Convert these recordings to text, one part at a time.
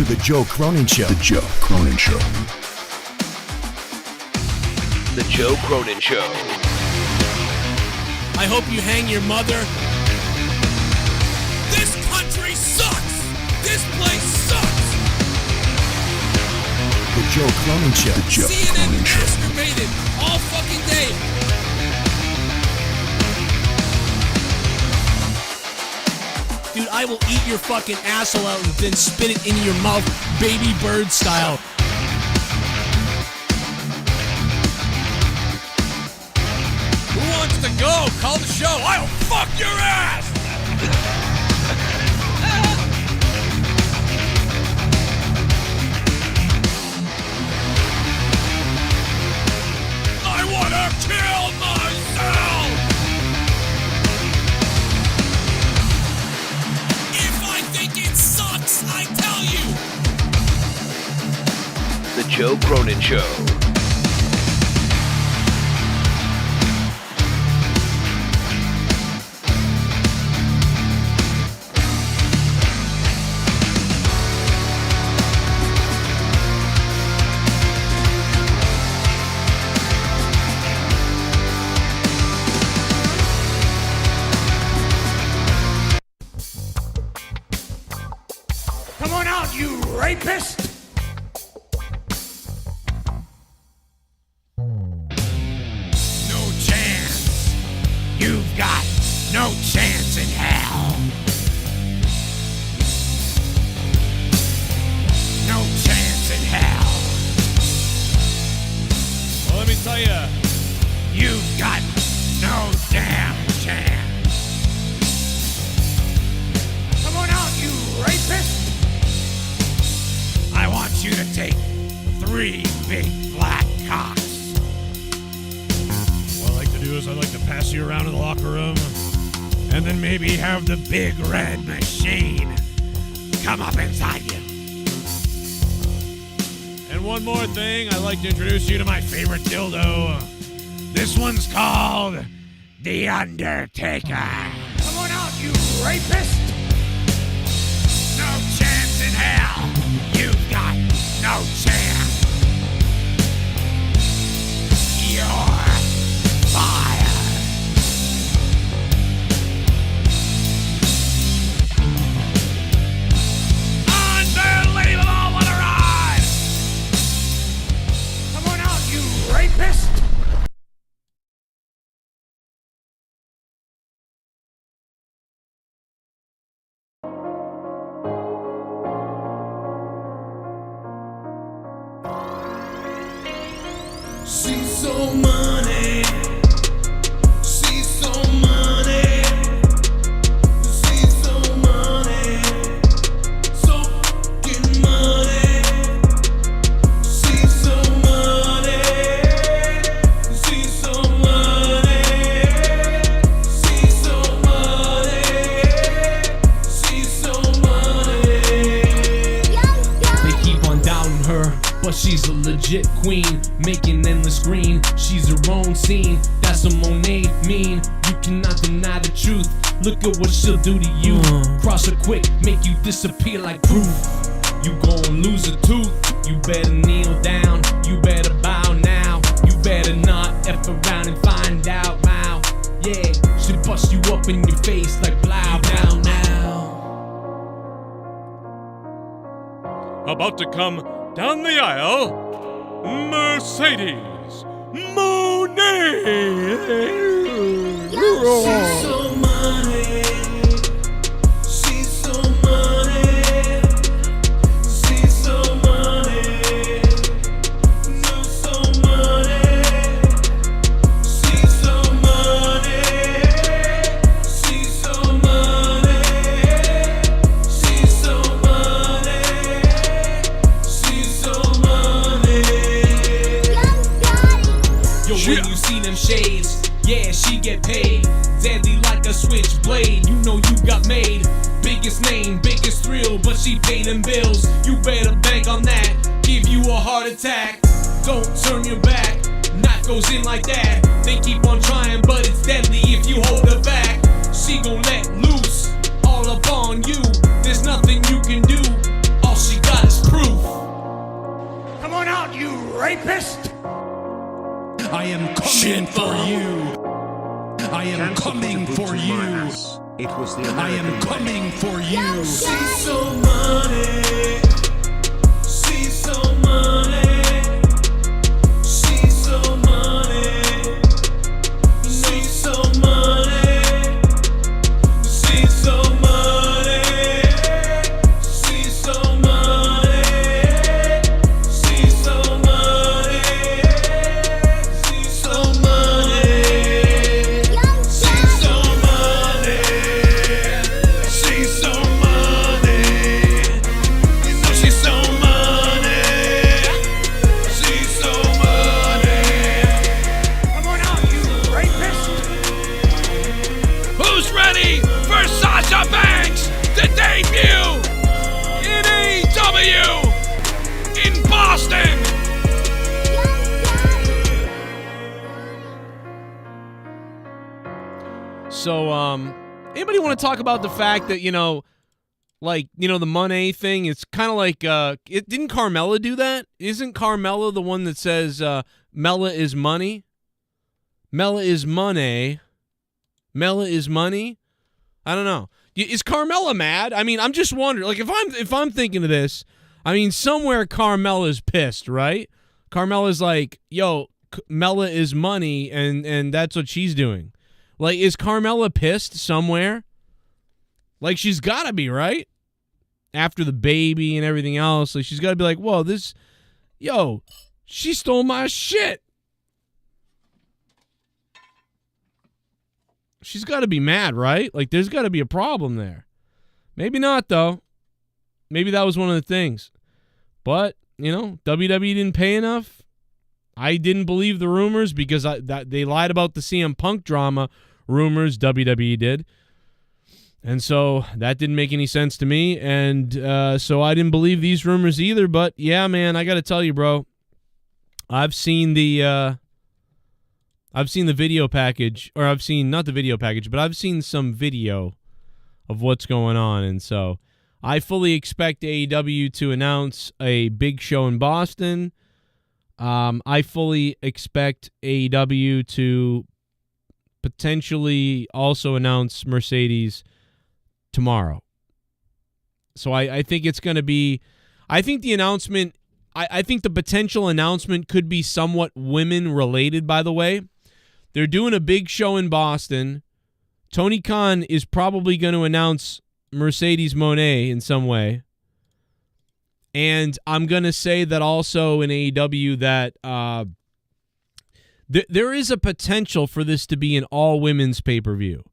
The Joe Cronin Show. The Joe Cronin Show. The Joe Cronin Show. I hope you hang your mother. This country sucks! This place sucks! The Joe Cronin Show. The Joe CNN Cronin Show. masturbated all fucking day. Dude, I will eat your fucking asshole out and then spit it into your mouth, baby bird style. Who wants to go? Call the show. I'll fuck your ass! I wanna kill myself! If I think it sucks, I tell you! The Joe Cronin Show. Come on out, you rapist! No chance. You've got no chance in hell. No chance in hell. Well, let me tell you, you've got no damn chance. Come on out, you rapist! I want you to take 3 big black cocks. What I like to do is I like to pass you around in the locker room and then maybe have the big red machine come up inside you. And one more thing, I'd like to introduce you to my favorite dildo. This one's called The Undertaker. Come on out, you rapist! No chance in hell! You've got no chance. You're fired. Unbelievable, what a ride! Come on out, you rapist! She's so money. She's so money. She's so money. So fucking money. She's so money. She's so money. She's so money. She's so money. They keep on doubting her, but she's a legit queen, making endless green. She's her own scene, that's a Mone mean. You cannot deny the truth, look at what she'll do to you. Cross her quick, make you disappear like proof. You gon' lose a tooth, you better kneel down. You better bow now, you better not F around and find out. Wow, yeah, she'll bust you up in your face like blow down now. About to come down the aisle, Mercedes Mone. She's so money. She's so money. She's so money. No, so money. She's so money. She's so money. She's so money. She's so money. Yo, when you see them shades, yeah, she get paid. Deadly like a switchblade, you know you got made. Biggest name, biggest thrill, but she paid them bills. You better bank on that, give you a heart attack. Don't turn your back, knock goes in like that. They keep on trying, but it's deadly if you hold her back. She gon' let loose, all up on you. There's nothing you can do, all she got is rapist! I am coming for you. I am coming for you. It was the I am coming for you. She's so money. She's so money. She's so money. She's so money. She's so money. She's so money. She's so money. She's so money. She's so money. She's so money. You know she's so money. She's so money. Come on out, you rapist! Who's ready for Sasha Banks to debut in AEW in Boston? So, anybody want to talk about the fact that, the Mone thing, it's kind of like, didn't Carmella do that? Isn't Carmella the one that says, Mella is money? Mella is money. Mella is money? I don't know. Is Carmella mad? I mean, I'm just wondering, like, if I'm thinking of this, I mean, somewhere Carmella's pissed, right? Carmella's like, yo, Mella is money, and that's what she's doing. Like, is Carmella pissed somewhere? Like, she's got to be, right? After the baby and everything else, like, she's got to be like, whoa, she stole my shit. She's got to be mad, right? Like, there's got to be a problem there. Maybe not, though. Maybe that was one of the things. But, WWE didn't pay enough. I didn't believe the rumors because they lied about the CM Punk drama rumors, WWE did. And so that didn't make any sense to me. And so I didn't believe these rumors either. But, yeah, man, I got to tell you, bro, I've seen the video package, or I've seen, not the video package, but I've seen some video of what's going on. And so I fully expect AEW to announce a big show in Boston. I fully expect AEW to potentially also announce Mercedes tomorrow. So I think it's going to be, I think the announcement, I think the potential announcement could be somewhat women related, by the way. They're doing a big show in Boston. Tony Khan is probably going to announce Mercedes Mone in some way. And I'm going to say that also in AEW that there is a potential for this to be an all-women's pay-per-view.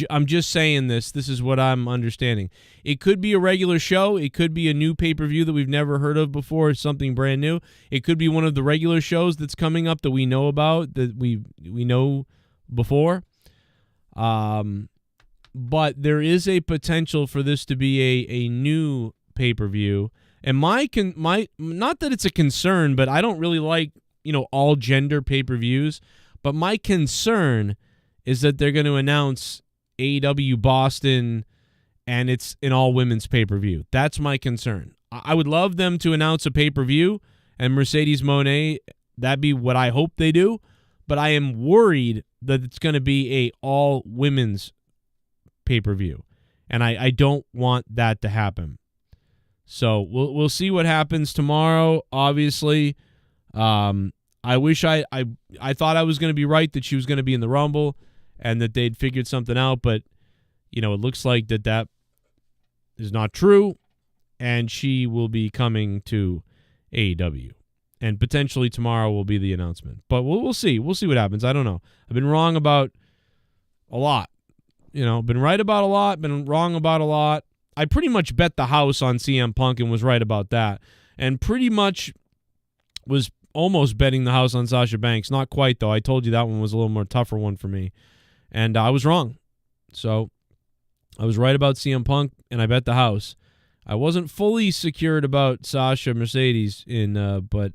I'm just saying this. This is what I'm understanding. It could be a regular show. It could be a new pay-per-view that we've never heard of before, something brand new. It could be one of the regular shows that's coming up that we know about, that we know before. But there is a potential for this to be a new pay-per-view. And my not that it's a concern, but I don't really like, all gender pay-per-views. But my concern is that they're going to announce AEW Boston and it's an all-women's pay-per-view. That's my concern. I would love them to announce a pay-per-view and Mercedes Mone, that'd be what I hope they do. But I am worried that it's going to be a all-women's pay-per-view. And I don't want that to happen. So we'll see what happens tomorrow. Obviously, I wish I thought I was going to be right that she was going to be in the Rumble and that they'd figured something out, but it looks like that is not true, and she will be coming to AEW, and potentially tomorrow will be the announcement. But we'll see. We'll see what happens. I don't know. I've been wrong about a lot. Been right about a lot. Been wrong about a lot. I pretty much bet the house on CM Punk and was right about that. And pretty much was almost betting the house on Sasha Banks. Not quite, though. I told you that one was a little more tougher one for me. And I was wrong. So I was right about CM Punk, and I bet the house. I wasn't fully secured about Sasha Mercedes, but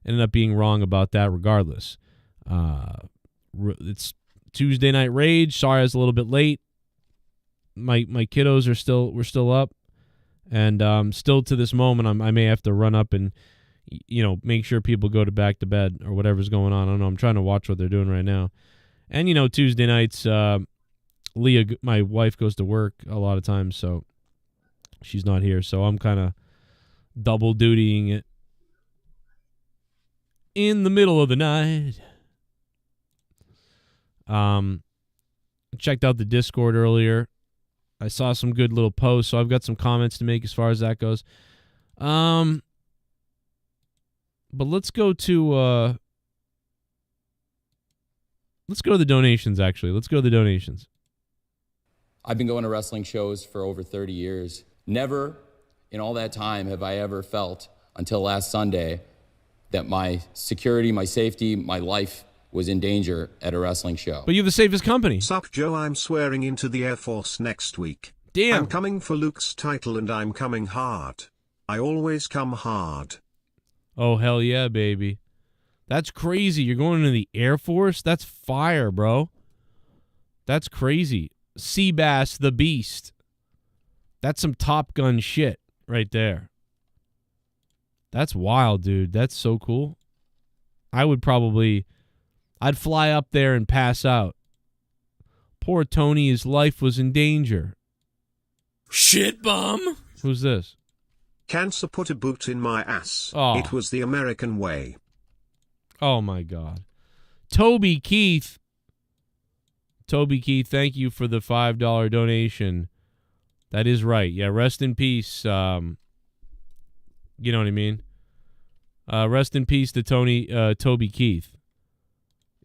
ended up being wrong about that regardless. It's Tuesday Night Rage. Sorry I was a little bit late. My kiddos were still up, and still to this moment I may have to run up and make sure people go back to bed or whatever's going on. I don't know. I'm trying to watch what they're doing right now. And, Tuesday nights, Leah, my wife, goes to work a lot of times, so she's not here. So I'm kind of double dutying it in the middle of the night. Checked out the Discord earlier. I saw some good little posts, so I've got some comments to make as far as that goes. But let's go to the donations, actually. Let's go to the donations. I've been going to wrestling shows for over 30 years. Never in all that time have I ever felt, until last Sunday, that my security, my safety, my life was in danger at a wrestling show. But you're the safest company. Sup, Joe? I'm swearing into the Air Force next week. Damn. I'm coming for Luke's title and I'm coming hard. I always come hard. Oh, hell yeah, baby. That's crazy. You're going into the Air Force? That's fire, bro. That's crazy. Seabass the Beast. That's some Top Gun shit right there. That's wild, dude. That's so cool. I'd fly up there and pass out. Poor Tony, his life was in danger. Shit bum. Who's this? Cancer put a boot in my ass. Oh. It was the American way. Oh, my God. Toby Keith. Toby Keith, thank you for the $5 donation. That is right. Yeah, rest in peace. You know what I mean? Rest in peace to Toby Keith.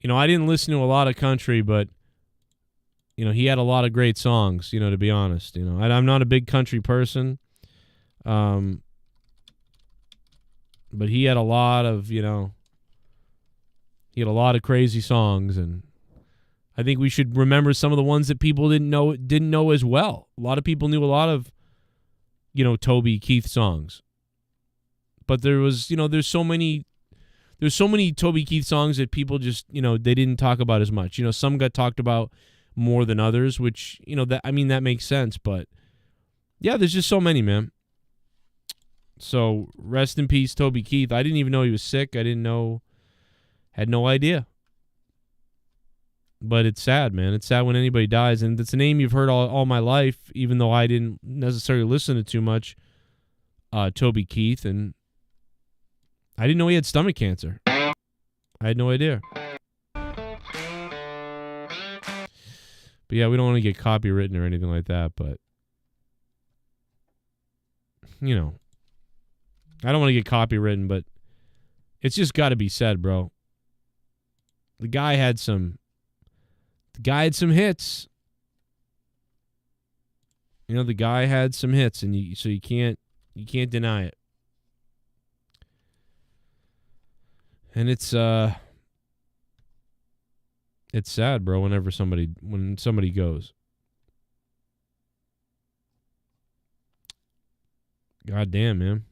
I didn't listen to a lot of country, but, he had a lot of great songs, to be honest. I'm not a big country person. But he had a lot of, he had a lot of crazy songs, and I think we should remember some of the ones that people didn't know as well. A lot of people knew a lot of, Toby Keith songs. But there was, there's so many Toby Keith songs that people just, they didn't talk about as much. Some got talked about more than others, which, that makes sense. But yeah, there's just so many, man. So rest in peace, Toby Keith. I didn't even know he was sick. Had no idea. But it's sad, man. It's sad when anybody dies. And it's a name you've heard all my life, even though I didn't necessarily listen to too much. Toby Keith. And I didn't know he had stomach cancer. I had no idea. But yeah, we don't want to get copywritten or anything like that. But, I don't want to get copywritten, but it's just got to be said, bro. The guy had some hits. The guy had some hits, and you can't deny it. And it's sad, bro, when somebody goes. God damn, man.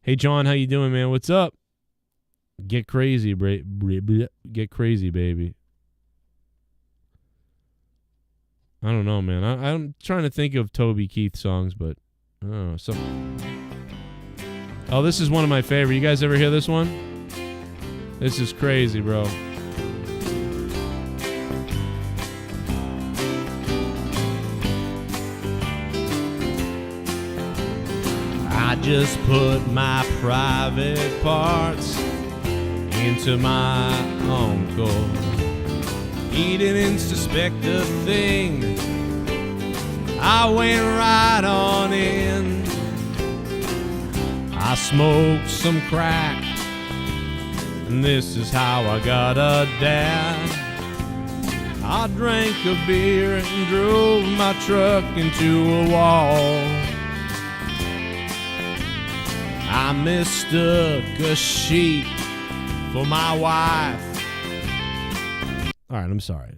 Hey, John, how you doing, man? What's up? Get crazy, get crazy, baby. I don't know, man. I'm trying to think of Toby Keith songs, but I don't know. Oh, this is one of my favorite. You guys ever hear this one? This is crazy, bro. I just put my private parts into my uncle. He didn't suspect a thing. I went right on in. I smoked some crack, and this is how I got a dad. I drank a beer and drove my truck into a wall. I mistook a sheep for my wife. All right, I'm sorry.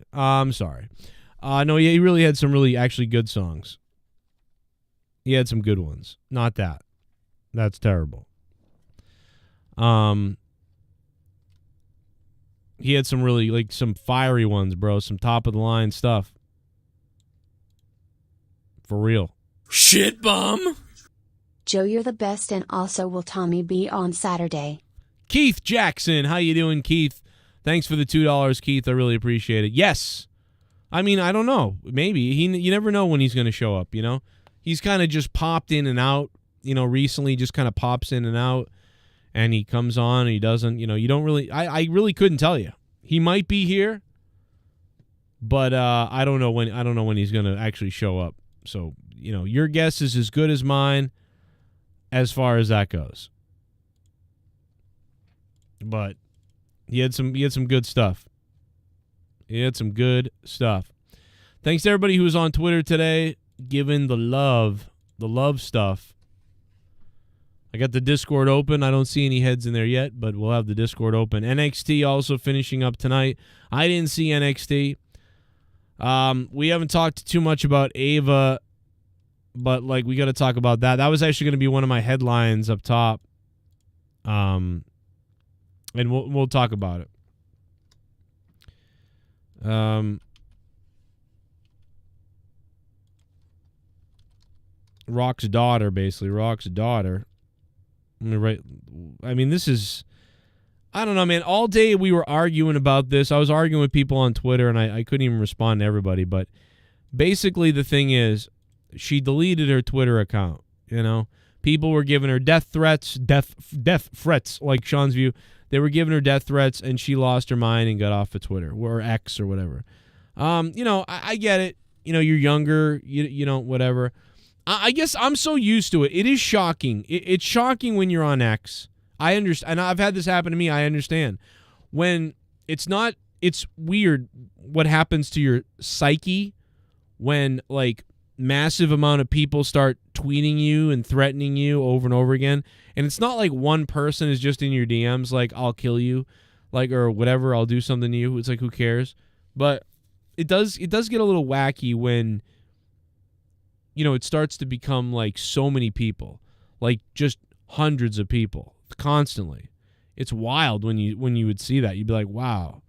No, yeah, he really had some really actually good songs. He had some good ones. Not that. That's terrible. he had some really, like, some fiery ones, bro. Some top-of-the-line stuff. For real. Shit bum. Joe, you're the best, and also will Tommy be on Saturday? Keith Jackson. How you doing, Keith? Thanks for the $2, Keith. I really appreciate it. Yes. I mean, I don't know. Maybe. You never know when he's going to show up, you know? He's kind of just popped in and out, you know, recently, just kind of pops in and out, and he comes on and he doesn't, you know, you don't really, I really couldn't tell you. He might be here, but I don't know when he's going to actually show up. So, you know, your guess is as good as mine as far as that goes. But he had some good stuff. He had some good stuff. Thanks to everybody who was on Twitter today, giving the love stuff. I got the Discord open. I don't see any heads in there yet, but we'll have the Discord open. NXT also finishing up tonight. I didn't see NXT. We haven't talked too much about Ava, but like we got to talk about that. That was actually going to be one of my headlines up top. And we'll talk about it. Rock's daughter, basically. Rock's daughter. I mean, this is... I don't know, man. All day we were arguing about this. I was arguing with people on Twitter, and I couldn't even respond to everybody. But basically the thing is, she deleted her Twitter account, you know? People were giving her death threats, death like Sean's View. They were giving her death threats, and she lost her mind and got off of Twitter, or X or whatever. You know, I get it. You know, you're younger, you know, whatever. I guess I'm so used to it. It is shocking. It's shocking when you're on X. I understand. And I've had this happen to me. I understand. When it's not, it's weird what happens to your psyche when, like, massive amount of people start tweeting you and threatening you over and over again. And it's not like one person is just in your DMs like, I'll kill you, like, or whatever, I'll do something to you. It's like, who cares? But it does get a little wacky when, you know, it starts to become like so many people, like just hundreds of people constantly. It's wild when you would see that. You'd be like, wow.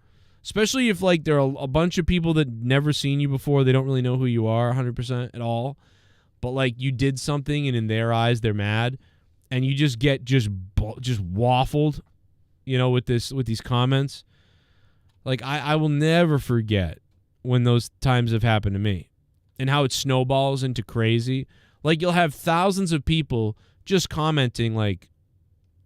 Especially if like there are a bunch of people that never seen you before. They don't really know who you are 100% at all. But like you did something and in their eyes they're mad, and you just get just waffled, you know, with these comments. Like I will never forget when those times have happened to me. And how it snowballs into crazy. Like, you'll have thousands of people just commenting, like,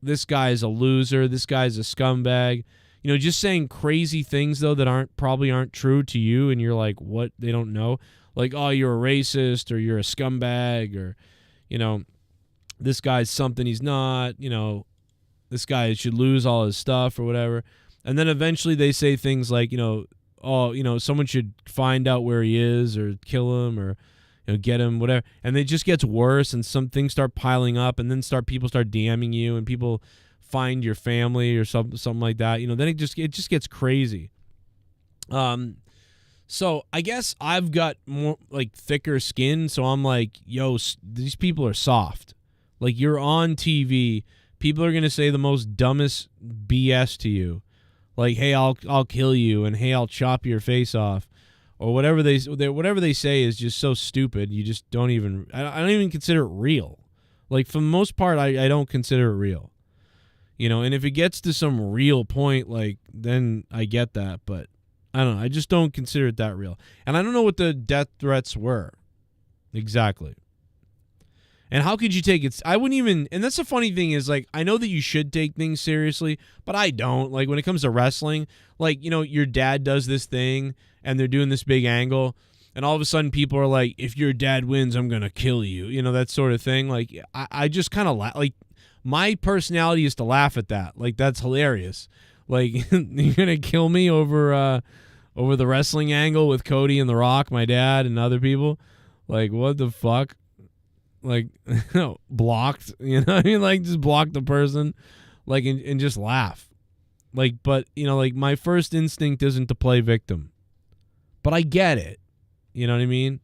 this guy's a loser, this guy's a scumbag. You know, just saying crazy things, though, that probably aren't true to you, and you're like, what? They don't know? Like, oh, you're a racist, or you're a scumbag, or, you know, this guy's something he's not, you know, this guy should lose all his stuff, or whatever. And then eventually they say things like, you know, oh, you know, someone should find out where he is or kill him or, you know, get him, whatever. And it just gets worse, and some things start piling up, and then people start DMing you, and people find your family or something like that. You know, then it just gets crazy. So I guess I've got more like thicker skin, so I'm like, yo, these people are soft. Like, you're on TV, people are gonna say the most dumbest BS to you. Like, hey, I'll kill you, and hey, I'll chop your face off, or whatever they say is just so stupid. You just don't even. I don't even consider it real. Like, for the most part, I don't consider it real. You know, and if it gets to some real point, like, then I get that, but I don't know. I just don't consider it that real, and I don't know what the death threats were exactly. And how could you take it? I wouldn't even, and that's the funny thing is, like, I know that you should take things seriously, but I don't. Like, when it comes to wrestling, like, you know, your dad does this thing, and they're doing this big angle, and all of a sudden people are like, if your dad wins, I'm going to kill you. You know, that sort of thing. Like, I just kind of like, my personality is to laugh at that. Like, that's hilarious. Like, you're going to kill me over the wrestling angle with Cody and The Rock, my dad, and other people? Like, what the fuck? Like, blocked, you know what I mean? Like, just block the person, like, and just laugh. Like, but, you know, like, my first instinct isn't to play victim. But I get it. You know what I mean?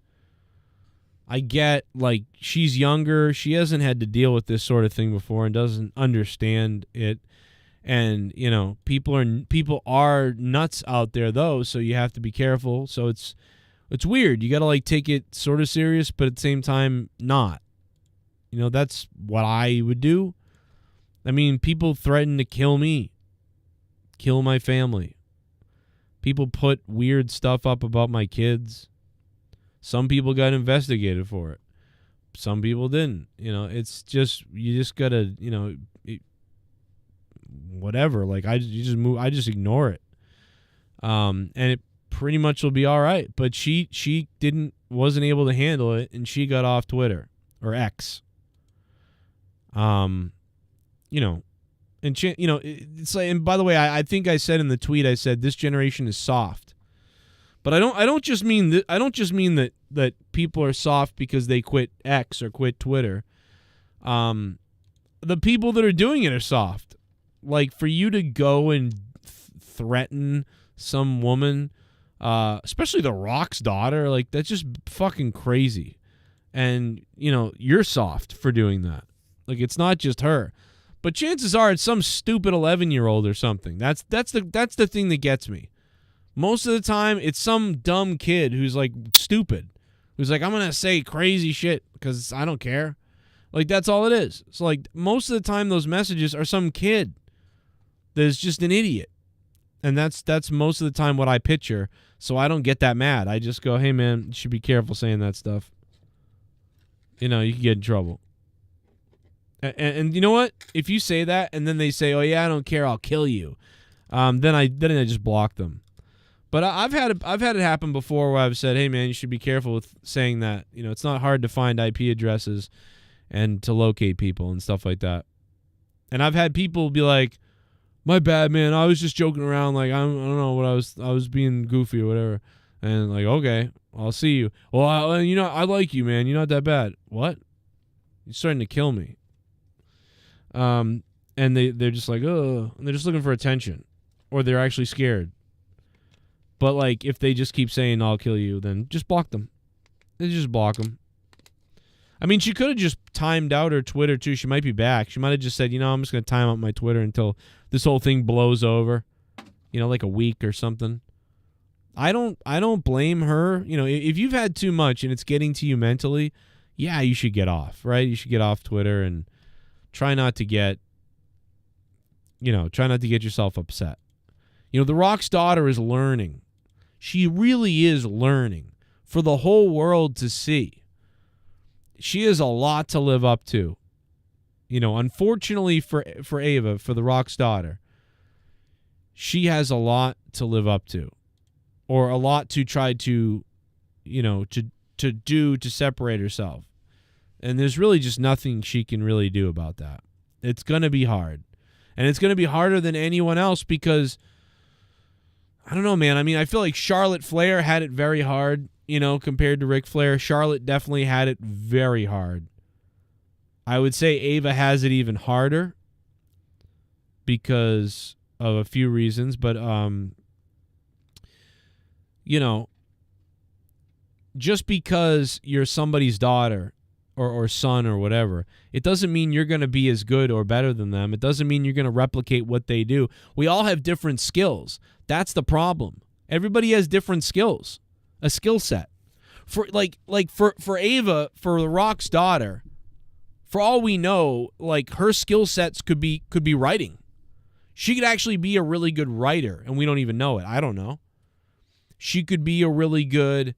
I get, like, she's younger. She hasn't had to deal with this sort of thing before and doesn't understand it. And, you know, people are nuts out there though, so you have to be careful. So it's weird. You got to like take it sort of serious, but at the same time not. You know, that's what I would do. I mean, people threaten to kill me, kill my family. People put weird stuff up about my kids. Some people got investigated for it. Some people didn't. You know, it's just, you just got to, you know, whatever. Like, I just ignore it. And it pretty much will be all right. But she wasn't able to handle it, and she got off Twitter or X. You know, and you know, it's like, and by the way, I think I said in the tweet, I said this generation is soft, but I don't just mean that people are soft because they quit X or quit Twitter. The people that are doing it are soft. Like, for you to go and threaten some woman, especially The Rock's daughter, like, that's just fucking crazy. And, you know, you're soft for doing that. Like, it's not just her. But chances are it's some stupid 11-year-old or something. That's the thing that gets me. Most of the time, it's some dumb kid who's, like, stupid. Who's like, I'm going to say crazy shit because I don't care. Like, that's all it is. So, like, most of the time, those messages are some kid that is just an idiot. And that's most of the time what I picture. So I don't get that mad. I just go, hey, man, you should be careful saying that stuff. You know, you can get in trouble. And you know what? If you say that and then they say, "Oh yeah, I don't care, I'll kill you," then I just block them. But I've had it happen before where I've said, "Hey man, you should be careful with saying that." You know, it's not hard to find IP addresses and to locate people and stuff like that. And I've had people be like, "My bad, man. I was just joking around. Like I don't know what I was being goofy or whatever." And like, okay, I'll see you. Well, I like you, man. You're not that bad. What? You're starting to kill me. And they're just like, oh, and they're just looking for attention, or they're actually scared. But like, if they just keep saying I'll kill you, then just block them. They just block them. I mean, she could have just timed out her Twitter too. She might be back. She might have just said, you know, I'm just going to time out my Twitter until this whole thing blows over, you know, like a week or something. I don't blame her. You know, if you've had too much and it's getting to you mentally, yeah, you should get off, right? You should get off Twitter and try not to get yourself upset. You know, The Rock's daughter is learning. She really is learning for the whole world to see. She has a lot to live up to. You know, unfortunately for Ava, for The Rock's daughter, she has a lot to live up to, or a lot to try to, you know, to do to separate herself. And there's really just nothing she can really do about that. It's going to be hard. And it's going to be harder than anyone else because, I don't know, man. I mean, I feel like Charlotte Flair had it very hard, you know, compared to Ric Flair. Charlotte definitely had it very hard. I would say Ava has it even harder because of a few reasons. But, you know, just because you're somebody's daughter or son or whatever, it doesn't mean you're going to be as good or better than them. It doesn't mean you're going to replicate what they do. We all have different skills. That's the problem. Everybody has different skills, a skill set. For for Ava, for The Rock's daughter, for all we know, like, her skill sets could be writing. She could actually be a really good writer, and we don't even know it. I don't know. She could be a really good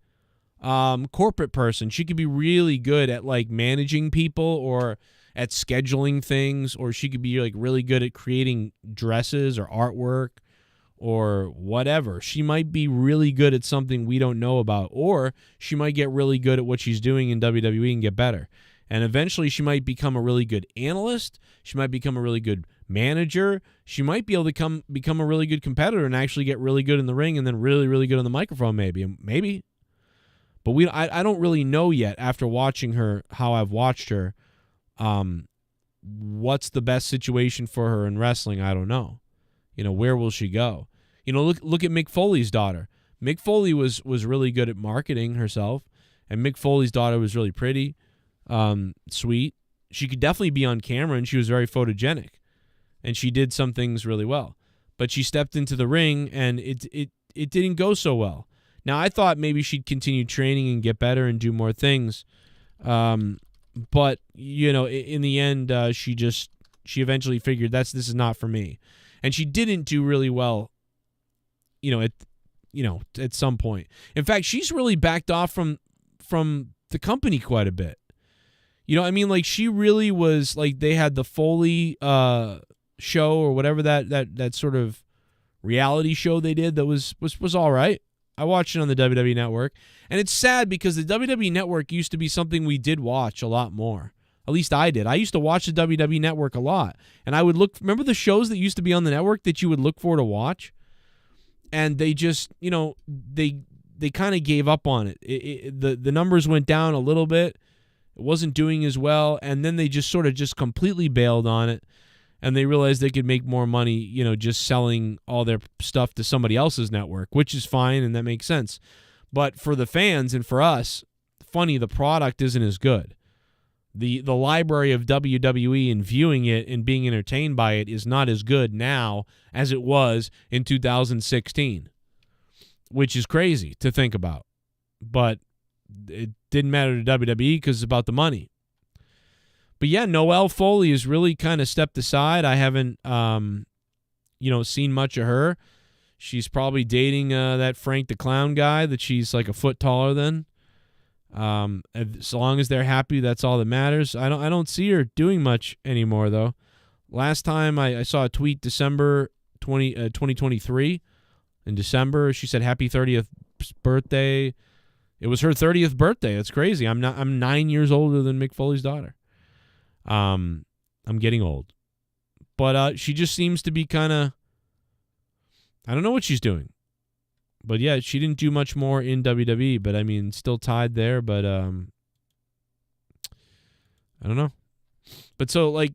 corporate person. She could be really good at like managing people or at scheduling things, or she could be like really good at creating dresses or artwork or whatever. She might be really good at something we don't know about, or she might get really good at what she's doing in WWE and get better. And eventually she might become a really good analyst. She might become a really good manager. She might be able to become a really good competitor and actually get really good in the ring and then really, really good on the microphone maybe. But I don't really know yet after watching her, how I've watched her, what's the best situation for her in wrestling. I don't know. You know, where will she go? You know, look at Mick Foley's daughter. Mick Foley was really good at marketing herself, and Mick Foley's daughter was really pretty, sweet. She could definitely be on camera, and she was very photogenic. and she did some things really well. But she stepped into the ring, and it didn't go so well. Now, I thought maybe she'd continue training and get better and do more things. But, you know, in the end, she eventually figured this is not for me. And she didn't do really well, at some point. In fact, she's really backed off from the company quite a bit. You know what I mean? Like, she really was, like, they had the Foley show or whatever that sort of reality show they did that was all right. I watched it on the WWE Network. And it's sad because the WWE Network used to be something we did watch a lot more. At least I did. I used to watch the WWE Network a lot. And I would remember the shows that used to be on the network that you would look for to watch? And they just, they kind of gave up on it. The numbers went down a little bit. It wasn't doing as well. And then they just sort of just completely bailed on it. And they realized they could make more money, just selling all their stuff to somebody else's network, which is fine, and that makes sense. But for the fans and for us, the product isn't as good. The library of WWE and viewing it and being entertained by it is not as good now as it was in 2016, which is crazy to think about. But it didn't matter to WWE because it's about the money. But yeah, Noelle Foley has really kind of stepped aside. I haven't, seen much of her. She's probably dating that Frank the Clown guy that she's like a foot taller than. As long as they're happy, that's all that matters. I don't see her doing much anymore though. Last time I saw a tweet December 2023. In December, she said happy 30th birthday. It was her 30th birthday. That's crazy. I'm 9 years older than Mick Foley's daughter. I'm getting old. But she just seems to be kind of, I don't know what she's doing. But yeah, she didn't do much more in WWE, but I mean, still tied there, but I don't know. But so, like,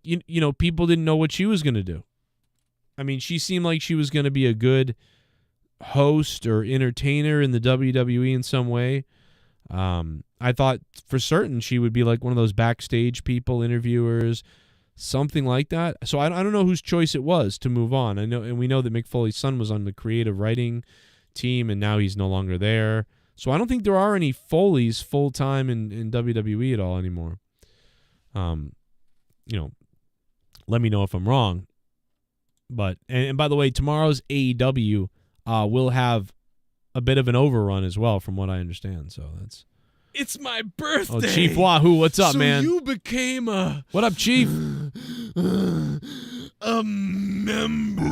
people didn't know what she was going to do. I mean, she seemed like she was going to be a good host or entertainer in the WWE in some way. I thought for certain she would be like one of those backstage people, interviewers, something like that. So I don't know whose choice it was to move on. I know, and we know that Mick Foley's son was on the creative writing team, and now he's no longer there. So I don't think there are any Foleys full time in WWE at all anymore. Let me know if I'm wrong. But and by the way, tomorrow's AEW will have a bit of an overrun as well, from what I understand. So that's. It's my birthday. Oh, Chief Wahoo, what's up, man? So you became What up, Chief? a member.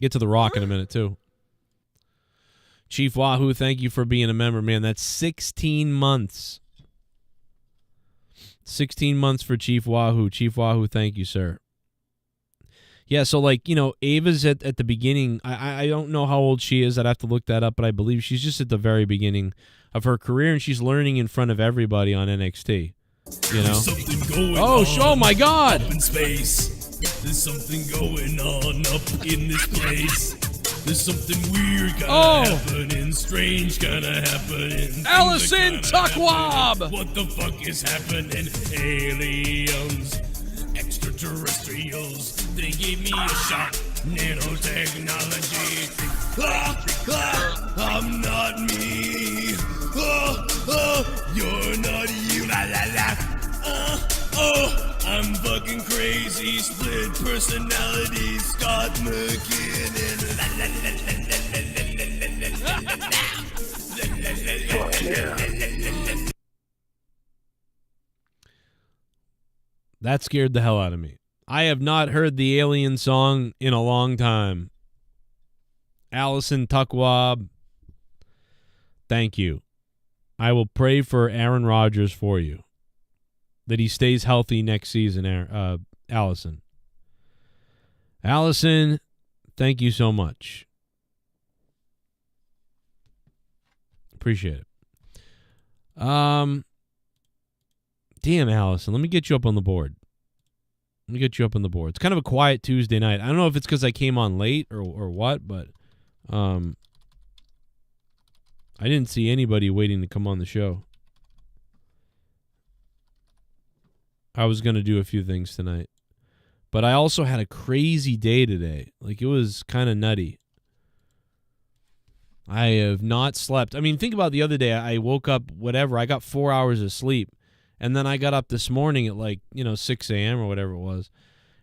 Get to The Rock in a minute, too. Chief Wahoo, thank you for being a member, man. That's 16 months. 16 months for Chief Wahoo. Chief Wahoo, thank you, sir. Yeah, so Ava's at the beginning. I don't know how old she is. I'd have to look that up, but I believe she's just at the very beginning of her career, and she's learning in front of everybody on NXT. Oh my God! Up in space. There's something going on up in this place. There's something weird happening, strange happening. Allison Tuckwab! What the fuck is happening? Aliens, extraterrestrials. They gave me a shot. Nanotechnology. I'm not me. You're not you. I'm fucking crazy. Split personality. Scott McKinnon. That scared the hell out of me. I have not heard the Alien song in a long time. Allison Tuckwab, thank you. I will pray for Aaron Rodgers for you, that he stays healthy next season, Allison. Allison, thank you so much. Appreciate it. Damn, Allison, let me get you up on the board. It's kind of a quiet Tuesday night. I don't know if it's because I came on late or what, but I didn't see anybody waiting to come on the show. I was going to do a few things tonight. But I also had a crazy day today. Like, it was kind of nutty. I have not slept. I mean, think about the other day. I woke up, whatever. I got 4 hours of sleep. And then I got up this morning at 6 a.m. or whatever it was.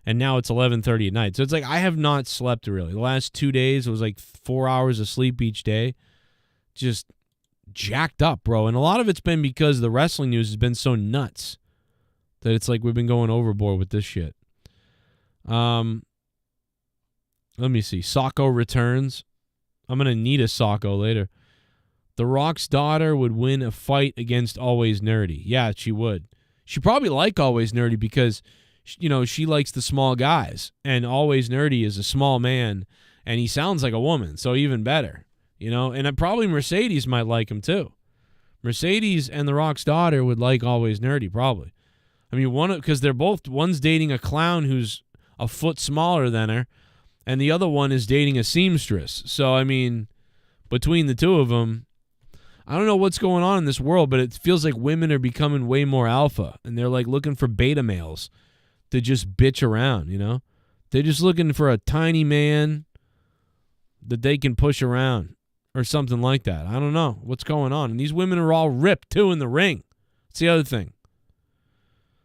And now it's 11:30 at night. So it's like I have not slept really. The last 2 days, it was like 4 hours of sleep each day. Just jacked up, bro. And a lot of it's been because the wrestling news has been so nuts that it's like we've been going overboard with this shit. Let me see. Socko returns. I'm going to need a Socko later. The Rock's daughter would win a fight against Always Nerdy. Yeah, she would. She probably like Always Nerdy because, she likes the small guys. And Always Nerdy is a small man, and he sounds like a woman, so even better. And probably Mercedes might like him too. Mercedes and The Rock's daughter would like Always Nerdy, probably. I mean, because one's dating a clown who's a foot smaller than her, and the other one is dating a seamstress. So, I mean, between the two of them, I don't know what's going on in this world, but it feels like women are becoming way more alpha, and they're like looking for beta males to just bitch around, They're just looking for a tiny man that they can push around or something like that. I don't know what's going on. And these women are all ripped, too, in the ring. That's the other thing.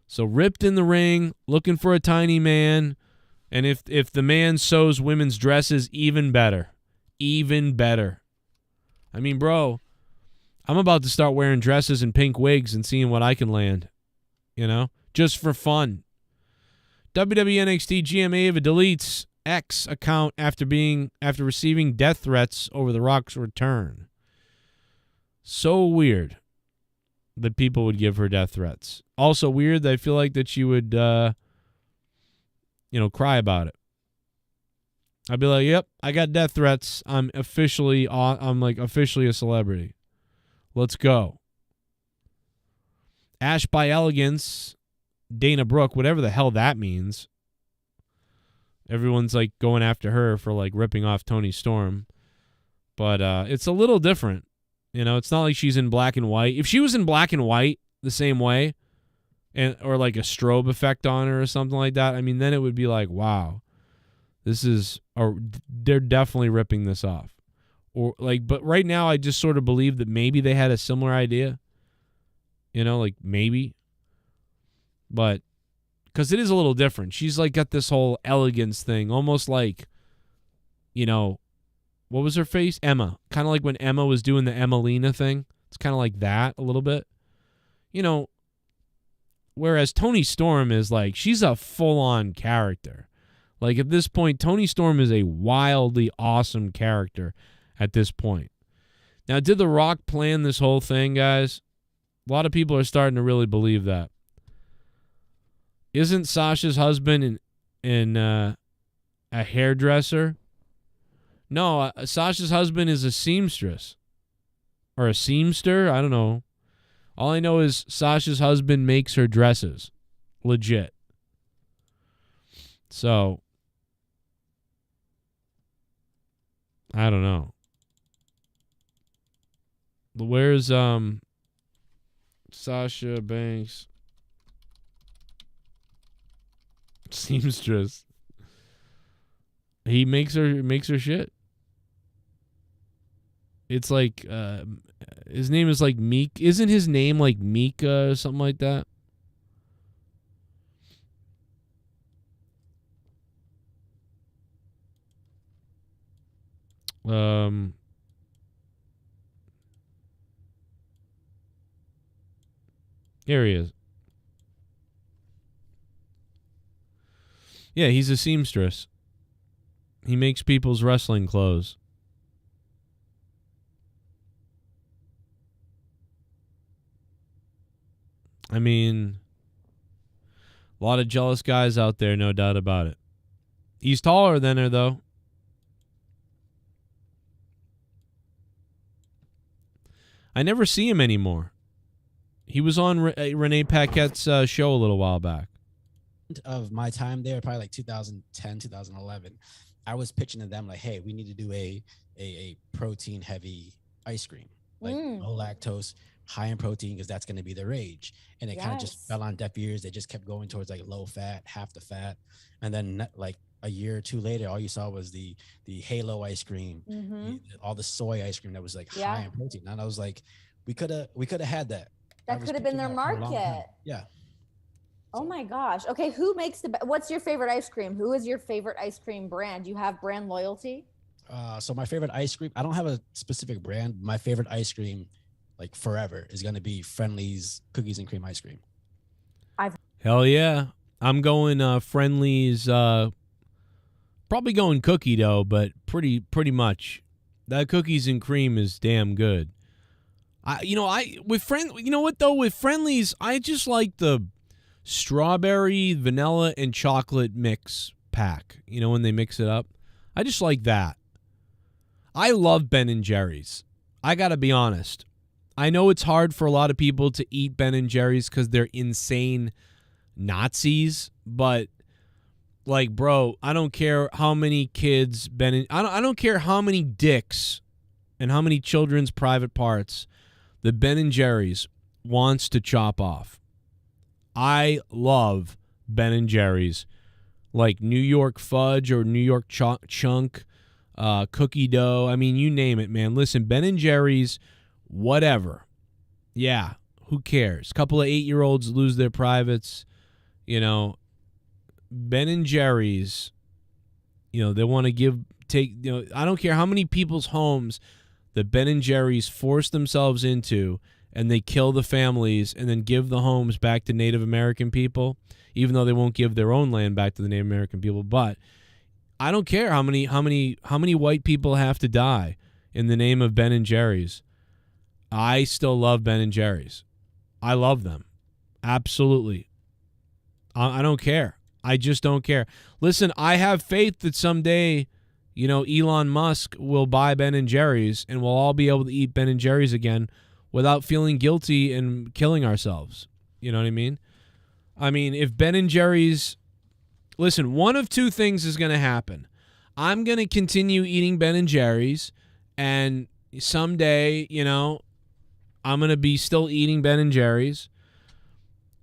So ripped in the ring, looking for a tiny man. And if the man sews women's dresses, even better. Even better. I mean, bro, I'm about to start wearing dresses and pink wigs and seeing what I can land. Just for fun. WWE NXT GM Ava deletes X account after receiving death threats over The Rock's return. So weird that people would give her death threats. Also weird that I feel like that she would, cry about it. I'd be like, yep, I got death threats. I'm officially a celebrity. Let's go. Ash by Elegance, Dana Brooke, whatever the hell that means. Everyone's going after her for ripping off Tony Storm. But it's a little different. It's not like she's in black and white. If she was in black and white the same way, or a strobe effect on her or something like that, I mean, then it would be like, wow, they're definitely ripping this off. But right now I just sort of believe that maybe they had a similar idea. Maybe. But because it is a little different. She's got this whole elegance thing, almost like, what was her face? Emma. Kind of like when Emma was doing the Emelina thing. It's kind of like that a little bit. Whereas Tony Storm is she's a full-on character. At this point, Tony Storm is a wildly awesome character at this point. Now, did The Rock plan this whole thing, guys? A lot of people are starting to really believe that. Isn't Sasha's husband a hairdresser? No, Sasha's husband is a seamstress. Or a seamster? I don't know. All I know is Sasha's husband makes her dresses. Legit. So, I don't know. Where's Sasha Banks? Seamstress. He makes her shit. It's his name is Meek. Isn't his name Mika or something like that? Here he is. Yeah, he's a seamstress. He makes people's wrestling clothes. I mean, a lot of jealous guys out there, no doubt about it. He's taller than her, though. I never see him anymore. He was on Renee Paquette's show a little while back. Of my time there, probably like 2010, 2011, I was pitching to them like, hey, we need to do a protein heavy ice cream, like no lactose. high in protein because that's going to be the rage. And it kind of just Yes. fell on deaf ears. They just kept going towards like low fat, half the fat. And then like a year or two later, all you saw was the Halo ice cream, all the soy ice cream that was like high in protein. And I was like, we could have had that. That could have been their market. Yeah. Oh my gosh. Okay, who makes what's your favorite ice cream? Who is your favorite ice cream brand? You have brand loyalty? So my favorite ice cream, I don't have a specific brand. My favorite ice cream, like forever, is going to be Friendly's cookies and cream ice cream. Hell yeah. I'm going Friendly's, probably going cookie though, but pretty much. That cookies and cream is damn good. You know what though, with Friendly's, I just like the strawberry, vanilla, and chocolate mix pack. You know, when they mix it up. I just like that. I love Ben & Jerry's. I got to be honest. I know it's hard for a lot of people to eat Ben & Jerry's because they're insane Nazis, but like, bro, I don't care how many kids I don't care how many dicks and how many children's private parts the Ben & Jerry's wants to chop off. I love Ben & Jerry's, like New York fudge or New York chunk, cookie dough. I mean, you name it, man. Listen, Ben & Jerry's, whatever. Yeah, who cares? A couple of 8-year-olds lose their privates, you know. Ben & Jerry's, you know, they want to I don't care how many people's homes the Ben & Jerry's force themselves into, and they kill the families and then give the homes back to Native American people, even though they won't give their own land back to the Native American people. But I don't care how many white people have to die in the name of Ben & Jerry's. I still love Ben & Jerry's. I love them. Absolutely. I don't care. I just don't care. Listen, I have faith that someday, you know, Elon Musk will buy Ben & Jerry's and we'll all be able to eat Ben & Jerry's again without feeling guilty and killing ourselves. You know what I mean? I mean, if Ben & Jerry's... Listen, one of two things is going to happen. I'm going to continue eating Ben & Jerry's, and someday, you know, I'm going to be still eating Ben & Jerry's,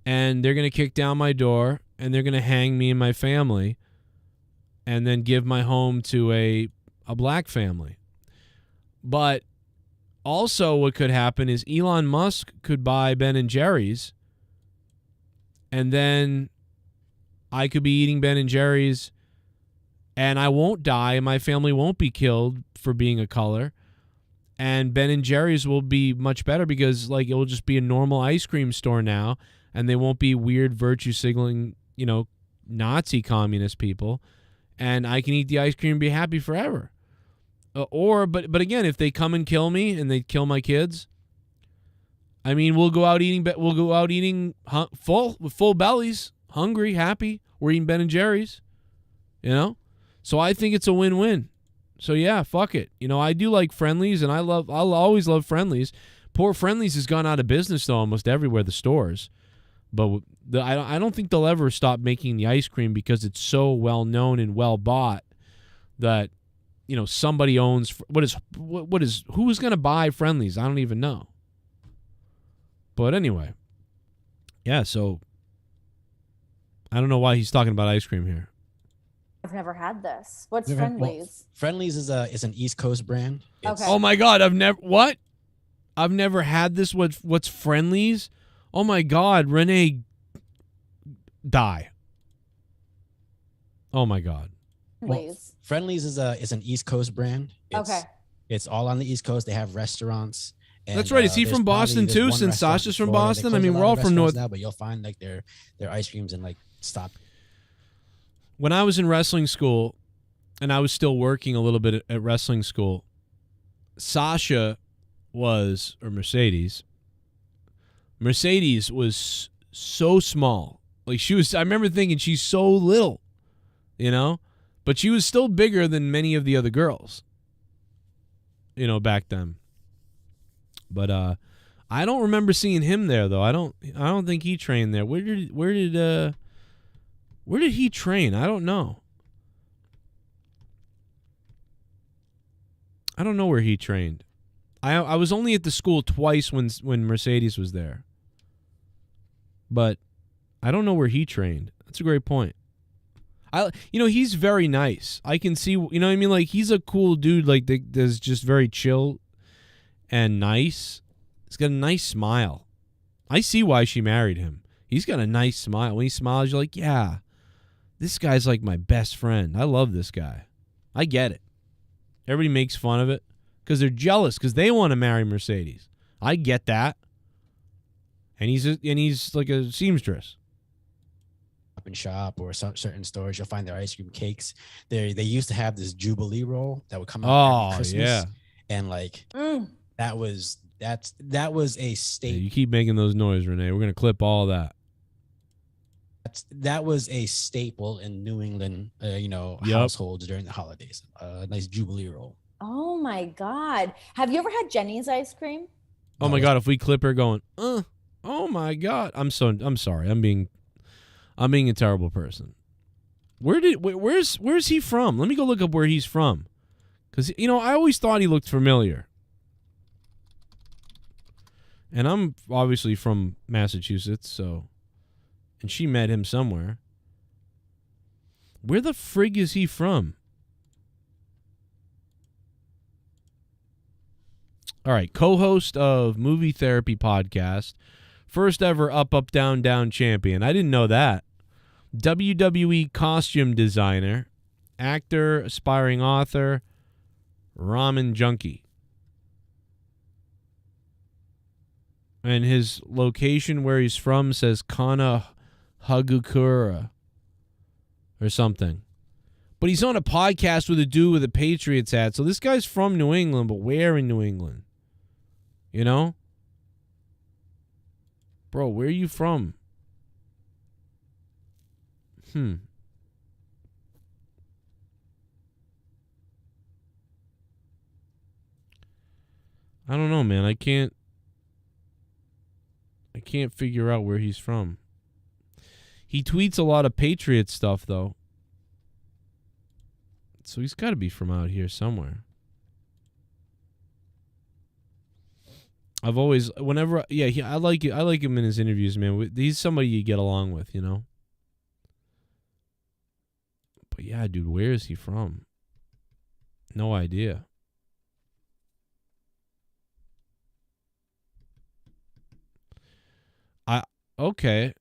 and they're going to kick down my door, and they're going to hang me and my family, and then give my home to a black family. But also what could happen is Elon Musk could buy Ben & Jerry's, and then I could be eating Ben & Jerry's, and I won't die, and my family won't be killed for being a color, and Ben & Jerry's will be much better because, like, it will just be a normal ice cream store now, and they won't be weird virtue signaling, you know, Nazi communist people, and I can eat the ice cream and be happy forever. But again, if they come and kill me and they kill my kids, I mean, we'll go out eating full with full bellies, hungry, happy. We're eating Ben & Jerry's, you know. So I think it's a win-win. So yeah, fuck it. You know, I do like Friendly's, and I'll always love Friendly's. Poor Friendly's has gone out of business though, almost everywhere, the stores. But I don't think they'll ever stop making the ice cream because it's so well known and well bought that, you know, somebody owns who's going to buy Friendly's? I don't even know. But anyway, yeah, so I don't know why he's talking about ice cream here. I've never had this. What's Friendly's? Friendly's is an East Coast brand. Okay. Oh my God, I've never had this. What's Friendly's? Oh my God, Renee, die. Oh my God. Friendly's. Friendly's is an East Coast brand. It's all on the East Coast. They have restaurants. And, that's right. Is he from Boston too? Since Sasha's from Boston, I mean, we're all from North. Now, but you'll find like their ice creams and like stop. When I was in wrestling school, and I was still working a little bit at wrestling school, Mercedes was so small. Like I remember thinking she's so little, you know, but she was still bigger than many of the other girls, you know, back then. But I don't remember seeing him there though. I don't think he trained there. Where did he train? I don't know. I don't know where he trained. I was only at the school twice when Mercedes was there. But I don't know where he trained. That's a great point. He's very nice. I can see, you know what I mean? Like, he's a cool dude, like, that's just very chill and nice. He's got a nice smile. I see why she married him. He's got a nice smile. When he smiles, you're like, yeah, this guy's like my best friend. I love this guy. I get it. Everybody makes fun of it because they're jealous because they want to marry Mercedes. I get that. And he's like a seamstress. Up in shop or some certain stores, you'll find their ice cream cakes. They used to have this Jubilee roll that would come out every Christmas. Yeah. And like that was a staple. Yeah, you keep making those noises, Renee. We're gonna clip all that. That was a staple in New England, households during the holidays. A nice Jubilee roll. Oh my God! Have you ever had Jenny's ice cream? Oh my God! If we clip her going, oh my God! I'm sorry. I'm being a terrible person. Where's he from? Let me go look up where he's from, because I always thought he looked familiar. And I'm obviously from Massachusetts, so. And she met him somewhere. Where the frig is he from? All right, co-host of Movie Therapy Podcast. First ever up, down, down champion. I didn't know that. WWE costume designer. Actor, aspiring author. Ramen junkie. And his location where he's from says Kana Hagakura or something. But he's on a podcast with a dude with a Patriots hat. So this guy's from New England, but where in New England? Bro, where are you from? I don't know, man. I can't figure out where he's from. He tweets a lot of Patriot stuff, though. So he's got to be from out here somewhere. I've always, whenever, I like it. I like him in his interviews, man. He's somebody you get along with, But yeah, dude, where is he from? No idea. Okay.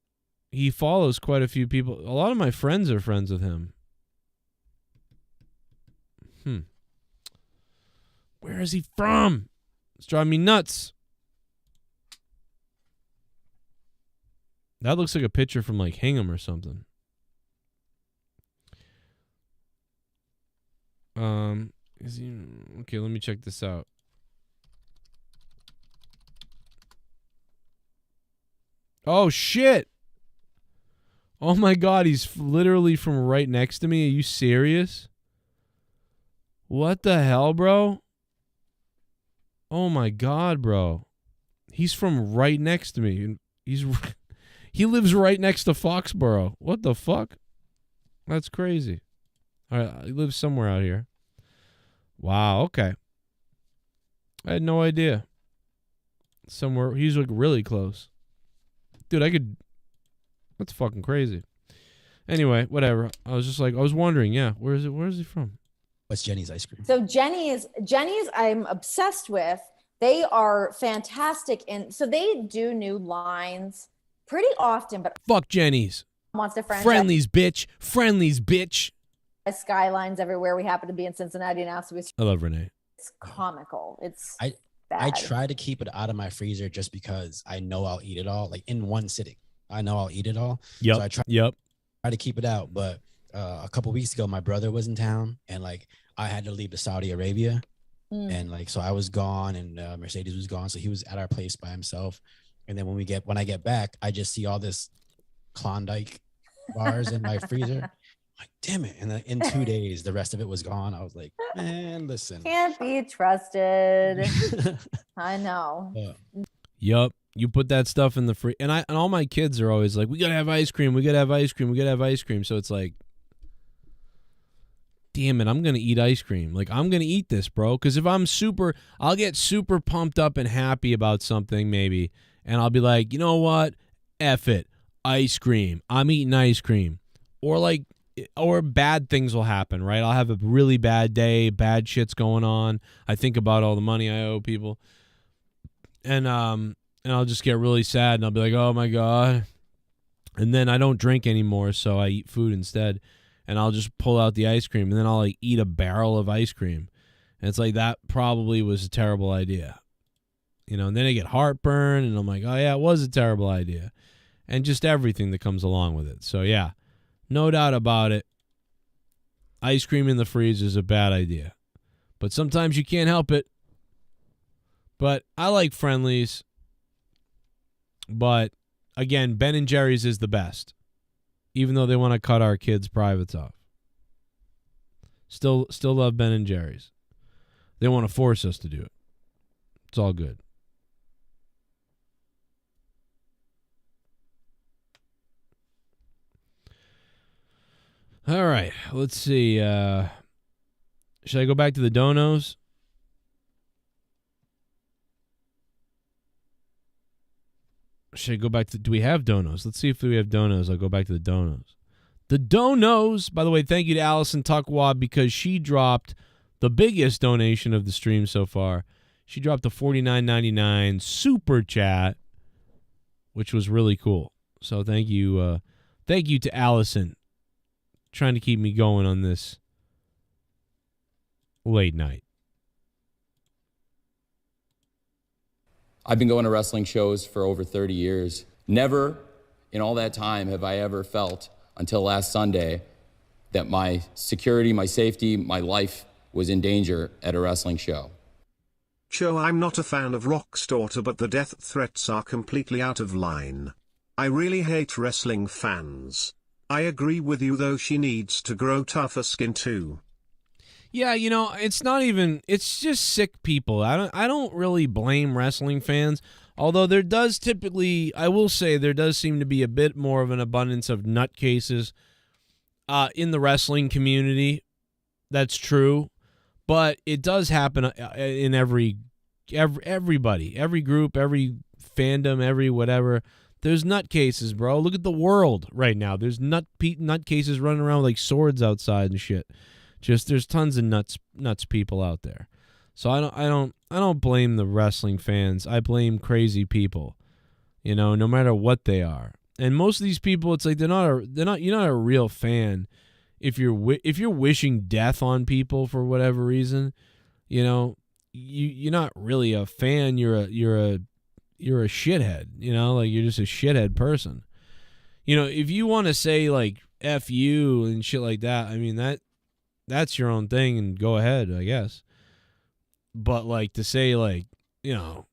He follows quite a few people. A lot of my friends are friends with him. Where is he from? It's driving me nuts. That looks like a picture from like Hingham or something. Is he okay? Let me check this out. Oh shit! Oh my God, he's literally from right next to me. Are you serious? What the hell, bro? Oh my God, bro. He's from right next to me. He lives right next to Foxborough. What the fuck? That's crazy. All right, he lives somewhere out here. Wow, okay. I had no idea. Somewhere, he's like really close. Dude, that's fucking crazy. Anyway, whatever. I was wondering, where is he from? What's Jenny's ice cream? So Jenny's I'm obsessed with. They are fantastic. So they do new lines pretty often, but fuck Jenny's. Wants to franchise. Friendlies, bitch. Skylines everywhere. We happen to be in Cincinnati now, so I love Renee. It's comical. It's bad. I try to keep it out of my freezer just because I know I'll eat it all, like in one sitting. I know I'll eat it all. Yep. So I try to keep it out. But a couple weeks ago, my brother was in town, and like I had to leave to Saudi Arabia, and like so I was gone, and Mercedes was gone, so he was at our place by himself. And then when I get back, I just see all this Klondike bars in my freezer. Like, damn it. And then in 2 days, the rest of it was gone. I was like, man, listen. Can't be trusted. I know. Yup. You put that stuff in the free, and all my kids are always like, we gotta have ice cream. We gotta have ice cream. We gotta have ice cream. So it's like, damn it, I'm going to eat ice cream. Like, I'm going to eat this, bro. Because if I'll get super pumped up and happy about something maybe. And I'll be like, you know what? F it. Ice cream. I'm eating ice cream. Or bad things will happen, right? I'll have a really bad day. Bad shit's going on. I think about all the money I owe people. And I'll just get really sad. And I'll be like, oh, my God. And then I don't drink anymore, so I eat food instead. And I'll just pull out the ice cream, and then I'll like eat a barrel of ice cream. And it's like, that probably was a terrible idea. You know, and then I get heartburn, and I'm like, oh, yeah, it was a terrible idea. And just everything that comes along with it. So, yeah, no doubt about it. Ice cream in the freezer is a bad idea. But sometimes you can't help it. But I like Friendlies. But, again, Ben & Jerry's is the best. Even though they want to cut our kids' privates off. Still love Ben & Jerry's. They want to force us to do it. It's all good. All right, let's see. Should I go back to the donos? Should I go back to... Do we have donos? Let's see if we have donos. I'll go back to the donos. The donos! By the way, thank you to Allison Tuckwad because she dropped the biggest donation of the stream so far. She dropped a $49.99 super chat, which was really cool. So thank you to Allison, trying to keep me going on this late night. I've been going to wrestling shows for over 30 years. Never in all that time have I ever felt, until last Sunday, that my security, my safety, my life was in danger at a wrestling show. Joe, I'm not a fan of Rock's daughter, but the death threats are completely out of line. I really hate wrestling fans. I agree with you, though she needs to grow tougher skin too. Yeah, you know, it's just sick people. I don't really blame wrestling fans, although there does typically, I will say, there does seem to be a bit more of an abundance of nutcases in the wrestling community. That's true, but it does happen in everybody, every group, every fandom, every whatever. There's nutcases, bro. Look at the world right now. There's nutcases running around with like swords outside and shit. Just there's tons of nuts people out there. So I don't blame the wrestling fans. I blame crazy people. You know, no matter what they are. And most of these people, it's like you're not a real fan if you're wishing death on people for whatever reason. You know, you're not really a fan. You're a shithead. You know, like you're just a shithead person. You know, if you want to say like F you and shit like that, I mean that's your own thing and go ahead, I guess. But like to say like, you know,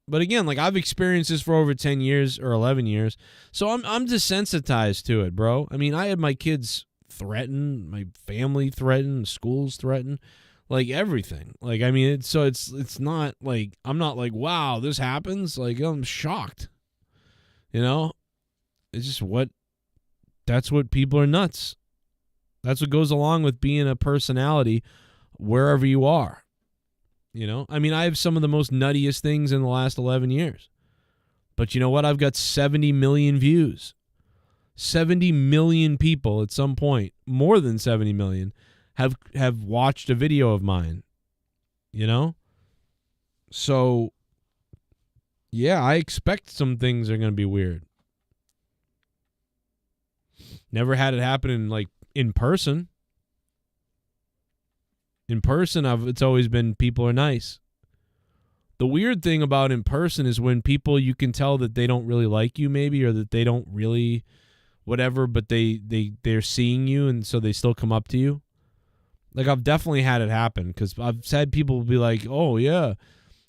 but again, like I've experienced this for over 10 years or 11 years. So I'm desensitized to it, bro. I mean, I had my kids threatened, my family threatened, schools threatened, like everything. Like, I mean, it's not like, I'm not like, wow, this happens. Like, I'm shocked, you know, it's just that's what people are nuts. That's what goes along with being a personality wherever you are. You know, I mean, I have some of the most nuttiest things in the last 11 years. But you know what? I've got 70 million views. 70 million people at some point, more than 70 million, have watched a video of mine. You know? So, yeah, I expect some things are going to be weird. Never had it happen in person. In person, it's always been people are nice. The weird thing about in person is when people, you can tell that they don't really like you maybe, or that they don't really whatever, but they're seeing you and so they still come up to you. Like I've definitely had it happen because I've had people be like, oh yeah,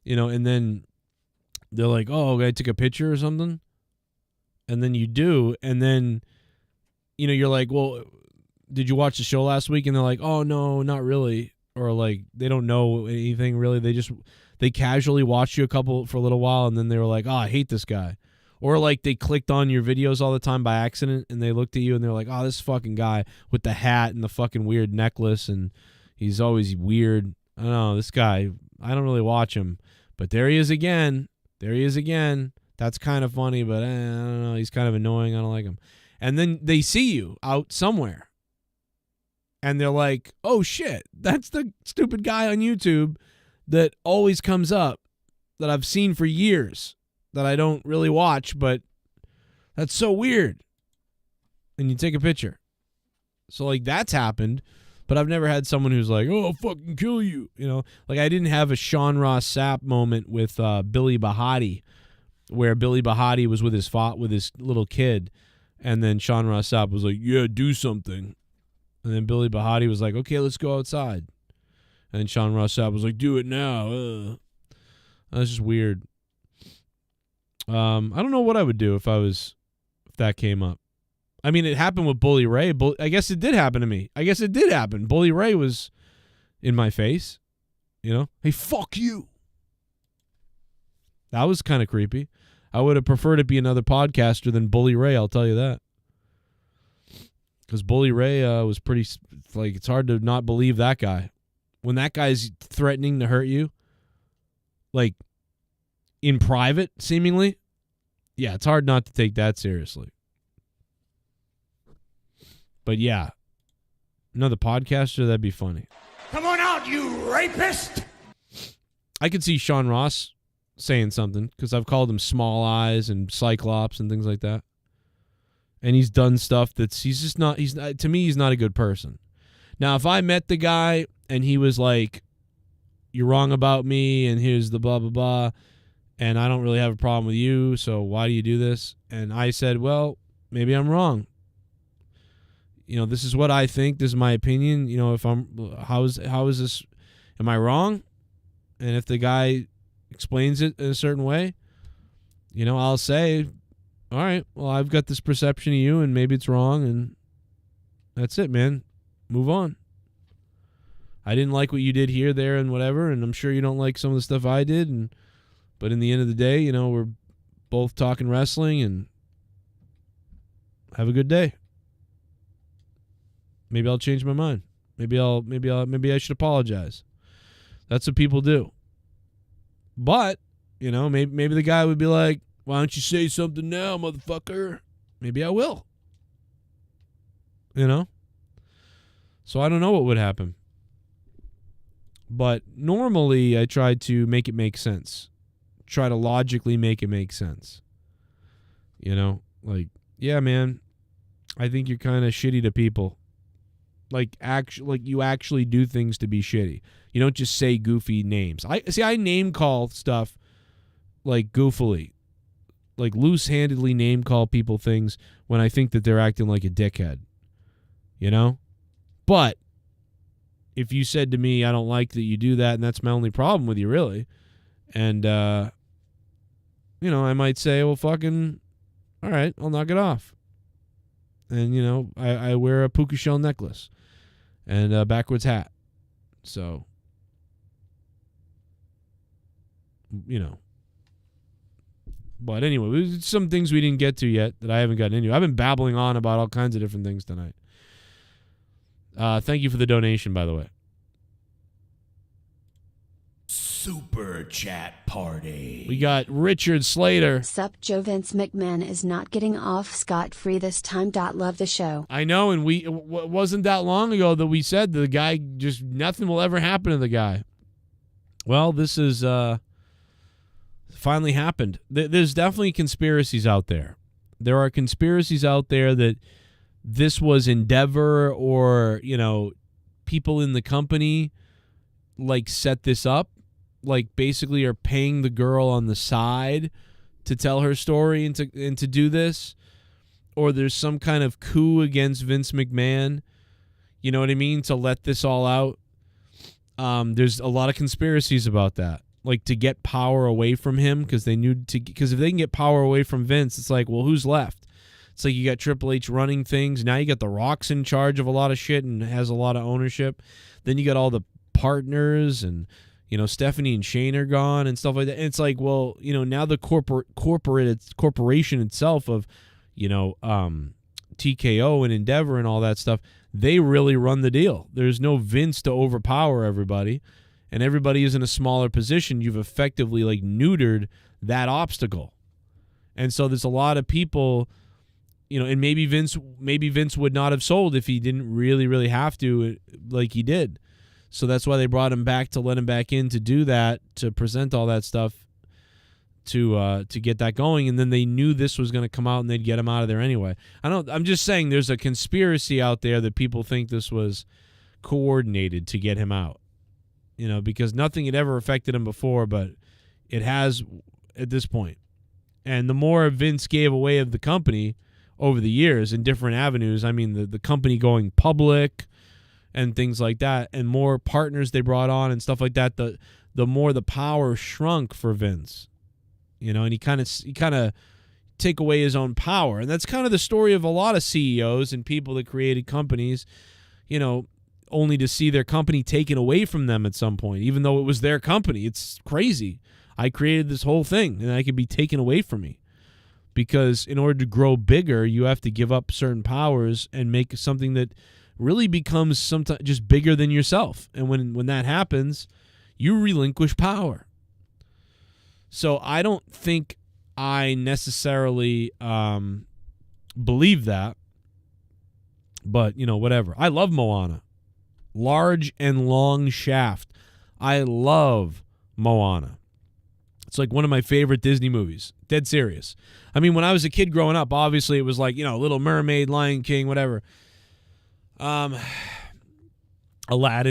you know, and then they're like, oh, I took a picture or something. And then you do, and then, you know, you're like, well, did you watch the show last week? And they're like, oh, no, not really. Or like, they don't know anything really. They casually watched you for a little while. And then they were like, oh, I hate this guy. Or like they clicked on your videos all the time by accident and they looked at you and they're like, oh, this fucking guy with the hat and the fucking weird necklace and he's always weird. I don't know, this guy, I don't really watch him. But there he is again. There he is again. That's kind of funny, but I don't know. He's kind of annoying. I don't like him. And then they see you out somewhere. And they're like, oh, shit. That's the stupid guy on YouTube that always comes up that I've seen for years that I don't really watch, but that's so weird. And you take a picture. So, like, that's happened. But I've never had someone who's like, oh, I'll fucking kill you. You know, like I didn't have a Sean Ross Sapp moment with Billy Bahati, where Billy Bahati was with his little kid. And then Sean Ross Sapp was like, yeah, do something. And then Billy Bahati was like, okay, let's go outside. And then Sean Ross Sapp was like, do it now. That's just weird. I don't know what I would do if that came up. I mean, it happened with Bully Ray. I guess it did happen to me. I guess it did happen. Bully Ray was in my face. You know? Hey, fuck you. That was kind of creepy. I would have preferred it be another podcaster than Bully Ray, I'll tell you that. Because Bully Ray was pretty, like, it's hard to not believe that guy. When that guy's threatening to hurt you, like, in private, seemingly, yeah, it's hard not to take that seriously. But yeah, another podcaster, that'd be funny. Come on out, you rapist! I could see Sean Ross saying something because I've called him Small Eyes and Cyclops and things like that. And he's done stuff to me, he's not a good person. Now, if I met the guy and he was like, you're wrong about me and here's the blah, blah, blah, and I don't really have a problem with you, so why do you do this? And I said, well, maybe I'm wrong. You know, this is what I think. This is my opinion. You know, how is this? Am I wrong? And if the guy explains it in a certain way, you know, I'll say, all right, well, I've got this perception of you and maybe it's wrong. And that's it, man. Move on. I didn't like what you did here, there, and whatever. And I'm sure you don't like some of the stuff I did. But in the end of the day, you know, we're both talking wrestling and have a good day. Maybe I'll change my mind. Maybe I should apologize. That's what people do. But, you know, maybe the guy would be like, why don't you say something now, motherfucker? Maybe I will. You know? So I don't know what would happen. But normally I try to make it make sense. Try to logically make it make sense. You know? Like, yeah, man, I think you're kind of shitty to people. Like you actually do things to be shitty. You don't just say goofy names. I name call stuff like goofily. Like loose-handedly name call people things when I think that they're acting like a dickhead. You know? But if you said to me, I don't like that you do that, and that's my only problem with you, really. And, you know, I might say, well, fucking, all right, I'll knock it off. And, you know, I wear a puka shell necklace and a backwards hat. So, you know. But anyway, there's some things we didn't get to yet that I haven't gotten into. I've been babbling on about all kinds of different things tonight. Thank you for the donation, by the way. Super chat party. We got Richard Slater. Sup, Joe. Vince McMahon is not getting off scot-free this time. Love the show. I know, and it wasn't that long ago that we said the guy just nothing will ever happen to the guy. Well, this is finally happened. There's definitely conspiracies out there. There are conspiracies out there that this was Endeavor or, you know, people in the company like set this up. Like basically are paying the girl on the side to tell her story and to do this, or there's some kind of coup against Vince McMahon, you know what I mean, to let this all out. There's a lot of conspiracies about that, like to get power away from him because if they can get power away from Vince, it's like, well, who's left? It's like you got Triple H running things. Now you got The Rock's in charge of a lot of shit and has a lot of ownership. Then you got all the partners and You know, Stephanie and Shane are gone and stuff like that. And it's like, well, you know, now the corporation itself of, you know, TKO and Endeavor and all that stuff, they really run the deal. There's no Vince to overpower everybody, and everybody is in a smaller position. You've effectively like neutered that obstacle. And so there's a lot of people, you know, and maybe Vince would not have sold if he didn't really have to, like he did. So that's why they brought him back, to let him back in to do that, to present all that stuff, to get that going. And then they knew this was going to come out, and they'd get him out of there anyway. I'm just saying there's a conspiracy out there that people think this was coordinated to get him out. You know, because nothing had ever affected him before, but it has at this point. And the more Vince gave away of the company over the years in different avenues, I mean, the company going public and things like that, and more partners they brought on and stuff like that, the more the power shrunk for Vince. You know, and he kind of take away his own power. And that's kind of the story of a lot of CEOs and people that created companies, you know, only to see their company taken away from them at some point, even though it was their company. It's crazy. I created this whole thing, and I could be taken away from me. Because in order to grow bigger, you have to give up certain powers and make something that really becomes sometimes just bigger than yourself. And when that happens, you relinquish power. So I don't think I necessarily believe that. But, you know, whatever. I love Moana. Large and long shaft. I love Moana. It's like one of my favorite Disney movies. Dead serious. I mean, when I was a kid growing up, obviously it was like, you know, Little Mermaid, Lion King, whatever. Aladdin.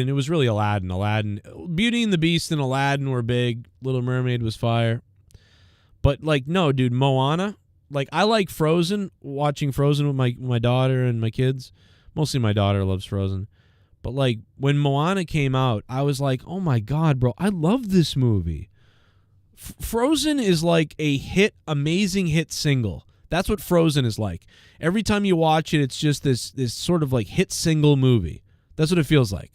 It was really Aladdin. Beauty and the Beast and Aladdin were big. Little Mermaid was fire. But, like, no, dude, Moana. Like, I like Frozen, watching Frozen with my daughter and my kids. Mostly my daughter loves Frozen. But, like, when Moana came out, I was like, oh, my God, bro, I love this movie. Frozen is like a amazing hit single. That's what Frozen is like. Every time you watch it, it's just this sort of like hit single movie. That's what it feels like.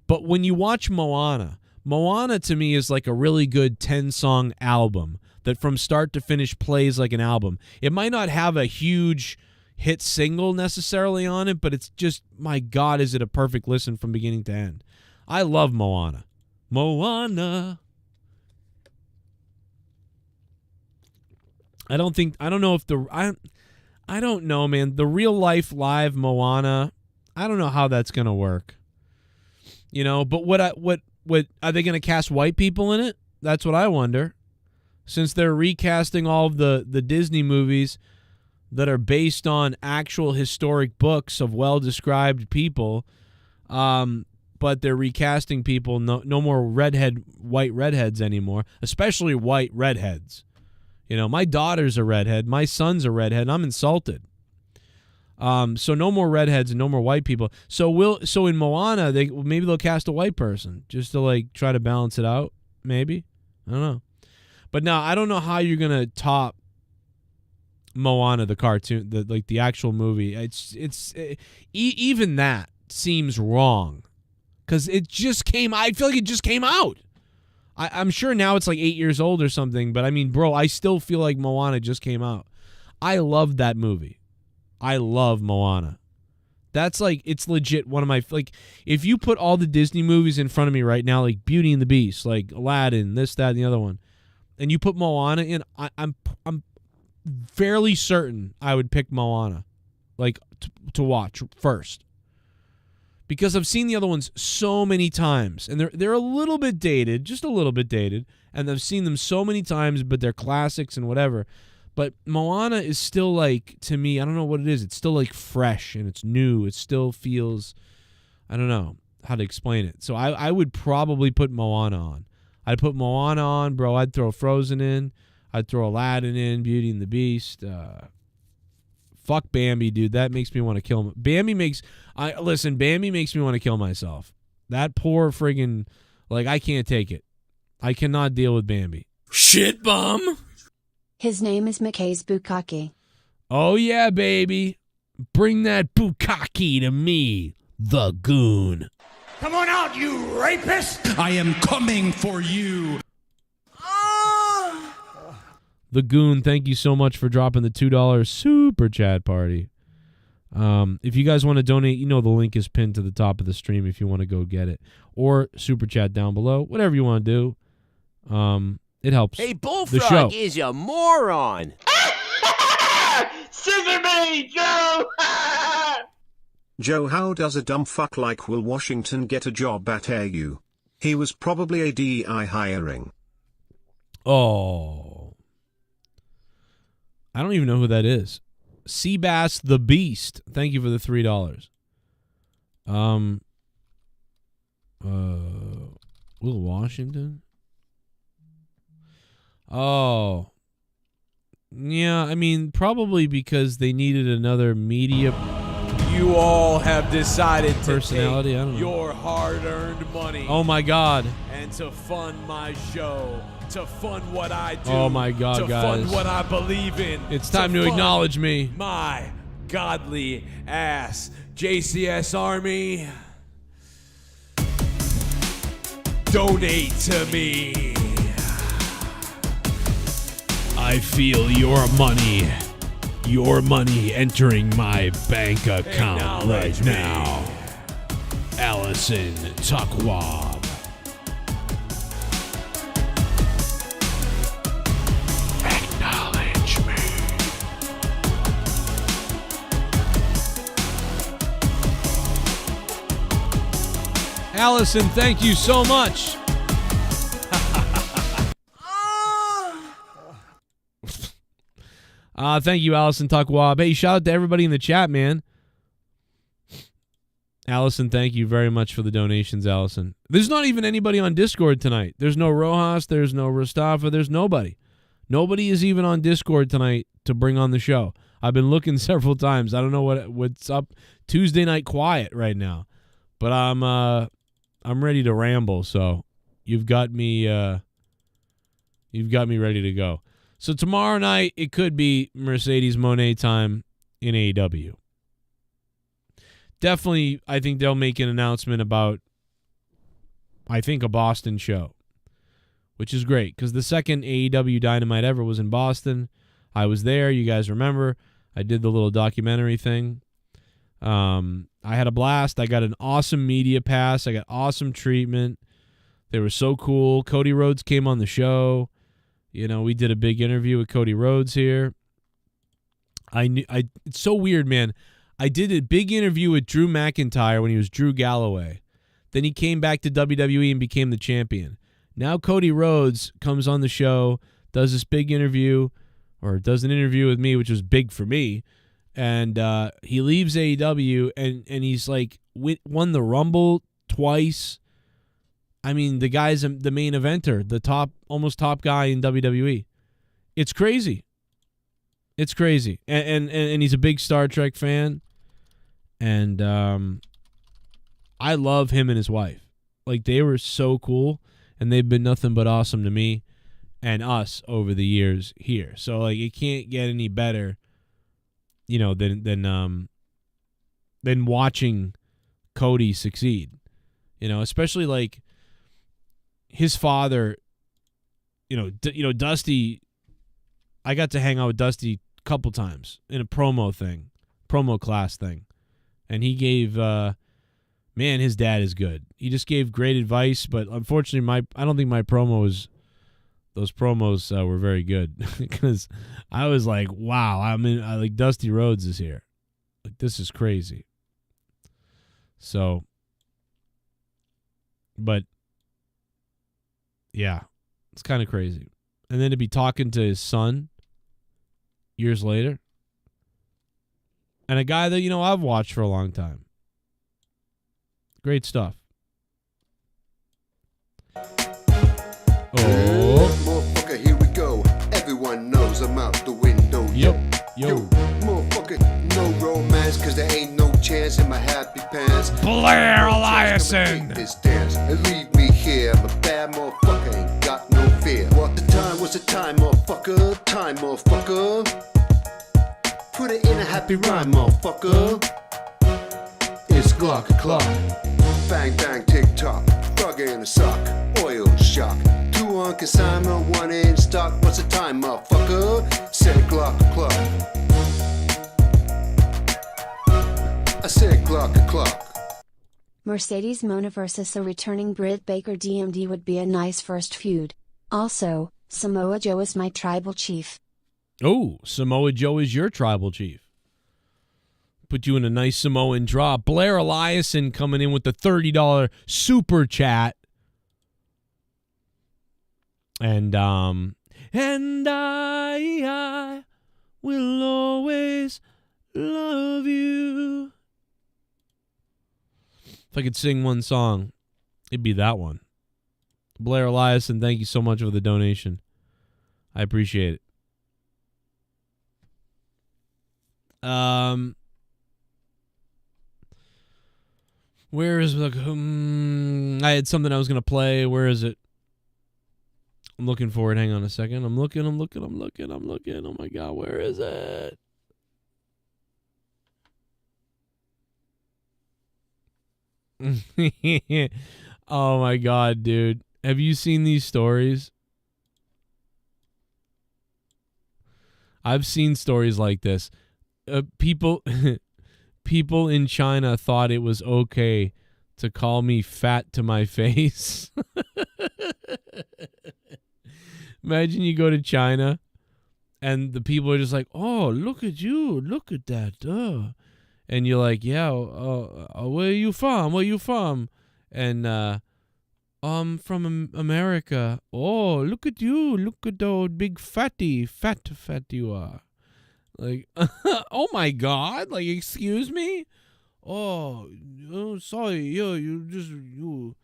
But when you watch Moana to me is like a really good 10-song album that from start to finish plays like an album. It might not have a huge hit single necessarily on it, but it's just, my God, is it a perfect listen from beginning to end. I love Moana. Moana. I don't know, man. The real life live Moana, I don't know how that's going to work. You know, but what are they going to cast white people in it? That's what I wonder. Since they're recasting all of the Disney movies that are based on actual historic books of well-described people, but they're recasting people, no more white redheads anymore, especially white redheads. You know, my daughter's a redhead. My son's a redhead. I'm insulted. So no more redheads and no more white people. So in Moana, maybe they'll cast a white person just to like try to balance it out. Maybe, I don't know. But now I don't know how you're gonna top Moana the cartoon, the actual movie. Even that seems wrong because it just came. I feel like it just came out. I'm sure now it's like 8 years old or something, but I mean, bro, I still feel like Moana just came out. I love that movie. I love Moana. That's like, it's legit one of my, like, if you put all the Disney movies in front of me right now, like Beauty and the Beast, like Aladdin, this, that, and the other one, and you put Moana in, I'm fairly certain I would pick Moana, like, to watch first. Because I've seen the other ones so many times, and they're a little bit dated, just a little bit dated, and I've seen them so many times, but they're classics and whatever. But Moana is still like, to me, I don't know what it is. It's still like fresh and it's new. It still feels, I don't know how to explain it. So I would probably put Moana on. I'd put Moana on, bro. I'd throw Frozen in. I'd throw Aladdin in, Beauty and the Beast. Fuck Bambi, dude. That makes me want to kill him. Bambi makes me want to kill myself. That poor friggin', like, I can't take it. I cannot deal with Bambi. Shit bum. His name is McKay's Bukkake. Oh, yeah, baby. Bring that bukkake to me, the goon. Come on out, you rapist! I am coming for you. The Goon, thank you so much for dropping the $2 super chat party. If you guys want to donate, you know the link is pinned to the top of the stream if you want to go get it. Or super chat down below, whatever you want to do. It helps. Hey, the Bullfrog show. is a moron. Scissor me, Joe! Joe, how does a dumb fuck like Will Washington get a job at AU? He was probably a DEI hiring. Oh. I don't even know who that is. Seabass the Beast. Thank you for the $3. Will Washington? Oh. Yeah, I mean, probably because they needed another media You all have decided to personality. take I don't know. your hard-earned money. Oh my God. And to fund my show, to fund what I do. Oh my God, to guys. fund what I believe in. It's time to fund acknowledge me. My godly ass. JCS Army, donate to me. I feel your money entering my bank account right now. Allison Tuckwab. Acknowledge me. Allison, thank you so much. Thank you, Allison Tuckwab. Hey, shout out to everybody in the chat, man. Allison, thank you very much for the donations, Allison. There's not even anybody on Discord tonight. There's no Rojas. There's no Mustafa. There's nobody. Nobody is even on Discord tonight to bring on the show. I've been looking several times. I don't know what's up. Tuesday night quiet right now, but I'm ready to ramble. So you've got me ready to go. So tomorrow night, it could be Mercedes Mone time in AEW. Definitely, I think they'll make an announcement about, I think, a Boston show, which is great because the second AEW Dynamite ever was in Boston. I was there. You guys remember. I did the little documentary thing. I had a blast. I got an awesome media pass. I got awesome treatment. They were so cool. Cody Rhodes came on the show. You know, we did a big interview with Cody Rhodes here. It's so weird, man. I did a big interview with Drew McIntyre when he was Drew Galloway. Then he came back to WWE and became the champion. Now Cody Rhodes comes on the show, does this big interview, or does an interview with me, which was big for me. And he leaves AEW, and he's like won the Rumble twice. I mean, the guy's the main eventer, the almost top guy in WWE. It's crazy. It's crazy. And he's a big Star Trek fan. And I love him and his wife. Like, they were so cool, and they've been nothing but awesome to me and us over the years here. So, like, it can't get any better, you know, than watching Cody succeed. You know, especially, like, his father, you know, Dusty, I got to hang out with Dusty a couple times in a promo class thing. And he gave, man, his dad is good. He just gave great advice, but unfortunately, I don't think my those promos were very good because I was like, wow, like Dusty Rhodes is here. Like, this is crazy. So, but yeah, it's kind of crazy. And then to be talking to his son years later. And a guy that, you know, I've watched for a long time. Great stuff. Oh. Motherfucker, here we go. Everyone knows I'm out the window. Yo. Motherfucker, no romance, cause there ain't no chance in my happy pants. Blair Eliason. This dance and leave me here. I'm a bad motherfucker, ain't got no fear. What the time was the time, motherfucker? Time, motherfucker. Put it in a happy rhyme, motherfucker. It's Glock o'clock. Bang, bang, tick tock. Frog in a sock. Oil shock. 2 on consignment, 1 in stock. What's the time, motherfucker? Said clock. I said clock. Mercedes Mone versus a returning Britt Baker DMD would be a nice first feud. Also, Samoa Joe is my tribal chief. Oh, Samoa Joe is your tribal chief. Put you in a nice Samoan draw. Blair Eliason coming in with the $30 super chat. And I will always love you. If I could sing one song, it'd be that one. Blair Eliason, thank you so much for the donation. I appreciate it. Where is the? I had something I was gonna play. Where is it? I'm looking for it. Hang on a second. I'm looking. Oh my God, where is it? Oh my God, dude. Have you seen these stories? I've seen stories like this. People in China thought it was okay to call me fat to my face. Imagine you go to China and the people are just like, "Oh, look at you. Look at that." And you're like, "Yeah, where are you from? And I'm from America. Oh, look at you. Look at the big fat you are." Like, oh my God! Like, excuse me? Oh, sorry. Yeah, you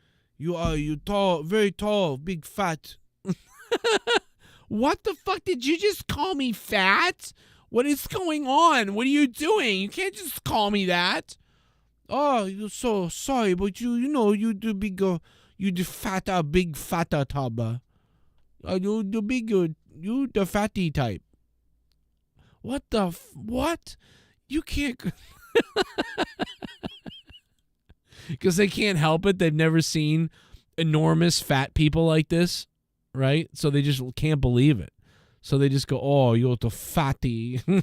tall, very tall, big fat. What the fuck? Did you just call me fat? What is going on? What are you doing? You can't just call me that. Oh, you're so sorry, but you the bigger, you the fatter, big fatter tub. You the bigger, you the fatty type. What the what? You can't. Because they can't help it. They've never seen enormous fat people like this, right? So they just can't believe it. So they just go, "Oh, you're the fatty." I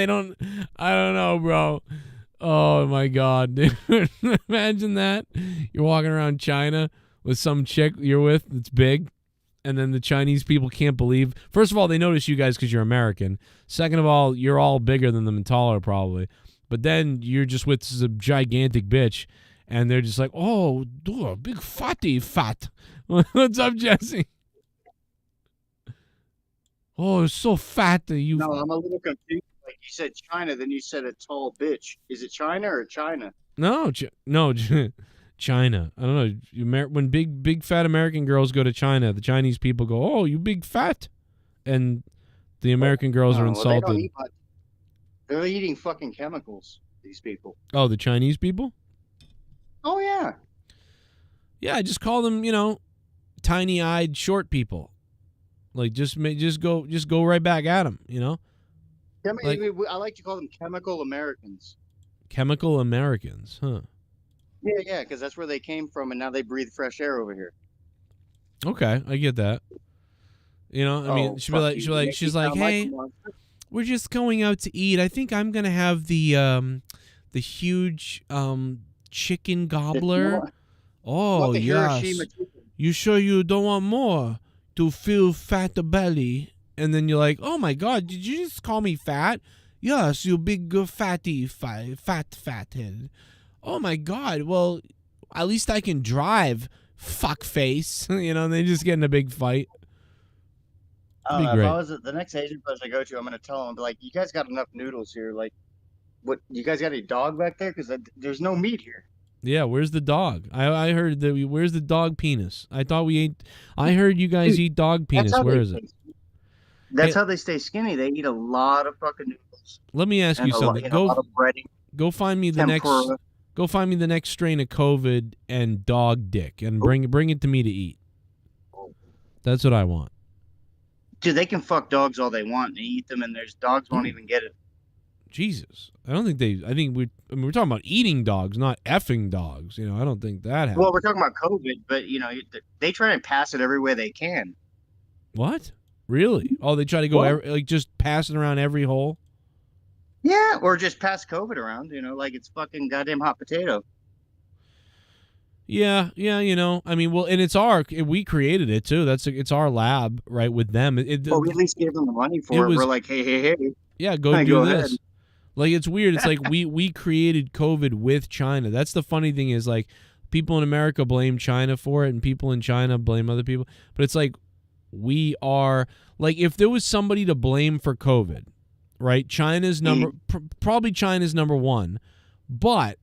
don't know, bro. Oh my God, dude. Imagine that. You're walking around China with some chick you're with that's big, and then the Chinese people can't believe. First of all, they notice you guys because you're American. Second of all, you're all bigger than them and taller probably. But then you're just with some gigantic bitch, and they're just like, "Oh, dude, big fatty fat." What's up, Jesse? Oh, it's so fat that you. No, I'm a little confused. Like you said China, then you said a tall bitch. Is it China or China? No, China. I don't know. When big fat American girls go to China, the Chinese people go, "Oh, you big fat," and the American girls are insulted. They don't eat much. They're eating fucking chemicals. These people. Oh, the Chinese people? Oh yeah. Yeah, I just call them, tiny-eyed short people. Like just go right back at them, I like to call them chemical Americans. Chemical Americans, huh? Yeah, because that's where they came from, and now they breathe fresh air over here. Okay, I get that. She's like, "Hey, we're just going out to eat. I think I'm gonna have the huge chicken gobbler." Oh yes. You sure you don't want more to fill fat belly? And then you're like, "Oh my God, did you just call me fat?" "Yes, you big fatty fathead." "Oh my God, well, at least I can drive, fuckface." And they just get in a big fight. I don't know. If I was the next Asian place I go to, I'm gonna tell them, like, "You guys got enough noodles here. Like, what? You guys got any dog back there? Because there's no meat here." Yeah, where's the dog? I heard that. Where's the dog penis? I thought we ate. I heard you guys eat dog penis. Where is it? That's how they stay skinny. They eat a lot of fucking noodles. Let me ask you something. Go find me the next. Go find me the next strain of COVID and dog dick, and bring it to me to eat. That's what I want. Dude, they can fuck dogs all they want and eat them, and there's dogs won't even get it. Jesus. I don't think they. I think we're talking about eating dogs, not effing dogs. You know, I don't think that happened. Well, we're talking about COVID, but you know, they try and pass it every way they can. What? Really? Oh, they try to go like just pass it around every hole. Yeah, or just pass COVID around. You know, like it's fucking goddamn hot potato. Yeah, you know, I mean, well, and we created it too. It's our lab, right, with them. Well, we at least gave them the money for it. We're like, hey. Yeah, go do this. Ahead. Like, it's weird. It's like we created COVID with China. That's the funny thing is, like, people in America blame China for it, and people in China blame other people. But it's like we are, like, if there was somebody to blame for COVID, right, China's probably China's number one. But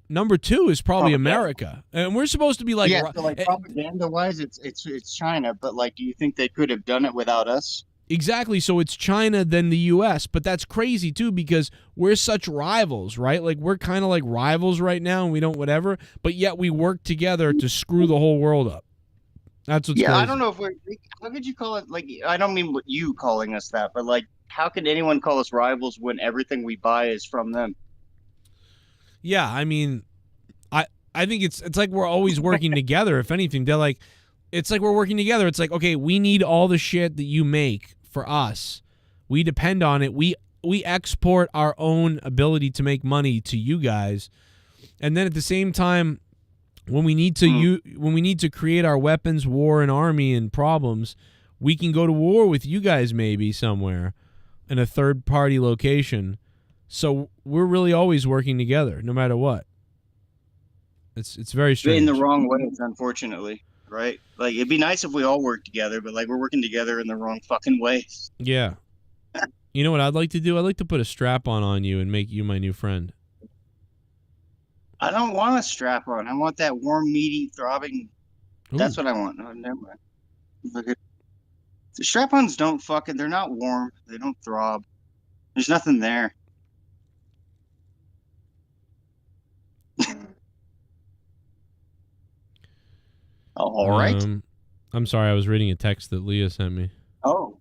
number two is probably America, and we're supposed to be like, so like propaganda-wise, it's China. But like, do you think they could have done it without us? Exactly. So it's China, then the U.S. But that's crazy too because we're such rivals, right? Like we're kind of like rivals right now, and we don't whatever. But yet we work together to screw the whole world up. That's what's crazy. I don't know if how could you call it? Like, I don't mean what you calling us that, but like, how can anyone call us rivals when everything we buy is from them? Yeah, I mean, I think it's like we're always working together. If anything, they're like, it's like we're working together. It's like, okay, we need all the shit that you make for us. We depend on it. We export our own ability to make money to you guys, and then at the same time, when we need to create our weapons, war, and army and problems, we can go to war with you guys maybe somewhere in a third-party location. So we're really always working together, no matter what. It's very strange. In the wrong ways, unfortunately, right? Like, it'd be nice if we all worked together, but like we're working together in the wrong fucking ways. Yeah. You know what I'd like to do? I'd like to put a strap-on you and make you my new friend. I don't want a strap-on. I want that warm, meaty, throbbing. Ooh. That's what I want. No, never mind. The strap-ons don't fucking. They're not warm. They don't throb. There's nothing there. All right. I'm sorry. I was reading a text that Leah sent me. Oh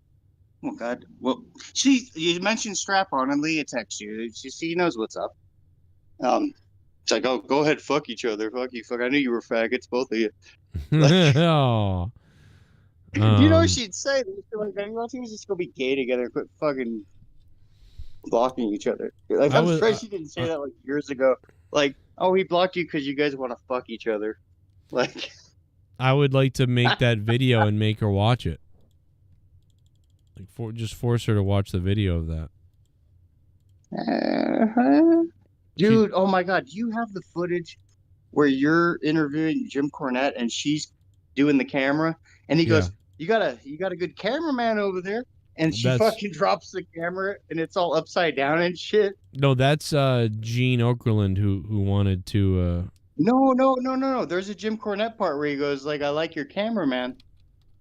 God. Well, you mentioned strap-on, and Leah texts you. She knows what's up. It's like, oh, go ahead, fuck each other. Fuck you. Fuck. I knew you were faggots, both of you. Like, oh. You know what she'd say? Like, you just go be gay together. Quit fucking blocking each other. Like, I'm surprised she didn't say that like years ago. Like, oh, he blocked you because you guys want to fuck each other. Like, I would like to make that video and make her watch it. Like, just force her to watch the video of that. Dude, oh my God, do you have the footage where you're interviewing Jim Cornette and she's doing the camera, and he goes, "You got a good cameraman over there," and she fucking drops the camera and it's all upside down and shit. No, that's Gene Okerlund who wanted to. No. There's a Jim Cornette part where he goes like, "I like your cameraman,"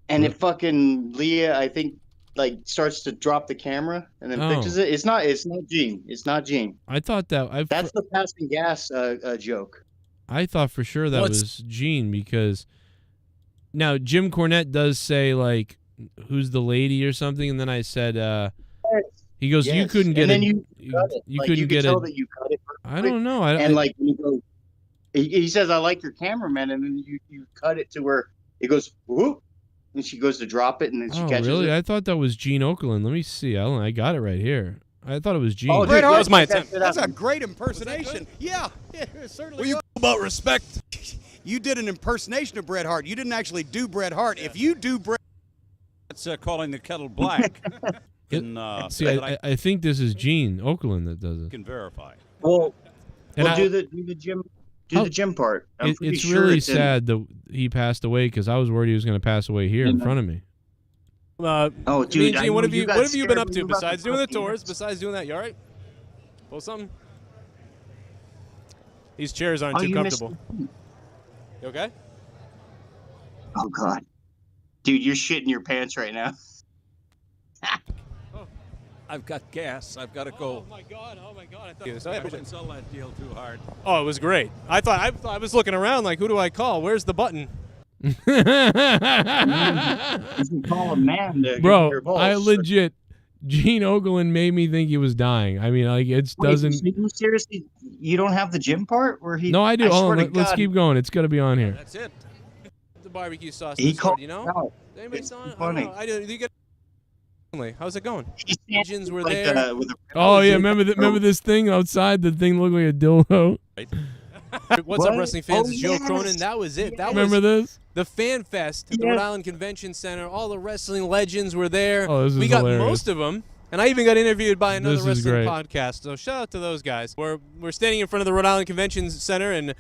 and it fucking Leah, I think, like starts to drop the camera and then fixes it. It's not Gene. It's not Gene. I thought that's the passing gas joke. I thought for sure that was Gene because now Jim Cornette does say like, "Who's the lady?" or something, and then I said, he goes, "You couldn't get it. You couldn't get it." That you cut it I don't know. Like when you go, he says, "I like your cameraman," and then you cut it to where it goes whoop. And she goes to drop it, and then she catches it. Really? I thought that was Gene Okerlund. Let me see. I got it right here. I thought it was Gene. Oh, Bret Hart was my attempt. That's a great impersonation. Yeah, it certainly. Well, you about respect. You did an impersonation of Bret Hart. You didn't actually do Bret Hart. If you do Bret, that's calling the kettle black. See, I think this is Gene Okerlund that does it. Can verify. Well, do the Jim. Do the Jim part. It's really sad that he passed away because I was worried he was going to pass away here in front of me. Dude, Gene, what have you been up to besides doing the tours? Besides doing that, you all right? Pull something. These chairs aren't too comfortable. You okay? Oh God, dude, you're shitting your pants right now. I've got gas. I've got to go. Oh my God! I didn't sell that deal too hard. Oh, it was great. I was looking around like, who do I call? Where's the button? You can call a man to Bro, get your balls. I legit Gene Okerlund made me think he was dying. I mean, like it doesn't. So you seriously, you don't have the gym part where he? No, I do. swear to Let's God, keep going. It's got to be on here. That's it. The barbecue sauce. He Discord, called you know? it out. Anybody It's saw it? funny. I don't know. You get. How's it going? Asians were like there. Oh yeah, remember this thing outside? The thing looked like a dildo. What's up, wrestling fans? It's Joe Cronin. That was it. That Remember was this? the Fan Fest at the Rhode Island Convention Center. All the wrestling legends were there. Oh, this is we got hilarious. most of them. And I even got interviewed by another This is wrestling great. podcast. So shout out to those guys. We're standing in front of the Rhode Island Convention Center, and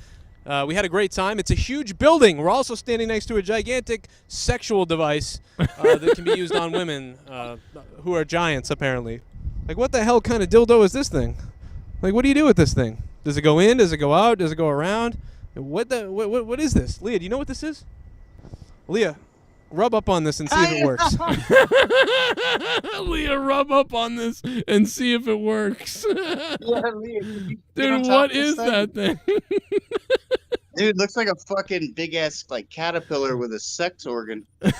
we had a great time. It's a huge building. We're also standing next to a gigantic sexual device that can be used on women who are giants, apparently. Like, what the hell kind of dildo is this thing? Like, what do you do with this thing? Does it go in? Does it go out? Does it go around? What is this? Leah, do you know what this is? Leah, rub up on this and see if it works. Leah, rub up on this and see if it works. Dude, what is that thing? Dude, looks like a fucking big ass like caterpillar with a sex organ. Dude,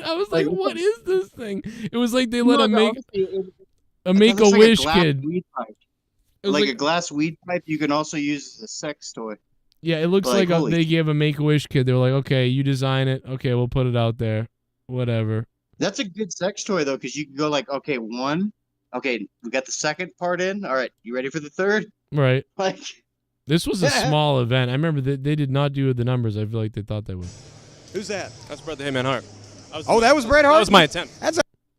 I was like, what is this thing? It was like they let a Make-A-Wish kid. Like a glass weed pipe you can also use as a sex toy. Yeah, it looks like holy they gave a Make-A-Wish kid. They were like, okay, you design it. Okay, we'll put it out there. Whatever. That's a good sex toy though, because you can go like, okay, one. Okay, we got the second part in. All right, you ready for the third? Right. Like, this was a small event. I remember they did not do the numbers. I feel like they thought they would. Who's that? That's Brother Hitman Hart. That was Bret Hart? That was my attempt.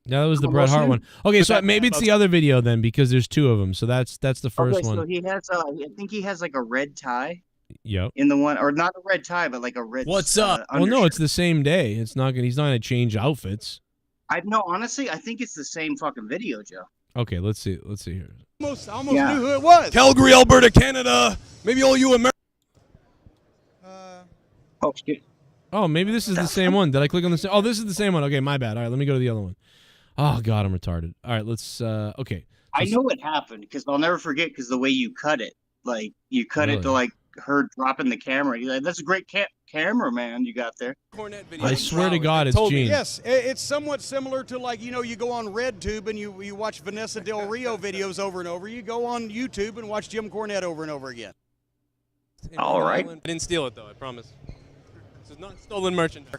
Yeah, that was the Bret Hart one. Okay, so maybe it's the other video then, because there's two of them. So that's the first okay, one. so he has, I think he has like a red tie. Yep. In the one, or not a red tie, but like a red. What's up? Well, no, it's the same day. It's not gonna. He's not gonna change outfits. Honestly, I think it's the same fucking video, Joe. Okay, let's see. Let's see here. Almost knew who it was. Calgary, Alberta, Canada. Maybe all you Americans. Oh shit. Oh, maybe this is the same one. Did I click on the same? Oh, this is the same one. Okay, my bad. All right, let me go to the other one. Oh God, I'm retarded. All right, let's. Okay. I know what happened because I'll never forget because the way you cut it, like you cut it to like her dropping the camera. You're like, that's a great cameraman you got there. I swear to God, it's Gene. Yes, it's somewhat similar to like, you know, you go on RedTube and you watch Vanessa Del Rio videos over and over. You go on YouTube and watch Jim Cornette over and over again. All right. I didn't steal it though. I promise. This is not stolen merchandise.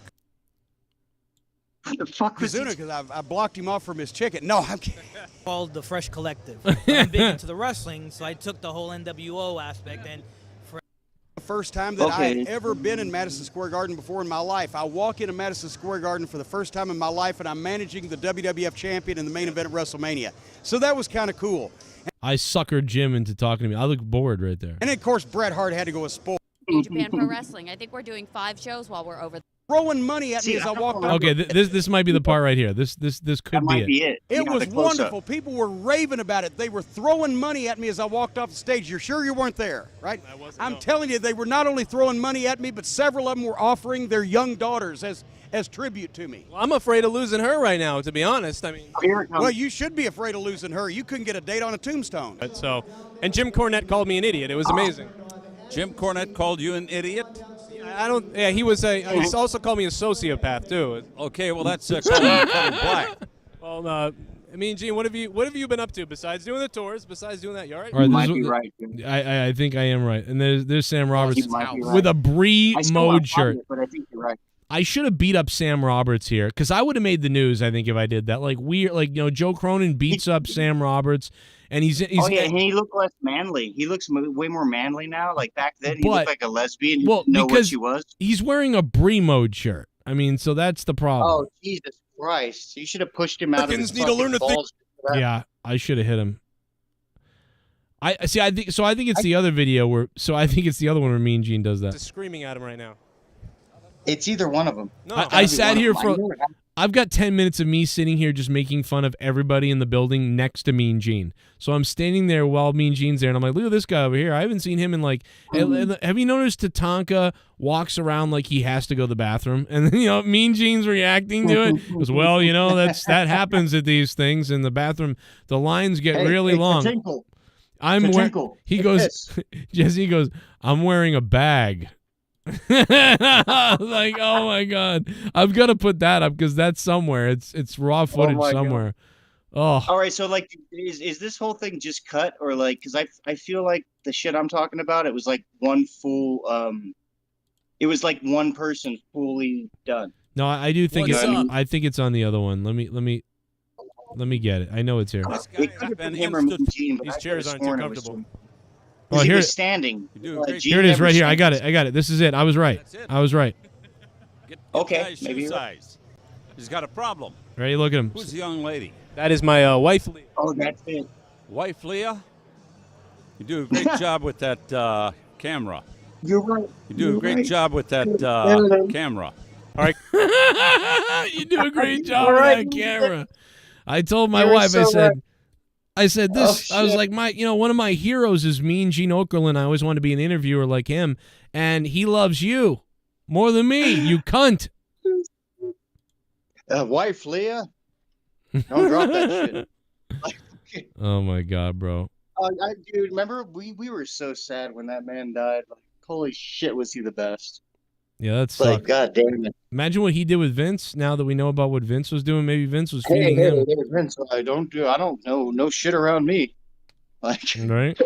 What the fuck was Kazuna, because I blocked him off from his chicken. No, I'm kidding. Called the Fresh Collective. I'm big into the wrestling, so I took the whole NWO aspect and. The first time that I had ever been in Madison Square Garden before in my life. I walk into Madison Square Garden for the first time in my life, and I'm managing the WWF champion in the main event of WrestleMania. So that was kind of cool. I suckered Jim into talking to me. I look bored right there. And of course, Bret Hart had to go with sport. Japan Pro Wrestling. I think we're doing 5 shows while we're over there. Throwing money at me as I walked over. Okay, this might be the part right here. This could be it. It was wonderful. People were raving about it. They were throwing money at me as I walked off the stage. You're sure you weren't there, right? I'm telling you, they were not only throwing money at me, but several of them were offering their young daughters as tribute to me. Well, I'm afraid of losing her right now, to be honest. I mean, well, you should be afraid of losing her. You couldn't get a date on a tombstone. So, and Jim Cornette called me an idiot. It was amazing. Jim Cornette called you an idiot? I don't. Yeah, he was a. He also called me a sociopath too. Okay, well that's colored black. Well, I mean, Gene, what have you been up to besides doing the tours? Besides doing that, you all right? All right, might be right. I think I am right. And there's Sam Roberts You might be right. with a Brie I still mode want shirt. it, but I think you're right. I should have beat up Sam Roberts here because I would have made the news. I think if I did that, Joe Cronin beats up Sam Roberts, and he's and he looked less manly. He looks way more manly now. Like back then, he looked like a lesbian. He didn't know what she was. He's wearing a Brie mode shirt. I mean, so that's the problem. Oh Jesus Christ! You should have pushed him out of his need to learn to think. balls. Yeah, I should have hit him. I think it's the other video where. So I think it's the other one where Mean Gene does that. Just screaming at him right now. It's either one of them. No, I sat here for. I've got 10 minutes of me sitting here just making fun of everybody in the building next to Mean Gene. So I'm standing there while Mean Gene's there, and I'm like, look at this guy over here. I haven't seen him in like. Have you noticed Tatanka walks around like he has to go to the bathroom, and then Mean Gene's reacting to it? He goes, well, that happens at these things in the bathroom. The lines get really long. He goes, Jesse goes, I'm wearing a bag. Like, oh my god, I've got to put that up because that's somewhere. It's raw footage somewhere. Oh. All right, so like, is this whole thing just cut or like? Because I feel like the shit I'm talking about, it was like one full. It was like one person fully done. No, I do think I think it's on the other one. Let me get it. I know it's here. It could have been him or Gene, but These chairs aren't too comfortable. Oh, he here was standing. Here it is, right here. I got it. This is it. I was right. I was right. Okay, maybe size. He's got a problem. Ready? Look at him. Who's the young lady? That is my wife, Leah. Oh, that's it. Wife Leah? You do a great job with that camera. You're right. You do a great job with that camera. All right. You do a great job with that camera. I told my wife, I said this. I was like, one of my heroes is Mean Gene Okerlund. I always wanted to be an interviewer like him, and he loves you more than me. You cunt. Wife Leah, don't drop that shit. Oh my god, bro. Dude, remember we were so sad when that man died. Like, holy shit, was he the best? Yeah, that's like, god damn it. Imagine what he did with Vince. Now that we know about what Vince was doing, maybe Vince was feeding him. Hey, Vince, I don't know no shit around me. Like, right?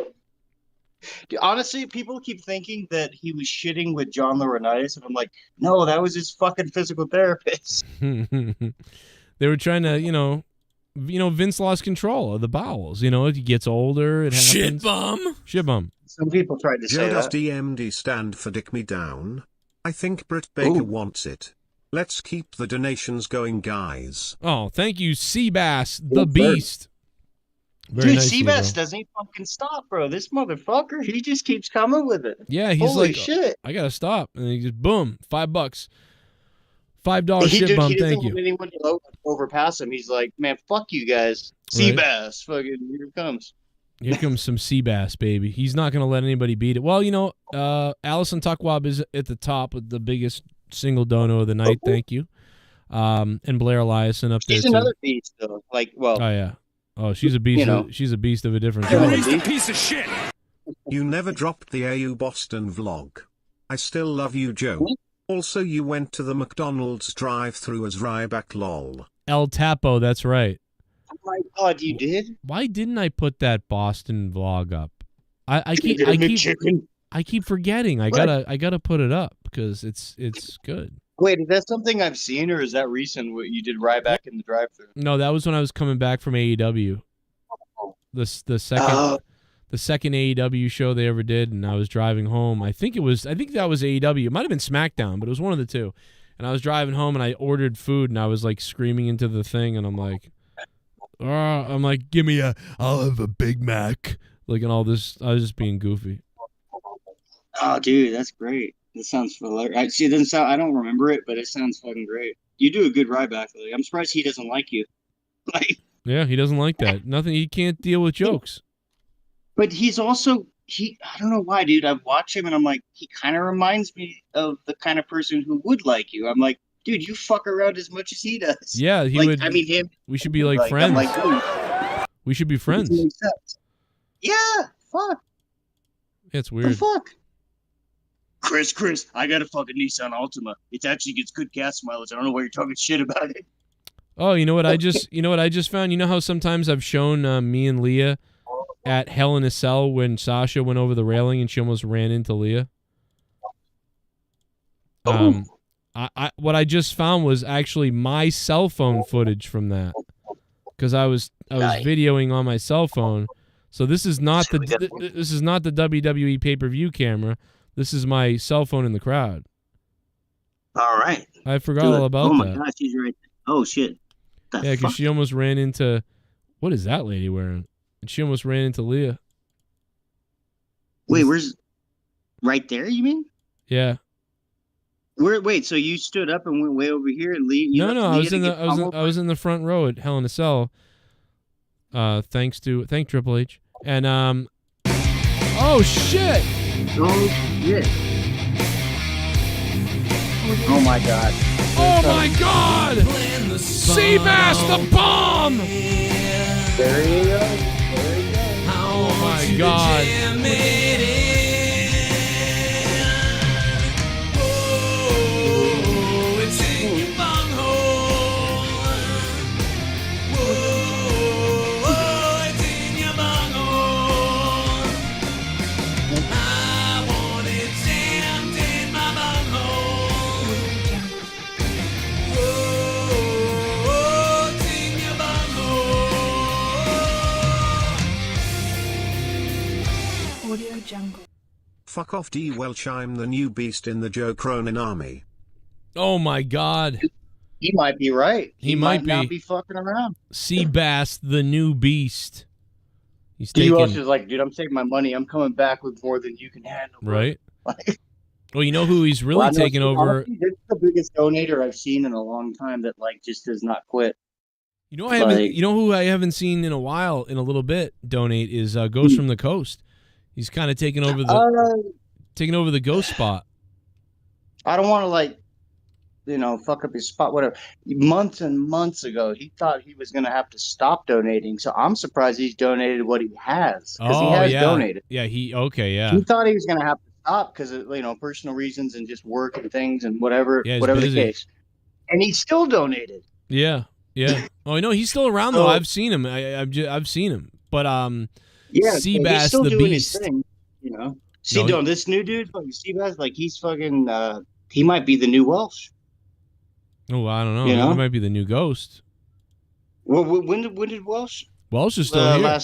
Honestly, people keep thinking that he was shitting with John Laurinaitis, and I'm like, no, that was his fucking physical therapist. They were trying to, Vince lost control of the bowels. He gets older. It happens. Shit bum. Shit bum. Some people tried to say Does that. DMD stand for Dick Me Down? I think Britt Baker wants it. Let's keep the donations going, guys. Oh, thank you, Seabass, the Beast. Dude, Seabass doesn't fucking stop, bro. This motherfucker, he just keeps coming with it. Yeah, he's holy like, shit. I gotta stop, and he just boom, $5, $5 shit bum. Thank you. Anyone to overpass him, he's like, man, fuck you guys. Seabass, fucking here it comes. Here comes some Seabass, baby. He's not going to let anybody beat it. Well, Allison Tuckwab is at the top with the biggest single dono of the night. Thank you. And Blair Eliason up there, She's another beast, though. Like, well. Oh, yeah. Oh, she's a beast. She's a beast of a different kind. kind. Piece of shit. You never dropped the AU Boston vlog. I still love you, Joe. Also, you went to the McDonald's drive-thru as Ryback, lol. El Tapo, that's right. Oh my god, you did? Why didn't I put that Boston vlog up? I keep forgetting. I gotta put it up because it's good. Wait, is that something I've seen, or is that recent? What you did Ryback in the drive-thru? No, that was when I was coming back from AEW. The second AEW show they ever did, and I was driving home. I think that was AEW. It might have been SmackDown, but it was one of the two. And I was driving home, and I ordered food, and I was like screaming into the thing, and I'm like, I'll have a Big Mac. Like, and all this, I was just being goofy. Oh, dude, that's great. That sounds hilarious. See, it doesn't sound, I don't remember it, but it sounds fucking great. You do a good Ryback. I'm surprised he doesn't like you. Yeah, he doesn't like that. Nothing. He can't deal with jokes. But he's also, I don't know why, dude. I watch him and I'm like, he kind of reminds me of the kind of person who would like you. I'm like, dude, you fuck around as much as he does. Yeah, he would. I mean, him. We should be like friends. I'm like, dude, we should be friends. Yeah, fuck. It's weird. Fuck. Chris, I got a fucking Nissan Altima. It actually gets good gas mileage. I don't know why you're talking shit about it. Oh, you know what I just found? You know how sometimes I've shown me and Leah at Hell in a Cell when Sasha went over the railing and she almost ran into Leah? What I just found was actually my cell phone footage from that, because I was videoing on my cell phone. So this is not the WWE pay-per-view camera. This is my cell phone in the crowd. All right. I forgot all about that. Oh my gosh, she's right. Oh shit. Yeah, because she almost ran into, what is that lady wearing? And she almost ran into Leah. Wait, where's right there? You mean? Yeah. Wait, so you stood up and went way over here and Leah? No, I was in the front row at Hell in a Cell. Thank Triple H. And oh shit! Oh shit! Oh my god! Oh my god! Seabass the bomb! There you go. Oh my god! Fuck off D. Welch, I'm the new beast in the Joe Cronin army. Oh my God. He might be right. He might not be fucking around. Seabass, the new beast. He's D. Welch taking is like, dude, I'm saving my money. I'm coming back with more than you can handle. right. Well, you know who he's really Well, I know taking over. honestly, this is the biggest donator I've seen in a long time that like just does not quit. You know, you know who I haven't seen in a while, in a little bit, donate is Ghost from the Coast. He's kind of taking over the Ghost spot. I don't want to like, fuck up his spot. Whatever. Months and months ago, he thought he was going to have to stop donating. So I'm surprised he's donated what he has because he has donated. Yeah, He thought he was going to have to stop because of personal reasons and just work and things and whatever the case. And he still donated. Yeah. Oh, I know he's still around though. I've seen him. I've seen him. But Seabass still the doing Beast. His thing, this new dude, fucking Seabass, like he's fucking. He might be the new Welsh. Oh, I don't know. He might be the new Ghost. Well, when did Welsh? Welsh is still here.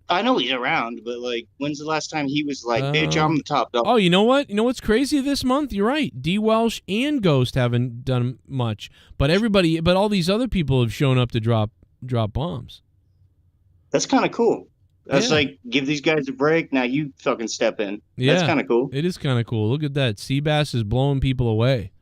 I know he's around, but like, when's the last time he was like, "Bitch, I'm the top dog"? Oh, you know what? You know what's crazy this month? You're right. D. Welsh and Ghost haven't done much, but all these other people have shown up to drop bombs. That's kind of cool. That's like, give these guys a break. Now you fucking step in. Yeah, that's kind of cool. It is kind of cool. Look at that. Seabass is blowing people away.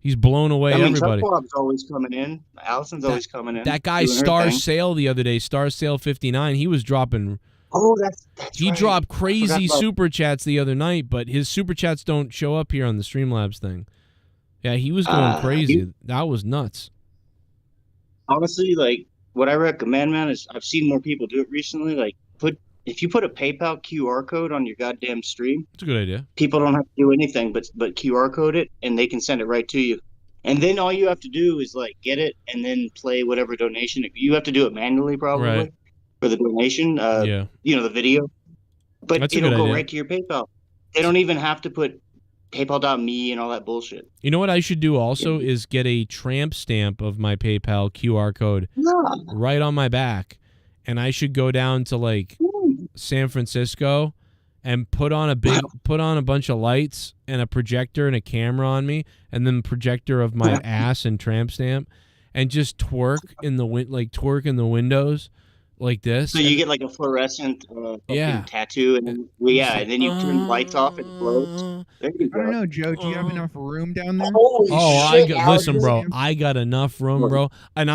He's blown away everybody. Bob's always coming in. Allison's always coming in. That guy Star Sale the other day, Star Sale 59, he was dropping. Oh, that's he right. dropped crazy super chats the other night, but his super chats don't show up here on the Streamlabs thing. Yeah, he was going crazy. That was nuts. Honestly, like what I recommend, man, is I've seen more people do it recently. Like if you put a PayPal QR code on your goddamn stream, it's a good idea. People don't have to do anything but QR code it, and they can send it right to you. And then all you have to do is like get it and then play whatever donation. You have to do it manually probably for the donation. The video, but it'll go right to your PayPal. They don't even have to put PayPal.me and all that bullshit. You know what I should do also is get a tramp stamp of my PayPal QR code right on my back, and I should go down to like San Francisco and put on a bunch of lights and a projector and a camera on me, and then projector of my ass and tramp stamp, and just twerk in the windows like this. So you get like a fluorescent tattoo, and then and then you turn the lights off and it floats. There you go. I don't know, Joe. Do you have enough room down there? Listen, bro. I got enough room, bro. And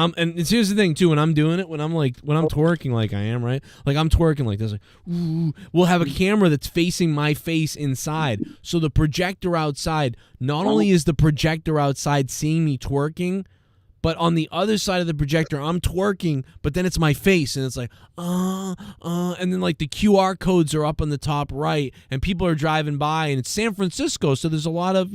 here's the thing too. When I'm doing it, when I'm twerking like I am, right? Like I'm twerking like this. Like, ooh, we'll have a camera that's facing my face inside. So the projector outside, not only is the projector outside seeing me twerking, but on the other side of the projector, I'm twerking, but then it's my face, and it's like, and then like the QR codes are up on the top right, and people are driving by, and it's San Francisco, so there's a lot of,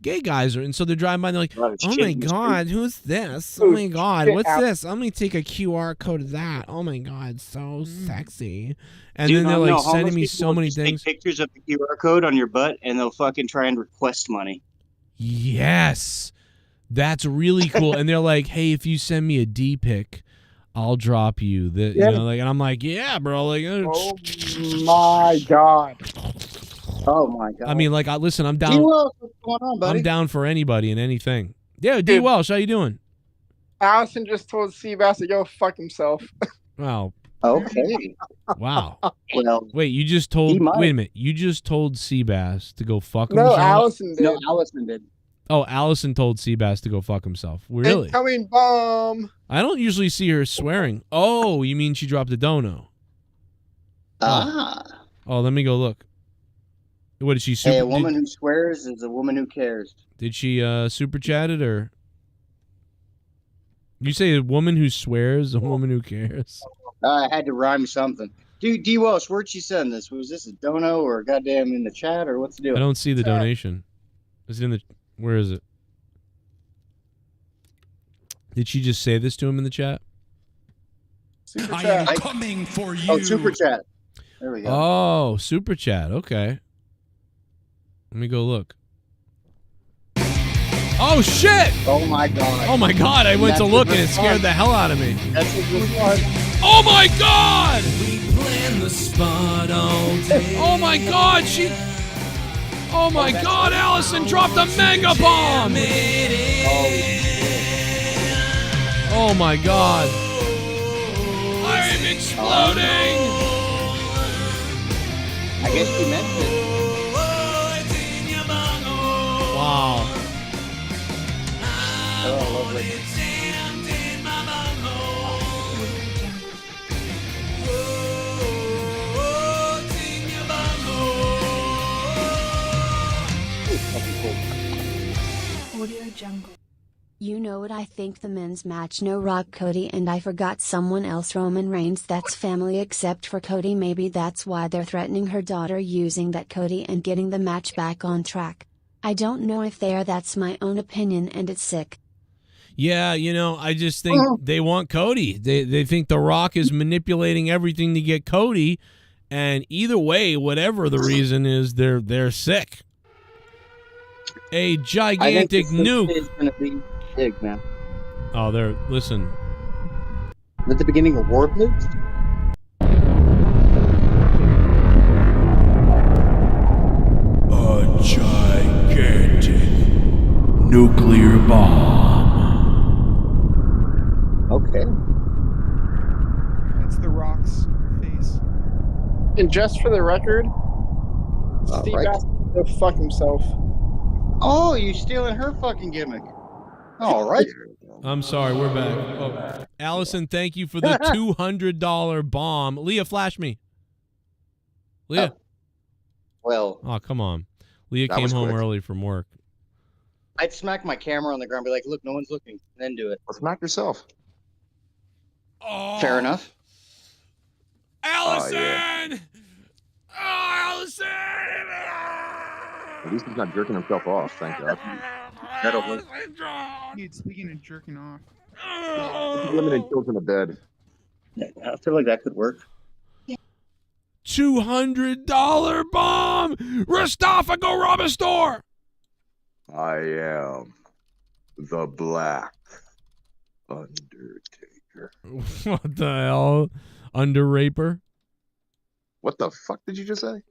gay guys, and so they're driving by, and they're like, oh my God, who's this? Oh my God, what's this? I'm going to take a QR code of that. Oh my God, so sexy. And then they're like sending me so many things. Take pictures of the QR code on your butt, and they'll fucking try and request money. Yes. That's really cool. And they're like, hey, if you send me a D pic, I'll drop you. And I'm like, yeah, bro. Like, oh my God. Oh my God. I mean, like, listen, I'm down. D. Welsh, what's going on, buddy? I'm down for anybody and anything. Yeah, D. Welsh, how you doing? Allison just told Seabass to go fuck himself. Wow. Okay. Wow. Well, wait, you just told. Wait a minute. You just told Seabass to go fuck himself? No, Allison did. No, Allison did. Oh, Allison told Seabass to go fuck himself. Really? Incoming bomb. I don't usually see her swearing. Oh, you mean she dropped a dono? Ah. Oh, let me go look. What did she super? Hey, a woman who swears is a woman who cares. Did she super chat it, or? You say a woman who swears, a woman who cares? I had to rhyme something. Dude, D. Welsh, where'd she send this? Was this a dono or goddamn in the chat, or what's the deal? I don't see the donation. Is it in the? Where is it? Did she just say this to him in the chat? Super chat. I am coming for you. Oh, super chat. There we go. Oh, super chat. Okay. Let me go look. Oh, shit! Oh, my God. Oh, my God. I went to look and it scared the hell out of me. That's a good one. Oh, my God! We plan in the spot all day. Oh my God, Oh my God, Allison dropped a mega bomb! Oh my God. I am exploding! I guess she meant it. Wow. Oh, lovely. Audio Jungle. You know what I think the men's match, no Rock Cody, and I forgot someone else, Roman Reigns. That's family except for Cody. Maybe that's why they're threatening her daughter using that Cody and getting the match back on track. I don't know if they are, that's my own opinion and it's sick. Yeah, I just think they want Cody. They think The Rock is manipulating everything to get Cody, and either way, whatever the reason is, they're sick. A gigantic nuke. Is gonna be big, man. Oh, listen. At the beginning of Warblades? A gigantic nuclear bomb. Okay. That's The Rock's face. And just for the record, Steve right. Austin will go fuck himself. Oh, you stealing her fucking gimmick. All right. I'm sorry, we're back. Oh, Allison, thank you for the $200 bomb. Leah, flash me. Leah. Well. Oh, come on. Leah That came was home quick. early from work. I'd smack my camera on the ground and be like, look, no one's looking. And then do it. Well, smack yourself. Fair enough. Allison! Allison! At least he's not jerking himself off, thank God. That'll work. Dude, speaking of jerking off. Women and children of bed. Yeah, I feel like that could work. $200 bomb! Mustafa, go rob a store! I am the Black Undertaker. What the hell? Under raper? What the fuck did you just say?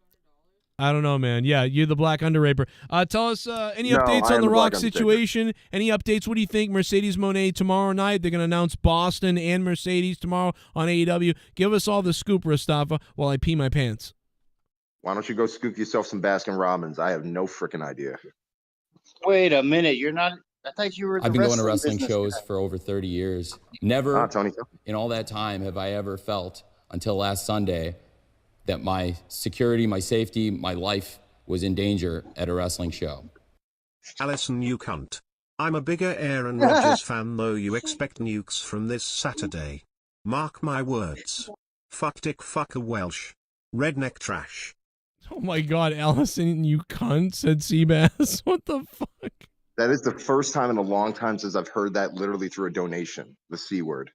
I don't know, man. Yeah, you're the Black Under raper. Tell us any No, updates I on am the the Rock Black Undertaker. situation. Any updates? What do you think? Mercedes Moné tomorrow night. They're going to announce Boston and Mercedes tomorrow on AEW. Give us all the scoop, Mustafa, while I pee my pants. Why don't you go scoop yourself some Baskin Robbins? I have no freaking idea. Wait a minute. You're not. I thought you were. I've been going to wrestling shows guy. for over 30 years. Never Tony. in all that time have I ever felt, until last Sunday, that my security, my safety, my life was in danger at a wrestling show. Allison, you cunt. I'm a bigger Aaron Rodgers fan, though you expect nukes from this Saturday. Mark my words. Fuck dick, fuck a Welsh. Redneck trash. Oh my God, Allison, you cunt, said Seabass. What the fuck? That is the first time in a long time since I've heard that literally through a donation. The C word.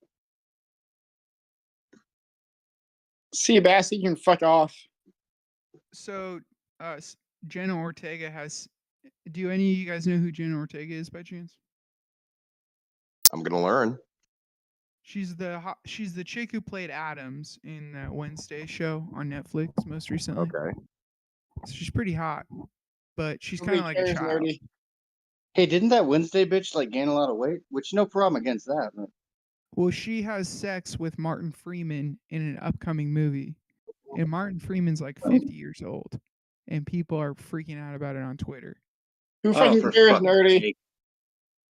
Seabass, you can fuck off. So, Jenna Ortega has. Do any of you guys know who Jenna Ortega is by chance? I'm gonna learn. She's the chick who played Adams in that Wednesday show on Netflix most recently. Okay. So she's pretty hot, but she's kind of like a child. Nerdy. Hey, didn't that Wednesday bitch like gain a lot of weight? Which no problem against that. But... Well, she has sex with Martin Freeman in an upcoming movie, and Martin Freeman's like 50 years old, and people are freaking out about it on Twitter. Who fucking cares, nerdy? Sake.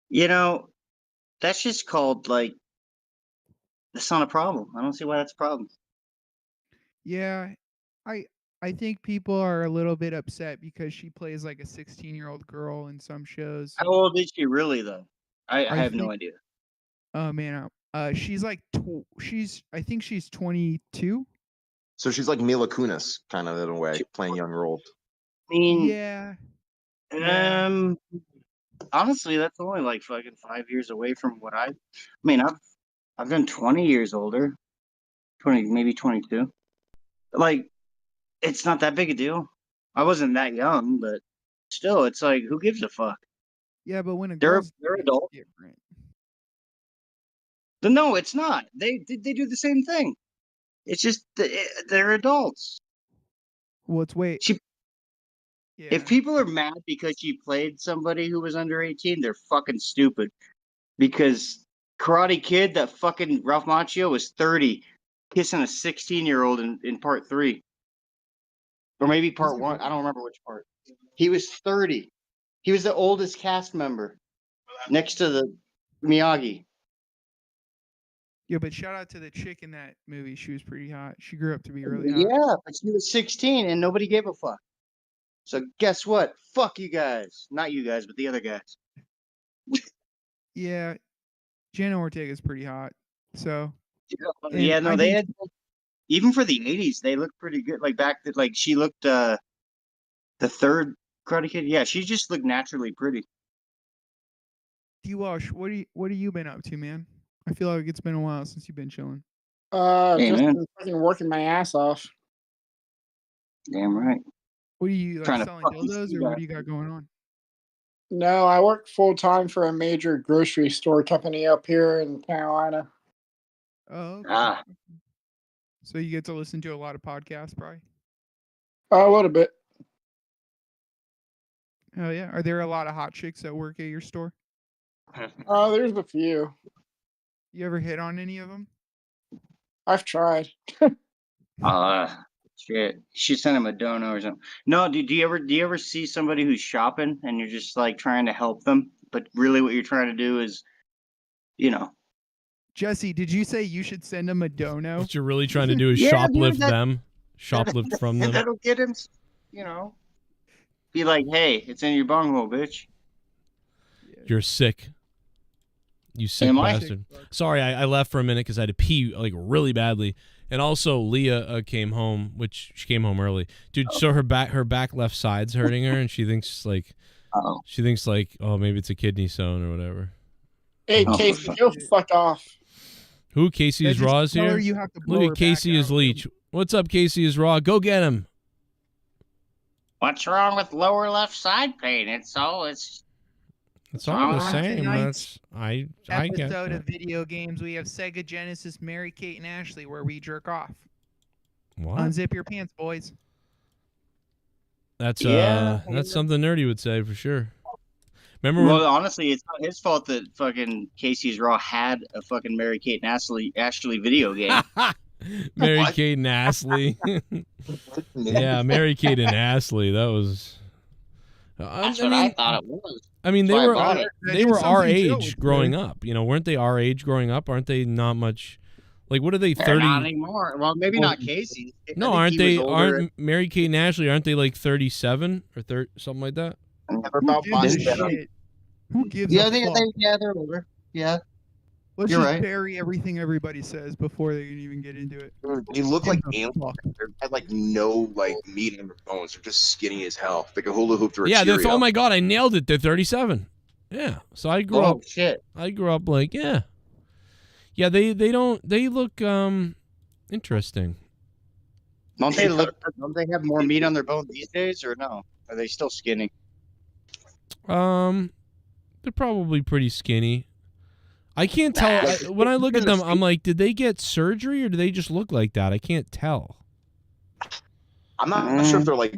You know, that's just called like. That's not a problem. I don't see why that's a problem. Yeah, I think people are a little bit upset because she plays like a 16-year-old girl in some shows. How old is she really, though? I have no think- idea. Oh man, she's like I think she's 22. So she's like Mila Kunis, kind of in a way, playing young roles. I mean, Yeah. honestly, that's only like fucking 5 years away from what I mean, I've done 20 years older, 20, maybe 22. Like, it's not that big a deal. I wasn't that young, but still, it's like, who gives a fuck? Yeah, but when a They're girl's adults. different. No, it's not. They do the same thing. It's just they're adults. What's wait? If people are mad because she played somebody who was under 18, they're fucking stupid. Because Karate Kid, that fucking Ralph Macchio, was 30, kissing a 16-year-old in part 3. Or maybe part 1. I don't remember which part. He was 30. He was the oldest cast member next to the Miyagi. Yeah, but shout out to the chick in that movie. She was pretty hot. She grew up to be really hot. Yeah, but she was 16 and nobody gave a fuck. So guess what? Fuck you guys. Not you guys, but the other guys. Yeah, Jenna Ortega is pretty hot. So yeah, no, they had even for the 80s, they looked pretty good. Like back that, like she looked the third Karate Kid. Yeah, she just looked naturally pretty. D-Wash, what have you been up to, man? I feel like it's been a while since you've been chilling. Hey, just man. been fucking working my ass off. Damn right. What are you Trying like to selling fucking dildos, see or what that. do you got going on? No, I work full time for a major grocery store company up here in Carolina. Oh, okay. Ah, So you get to listen to a lot of podcasts, probably. A little bit. Oh yeah. Are there a lot of hot chicks that work at your store? There's a few. You ever hit on any of them? I've tried. shit. She sent him a dono or something. No, do you ever see somebody who's shopping and you're just like trying to help them, but really what you're trying to do is, Jesse, did you say you should send them a dono? What you're really trying to do is Yeah, dude, shoplift them, shoplift from them. That'll get him, be like, hey, it's in your bunghole, bitch. You're sick. You sick Am I? bastard. Sorry, I left for a minute because I had to pee like really badly. And also, Leah came home, which she came home early. Dude, so her back left side's hurting her, and she thinks like, oh, maybe it's a kidney stone or whatever. Hey, Casey, go fuck off. Who? Casey is Raw is tell her here? you have to blow Look her at Casey back is out. Leech. What's up, Casey is Raw? Go get him. What's wrong with lower left side pain? It's all It's all the same. Tonight's I get Episode that. of video games. We have Sega Genesis, Mary Kate and Ashley, where we jerk off. What? Unzip your pants, boys. That's Yeah. that's something Nerdy would say for sure. Remember Well, when honestly, it's not his fault that fucking Casey's Raw had a fucking Mary Kate and Ashley video game. Mary Kate and Ashley? Yeah, Mary Kate and Ashley. That was. That's what I thought it was. I mean, they That's why I were bought it. they were our something too, age it's growing weird. up. You know, weren't they our age growing up? Aren't they not much? Like, what are they? They're 30? not anymore. Well, maybe not Casey. I No, think aren't he they? was older. Aren't Mary Kate and Ashley? Aren't they like 37 or 30, something like that? I never Who thought gives a possible. shit? Who gives Yeah, a fuck? they're older. Yeah. Let's you're just right. bury everything everybody says before they can even get into it. They look like Gives a aliens. fuck. They had like no like meat on their bones. They're just skinny as hell, like a hula hoop or a Yeah, Cheerio. oh my god, I nailed it. They're 37. Yeah. So I grew up. Shit. I grew up like yeah. They look interesting. Don't they have more meat on their bone these days, or no? Are they still skinny? They're probably pretty skinny. I can't tell. When I look at them, I'm like, did they get surgery or do they just look like that? I can't tell. I'm not sure if they're like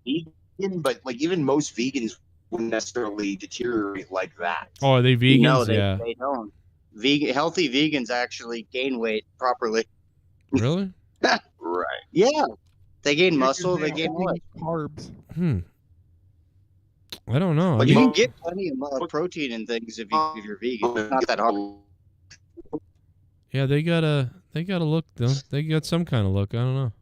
vegan, but like even most vegans wouldn't necessarily deteriorate like that. Oh, are they vegans? No, they Yeah. don't. Healthy vegans actually gain weight properly. Really? Right. Yeah. They gain Yeah, 'cause muscle. They they gain only what? eat carbs. I don't know. But I you mean, can get plenty of protein and things if you're vegan. It's not that hard. yeah, they gotta look though. They got some kind of look. I don't know.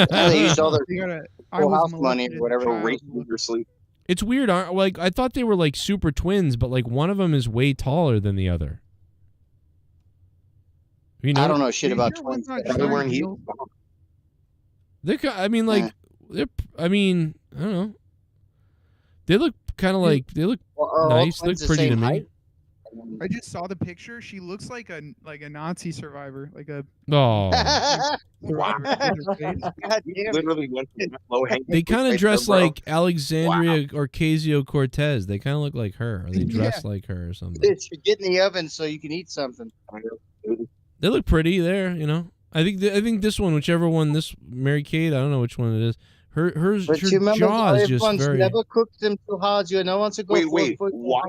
They used all their They gotta. I full was house money molested or whatever. as a Race child. your sleep. It's weird. Like I thought they were like super twins, but like one of them is way taller than the other. You know? I don't know shit Dude, about you're twins. not They're showing wearing heels. heels. I mean, like, I don't know. They look kind of like they look nice. They look pretty to me. I just saw the picture. She looks like a Nazi survivor, like a Oh, survivor. with her face. Literally went from low hanging. they kind of fruit dress right there, like Alexandria Ocasio-Cortez. They kind of look like her. Or they dress like her or something. Bitch, get in the oven so you can eat something. They look pretty there. You know, I think this one, whichever one, this Mary Kate, I don't know which one it is. Her But you remember jaw is just everyone's very. never cooked them too hard. You know, wants to go. Wait, why?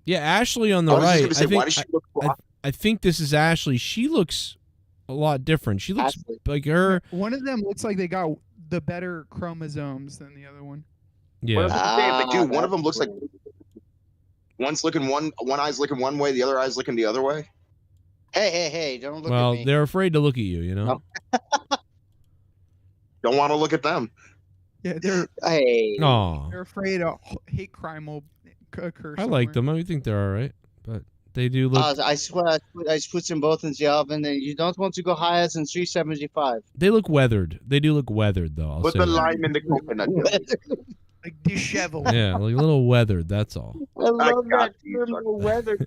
Yeah, Ashley on the I was just right. gonna say, why does she look I think this is Ashley. She looks a lot different. She looks like her. One of them looks like they got the better chromosomes than the other one. Yeah. One of them looks like one's looking one eye's looking one way, the other eye's looking the other way. Hey! Don't look Well, at me. they're afraid to look at you. You know. Don't want to look at them. Yeah, they're Aw. they're afraid a hate crime will occur. I like them. I think they're all right, but they do look. I swear, I put them both in the oven, and you don't want to go higher than 375. They look weathered. They do look weathered, though. I'll Put say the that. lime in the coconut. Like disheveled. Yeah, like a little weathered. That's all. I love that term, weather.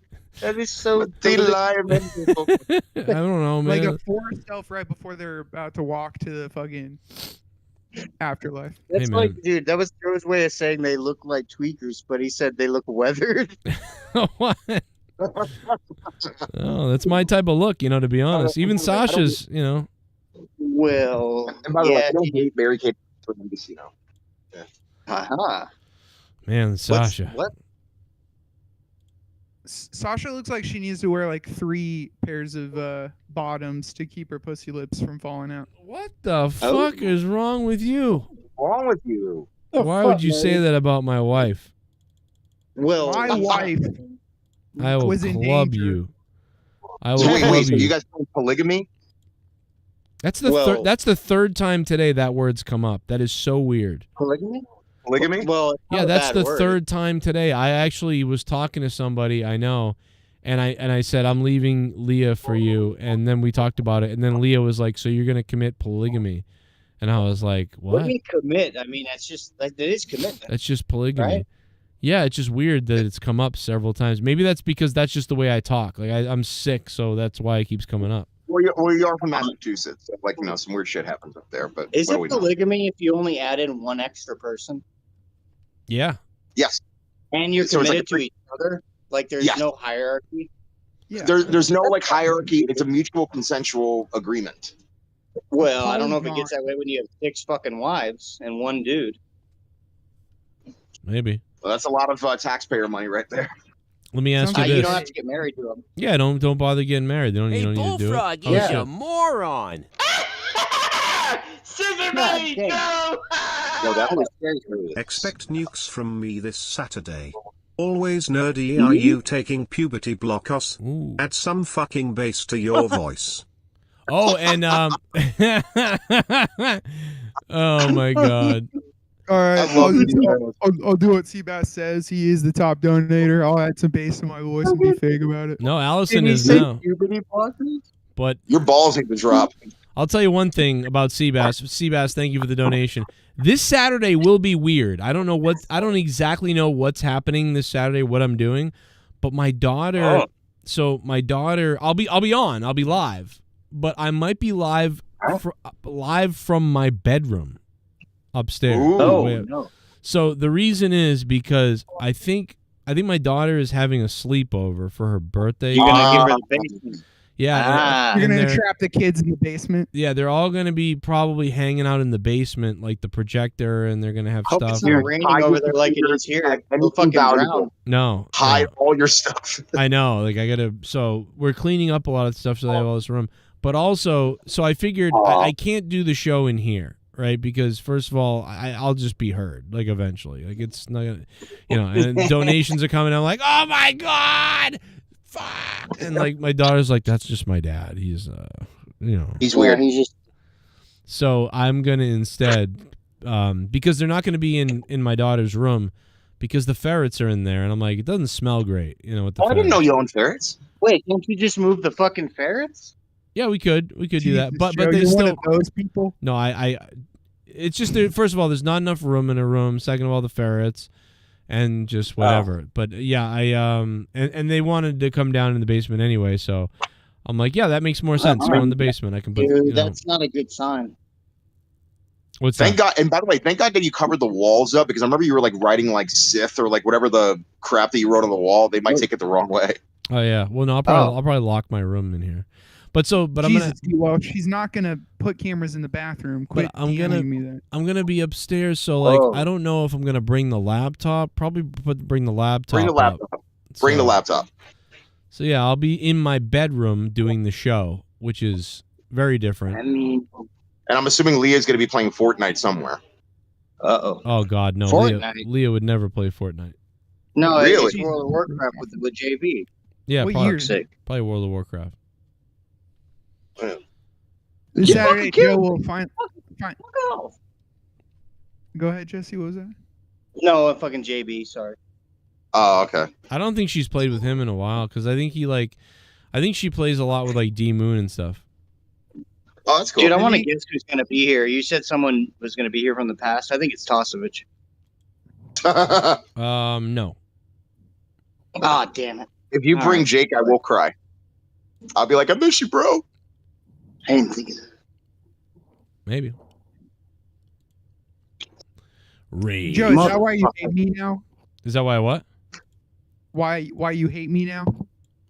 That is so. The lime in the coconut. I don't know, man. Like a forest elf right before they're about to walk to the fucking afterlife. That's Hey, like, man. dude, that was Joe's way of saying they look like tweakers, but he said they look weathered. What? Oh, that's my type of look, to be honest. Even Sasha's, Well, And by the way, I don't hate Mary Kate for NBC now. Man, Sasha. What? Sasha looks like she needs to wear like 3 pairs of bottoms to keep her pussy lips from falling out. What the fuck is wrong with you? Wrong with you? Why would you say that about my wife? Well, my wife I will was in club danger. you. I will So club wait, so you. you guys doing polygamy? That's the third time today that word's come up. That is so weird. Polygamy? Polygamy? Well, it's Yeah, not a that's bad the word. third time today. I actually was talking to somebody I know, and I said I'm leaving Leah for you, and then we talked about it, and then Leah was like, "So you're gonna commit polygamy?" And I was like, What "What? do you mean commit? I mean, that's just like that is commitment. That's just polygamy." Right? Yeah, it's just weird that it's come up several times. Maybe that's because that's just the way I talk. Like I'm sick, so that's why it keeps coming up. Well, you are from Massachusetts. So, like, some weird shit happens up there. But Is what it do we know? polygamy if you only add in one extra person Yeah. Yes. and you're So it's like committed to each other? Like there's Yeah. no hierarchy. Yeah. There's no like hierarchy. It's a mutual consensual agreement. Well, I don't know if it gets that way when you have 6 fucking wives and 1 dude. Maybe. Well, that's a lot of taxpayer money right there. Let me ask you You this. don't have to get married to them. Yeah, don't bother getting married. You Hey, don't need to do it. Bullfrog, Oh, you shit. a moron. No, that was scary. Expect nukes from me this Saturday. Always nerdy, are you taking puberty blockers? Add some fucking bass to your voice. Oh, and oh my God. All right, I love you. I'll do what Seabass says. He is the top donator. I'll add some bass to my voice and be fake about it. No, Allison Did he is say now. puberty blockers? But Your balls need to drop. I'll tell you one thing about Seabass. Seabass, thank you for the donation. This Saturday will be weird. I don't exactly know what's happening this Saturday, what I'm doing, but my daughter. So my daughter, I'll be on. I'll be live, but I might be live from my bedroom upstairs. No. So the reason is because I think my daughter is having a sleepover for her birthday. You're gonna give her the basement. Yeah, You're and gonna they're- trap the kids in the basement. Yeah, they're all going to be probably hanging out in the basement, like the projector, and they're going to have Hope stuff. it's not raining over there like it is here. We'll fucking drown. No, Hide all your stuff. I know. Like I gotta. So we're cleaning up a lot of stuff, so they have all this room. But also, so I figured I can't do the show in here, right? Because first of all, I'll just be heard, like eventually. Like it's not, gonna, and donations are coming. I'm like, oh my God, fuck, and like my daughter's like, that's just my dad. He's, He's weird. He's just So I'm gonna instead, because they're not gonna be in my daughter's room, because the ferrets are in there, and I'm like, it doesn't smell great, with the. I didn't know you owned ferrets. Wait, can't you just move the fucking ferrets? Yeah, we could do that, but Joe, they you're one still. of those people. No, it's just first of all, there's not enough room in a room. Second of all, the ferrets, and just whatever. But yeah, and they wanted to come down in the basement anyway, so I'm like, yeah, that makes more sense. Go in the basement. I can put. Dude, that's not a good sign. What's Thank that? God, and by the way, thank God that you covered the walls up, because I remember you were like writing like Sith or like whatever the crap that you wrote on the wall. They might take it the wrong way. Oh yeah. Well, no, I'll probably lock my room in here. But I'm Jesus, well, she's not gonna put cameras in the bathroom. Quit DMing me that. I'm gonna be upstairs, so I don't know if I'm gonna bring the laptop. Probably bring the laptop. Bring the laptop. Bring the laptop. So yeah, I'll be in my bedroom doing the show, which is very different. And I'm assuming Leah's gonna be playing Fortnite somewhere. Oh God, no! Leah would never play Fortnite. No, really? It's World of Warcraft with JB. Yeah, What probably, year? probably World of Warcraft. This Saturday, Joe will find. Go ahead, Jesse. What was that? No, fucking JB. Sorry. Oh, okay. I don't think she's played with him in a while because I think she plays a lot with like D Moon and stuff. Oh, that's cool. Dude, I want to guess who's going to be here. You said someone was going to be here from the past. I think it's Tosevich. No. Ah, damn it. If you bring Jake, I will cry. I'll be like, I miss you, bro. I didn't think of that. Maybe. Rage. Joe, is that why you hate me now? Is that why what? Why you hate me now?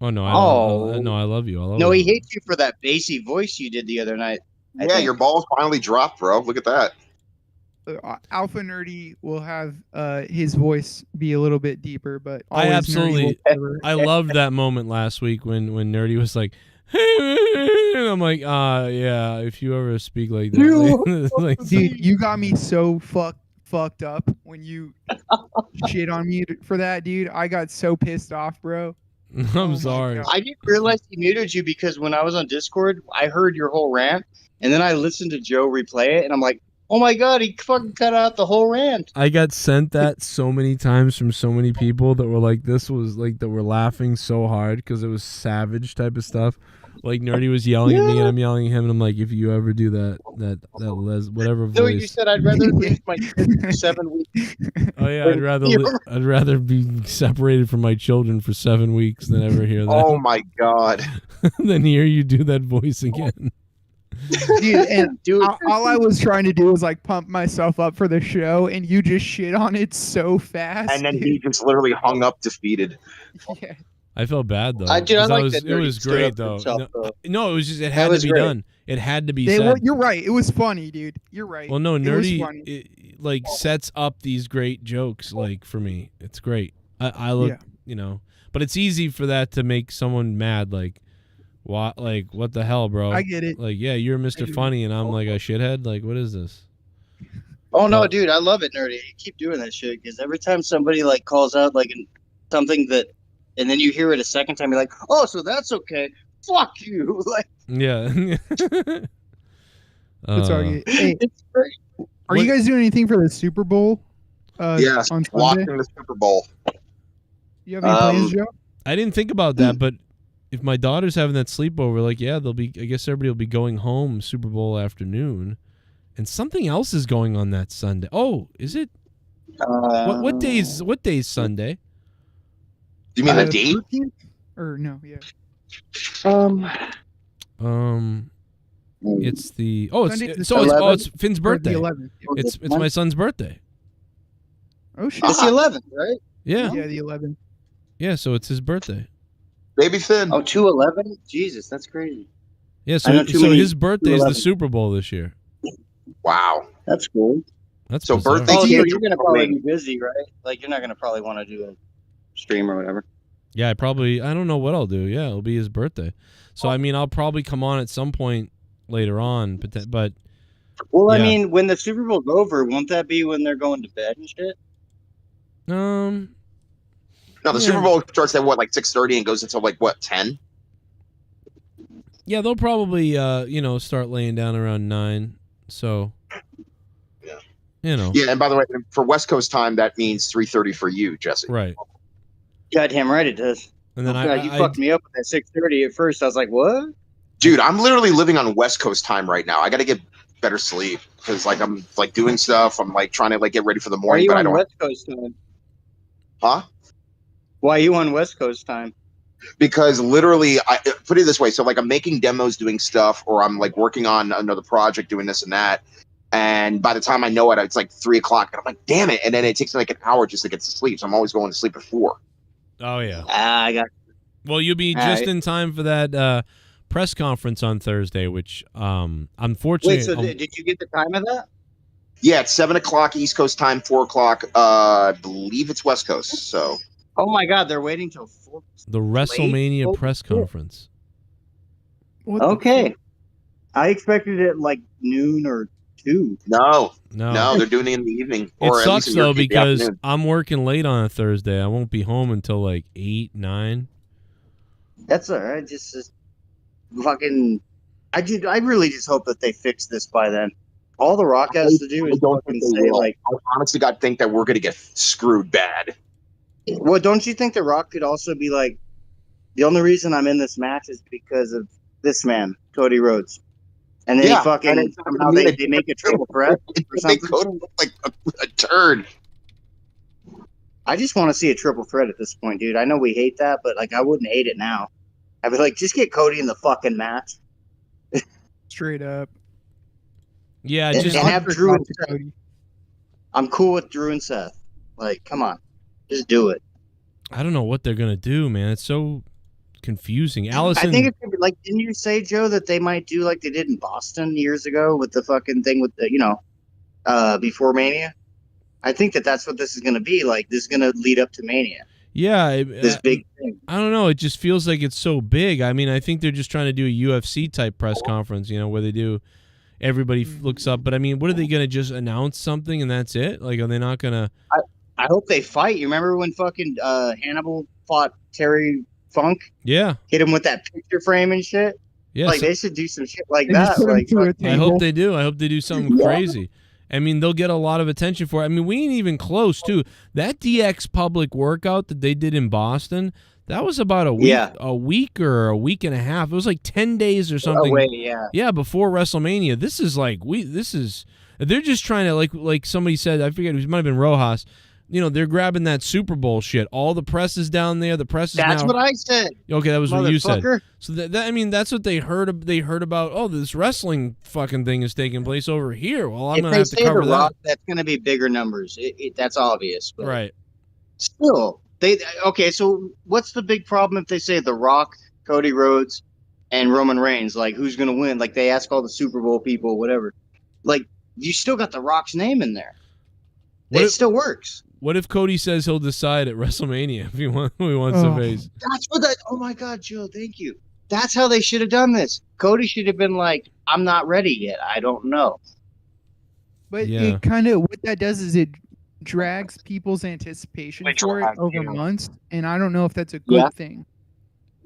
Oh no! I love you. I love No, you. he hates you for that bassy voice you did the other night. I Yeah, think. your balls finally dropped, bro. Look at that. Alpha Nerdy will have his voice be a little bit deeper, but I always absolutely. Nerdy will I loved that moment last week when Nerdy was like, and I'm like, yeah. If you ever speak like that, like, dude, you got me so fucked up when you shit on me for that, dude. I got so pissed off, bro. I'm sorry. I didn't realize he muted you because when I was on Discord, I heard your whole rant, and then I listened to Joe replay it, and I'm like, oh my God, he fucking cut out the whole rant. I got sent that so many times from so many people that were like, this was like, that were laughing so hard because it was savage type of stuff. Like Nerdy was yelling at me and I'm yelling at him and I'm like, if you ever do that whatever voice. No, you said I'd rather lose my kids for 7 weeks. Oh yeah, I'd rather be separated from my children for 7 weeks than ever hear that. Oh my God. Than hear you do that voice again. Dude, and all I was trying to do was like pump myself up for the show, and you just shit on it so fast. And then he just literally hung up defeated. Yeah. I felt bad though. Dude, I like that it was Nerdy stood great up for though. himself, No, it was just it had to be great. done. It had to be said. Well, you're right. It was funny, dude. You're right. Well, no, It was funny. Nerdy like sets up these great jokes. Like for me, it's great. I look, but it's easy for that to make someone mad. Like, what? Like, what the hell, bro? I get it. Like, yeah, you're Mr. Funny, and I'm like a shithead. Like, what is this? Oh no, dude, I love it, Nerdy. You keep doing that shit because every time somebody like calls out like something that, and then you hear it a second time, you're like, oh, so that's okay. Fuck you. Like, yeah. It's hey, it's great. Are you guys doing anything for the Super Bowl? Yes, on Sunday? watching the Super Bowl. You have any plans, Joe? I didn't think about that, but if my daughter's having that sleepover, like, yeah, they'll be. I guess everybody will be going home Super Bowl afternoon, and something else is going on that Sunday. Oh, is it? What day is Sunday? Do you mean the date? 13th? Or no? Yeah. It's the it's Sunday, it's Finn's birthday. The 11th. It's my son's birthday. Oh shit! It's the 11th, right? Yeah. Yeah, the 11th. Yeah, so it's his birthday. Baby Finn. Oh, 2/11? Jesus, that's crazy. Yeah, I know so too many his birthday is the 2/11. Super Bowl this year. Wow. That's cool. That's So bizarre. birthday Oh, so gift you're gonna for probably me. be busy, right? Like you're not gonna probably want to do a stream or whatever. Yeah, I don't know what I'll do. Yeah, it'll be his birthday. So I mean, I'll probably come on at some point later on, but Well, I yeah. mean, when the Super Bowl's over, won't that be when they're going to bed and shit? No, the Yeah. Super Bowl starts at what, like 6:30 and goes until like what, 10? yeah, they'll probably start laying down around 9. So Yeah, and by the way, for West Coast time, that means 3:30 for you, Jesse. Right. Goddamn right it does. And then God, you fucked me up with that 6:30 at first. I was like, what? Dude, I'm literally living on West Coast time right now. I got to get better sleep because like I'm like doing stuff. I'm like trying to like get ready for the Why are morning, you but I on don't. West Coast time? Huh? Why are you on West Coast time? Because literally, I put it this way: so like I'm making demos, doing stuff, or I'm like working on another project, doing this and that. And by the time I know it, it's like 3 o'clock, and I'm like, damn it! And then it takes me like an hour just to get to sleep. So I'm always going to sleep at 4. Oh yeah. I got. Well, you'll be All just right. in time for that press conference on Thursday, which unfortunately. Wait, so did you get the time of that? Yeah, it's 7 o'clock East Coast time, 4 o'clock. I believe it's West Coast. So. Oh my God, they're waiting till 4. The WrestleMania press conference. Okay, I expected it like noon or 2. No, they're doing it in the evening. It Or at sucks least in your though case, the because afternoon. I'm working late on a Thursday. I won't be home until like 8, 9. That's all right. Just fucking. I really just hope that they fix this by then. All The Rock has to do is fucking say like. I honestly God think that we're gonna get screwed bad. Well, don't you think The Rock could also be like, the only reason I'm in this match is because of this man, Cody Rhodes, and then he fucking somehow they make a triple threat or something. They Cody look like a turd. I just want to see a triple threat at this point, dude. I know we hate that, but like I wouldn't hate it now. I'd be like, just get Cody in the fucking match. Straight up. Yeah, and just have Drew and Seth. I'm cool with Drew and Seth. Like, come on, just do it. I don't know what they're gonna do, man. It's so confusing. Allison, I think it's gonna be like, didn't you say, Joe, that they might do like they did in Boston years ago with the fucking thing with the, before Mania? I think that's what this is gonna be. Like, this is gonna lead up to Mania. yeah, This big thing. I don't know. It just feels like it's so big. I mean, I think they're just trying to do a UFC type press conference, where they do everybody looks up. But I mean, what are they gonna just announce something and that's it? Like, are they not gonna? I hope they fight. You remember when fucking Hannibal fought Terry Funk? Yeah. Hit him with that picture frame and shit. Yeah, like they should do some shit like that. Like, I hope they do. I hope they do something crazy. I mean, they'll get a lot of attention for it. I mean, we ain't even close, too. That DX public workout that they did in Boston, that was about a week or a week and a half. It was like 10 days or something. Yeah, before WrestleMania. This is like they're just trying to like somebody said, I forget, it might have been Rojas. They're grabbing that Super Bowl shit. All the press is down there. The press is That's what I said. Okay, that was what you said. Motherfucker. So I mean, that's what they heard. They heard about. Oh, this wrestling fucking thing is taking place over here. Well, I'm gonna have to cover The that. Rock, that's gonna be bigger numbers. That's obvious. But Right. Still, okay. So what's the big problem if they say The Rock, Cody Rhodes, and Roman Reigns? Like, who's gonna win? Like, they ask all the Super Bowl people, whatever. Like, you still got The Rock's name in there. It still works. What if Cody says he'll decide at WrestleMania if he wants to face? That's what oh my God, Joe, thank you. That's how they should have done this. Cody should have been like, I'm not ready yet. I don't know. But it kind of, what that does is it drags people's anticipation for it over months. And I don't know if that's a good thing.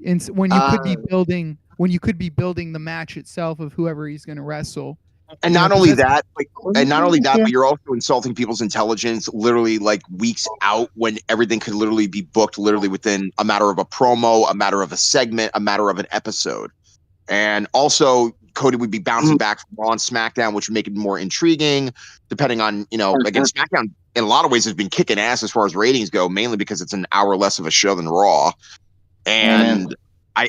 And when you could be building the match itself of whoever he's going to wrestle. And not only that, but you're also insulting people's intelligence literally like weeks out when everything could literally be booked literally within a matter of a promo, a matter of a segment, a matter of an episode. And also Cody would be bouncing back from Raw and SmackDown, which would make it more intriguing, depending on, again, SmackDown in a lot of ways has been kicking ass as far as ratings go, mainly because it's an hour less of a show than Raw. And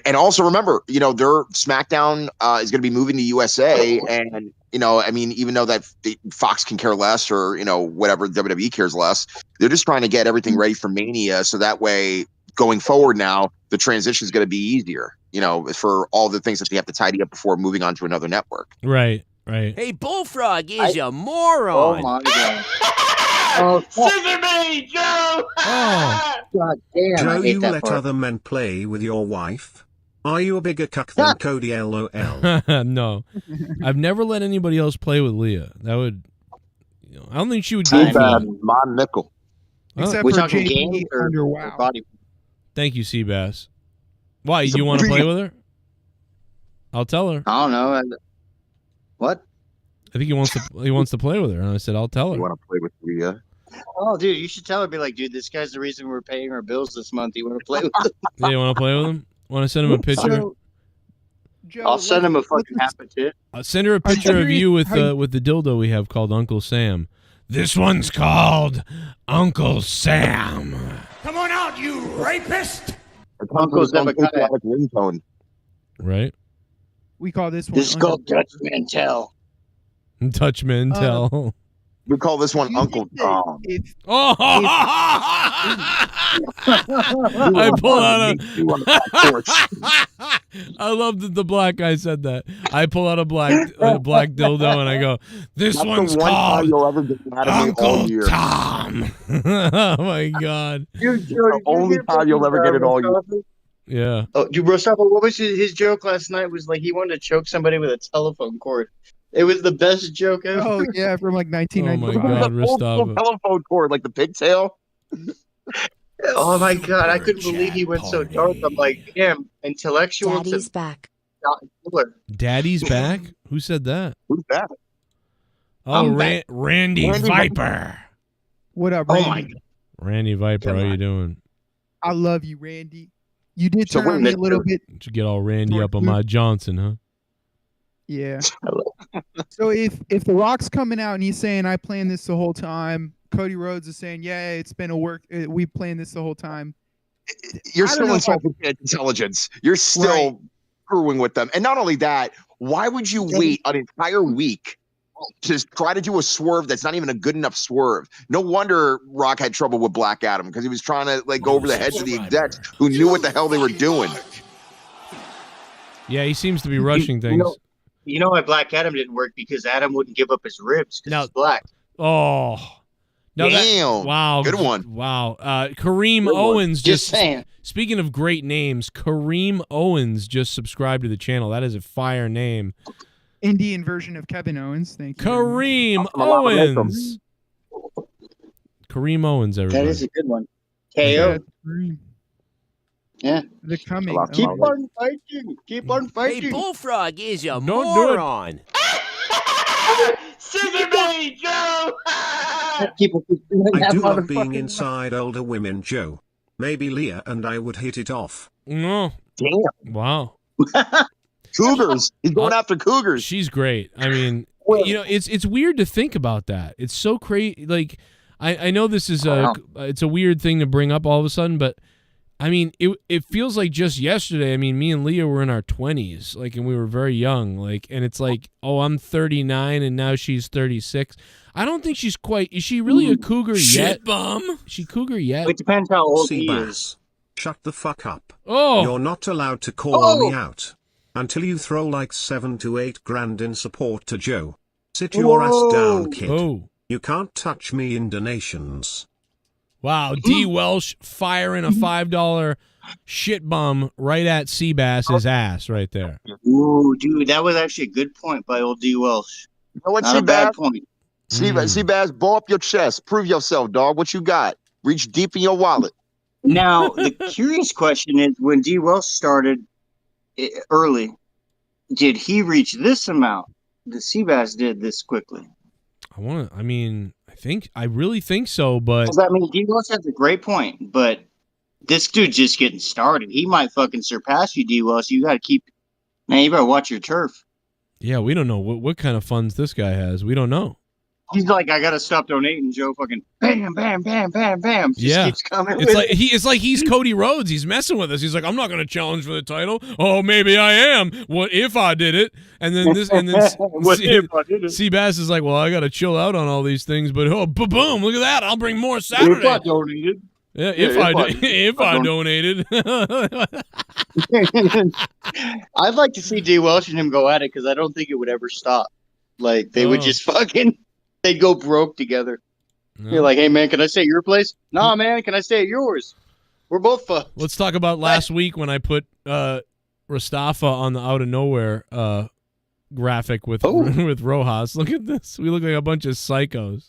and also remember, their SmackDown is going to be moving to USA, and I mean, even though that Fox can care less, or whatever, WWE cares less, they're just trying to get everything ready for Mania, so that way, going forward now, the transition is going to be easier, for all the things that they have to tidy up before moving on to another network. Right. Hey, Bullfrog is a moron. Oh my God. Scissor me, Joe! Oh. God damn, Joe, you let other men play with your wife? Are you a bigger cuck than Cody LOL? No. I've never let anybody else play with Leah. That would, I don't think she would go for it. Mon Nickel. Except we for talking JD games or under WoW. body? Thank you, Seabass. Why, you want to play with her? I'll tell her. I don't know. What? I think he wants to play with her, and I said I'll tell her. You want to play with Leah? Oh, dude, you should tell her. Be like, dude, this guy's the reason we're paying our bills this month. You want to play with him? Yeah, you want to play with him? Want to send him a picture? Joe, I'll send him a fucking half a tit. Send her a picture of you with the dildo we have called Uncle Sam. This one's called Uncle Sam. Come on out, you rapist! Uncle's ringtone. Right? We call this one. This is called Dutch Mantel. Dutch Mantel. We call this one Uncle Tom. I pull out I love that the black guy said that. I pull out a black dildo and I go, "This That's one's the one called time you'll ever get mad at me all Uncle year. Tom." Oh my god. The only time you'll ever get it all year. Yeah. Oh, dude, Mustafa, what was his joke last night? Was like he wanted to choke somebody with a telephone cord. It was the best joke ever. Oh yeah, from like 1995. Oh my god, The old Mustafa. telephone cord, like the pigtail. Oh my god, I couldn't believe he went so dark. I'm like, damn, intellectual. Daddy's back. Daddy's back? Who said that? Who's that? Oh, Randy Viper. What up, Oh Randy? my god. Randy Viper, how you doing? I love you, Randy. You did So turn on me a little bit. Did you get all Randy up on my Johnson, huh? Yeah. So if The Rock's coming out and he's saying I planned this the whole time, Cody Rhodes is saying, yeah, it's been a work. We planned this the whole time. You're I don't still know if insulting intelligence. You're still screwing with them. And not only that, why would you wait an entire week to try to do a swerve that's not even a good enough swerve? No wonder Rock had trouble with Black Adam, because he was trying to like go over the heads of the execs who knew what the hell they were doing. Yeah, he seems to be rushing things. You know why Black Adam didn't work? Because Adam wouldn't give up his ribs because he's black. Oh. No, damn. Wow. Good one. Wow. Kareem Good one. Owens Just saying. Speaking of great names, Kareem Owens just subscribed to the channel. That is a fire name. Indian version of Kevin Owens. Thank you. Kareem Owens. Kareem Owens, everybody. That is a good one. KO. Yeah. They're coming. Keep on fighting. Keep on fighting. Hey, Bullfrog is a Don't do it. moron. Scissor me, Joe! People keep doing I that do love being motherfucking- inside older women, Joe. Maybe Leah and I would hit it off. No. Damn. Wow. Cougars. He's going after cougars. She's great. I mean, you know, it's weird to think about that. It's so crazy. Like, I know this is it's a weird thing to bring up all of a sudden, but I mean, it feels like just yesterday. I mean, me and Leah were in our 20s, like, and we were very young, like, and it's like, oh, I'm 39 and now she's 36. I don't think she's quite. Is she really a cougar yet? Shit bum. Is she cougar yet? It depends how old he Seabass, is. shut the fuck up. Oh. You're not allowed to call me out until you throw like 7 to 8 grand in support to Joe. Sit your ass down, kid. Oh. You can't touch me in donations. Wow, D. Welsh firing a $5 shit bum right at Seabass's ass right there. Ooh, dude, that was actually a good point by old D. Welsh. You know what, Not a bad point. Seabass, ball up your chest. Prove yourself, dog. What you got? Reach deep in your wallet. Now, the curious question is, when D. Welsh started early, did he reach this amount? The Seabass did this quickly. I really think so, but I mean, D. Welsh has a great point, but this dude's just getting started. He might fucking surpass you, D. Welsh. You got to keep. Man, you better watch your turf. yeah, we don't know what kind of funds this guy has. We don't know. He's like, I got to stop donating, Joe. Fucking bam, bam, bam, bam, bam. Just keeps coming. It's like he's Cody Rhodes. He's messing with us. He's like, I'm not going to challenge for the title. Oh, maybe I am. What if I did it? And then What if I did it? Seabass is like, well, I got to chill out on all these things, but boom, look at that. I'll bring more Saturday. If I donated. Yeah, if I donated. I'd like to see D. Welsh and him go at it because I don't think it would ever stop. Like, they would just fucking, they'd go broke together. No. You're like, hey, man, can I stay at your place? Nah, man, can I stay at yours? We're both fucked. Let's talk about last week when I put Mustafa on the Out of Nowhere graphic with Rojas. Look at this. We look like a bunch of psychos.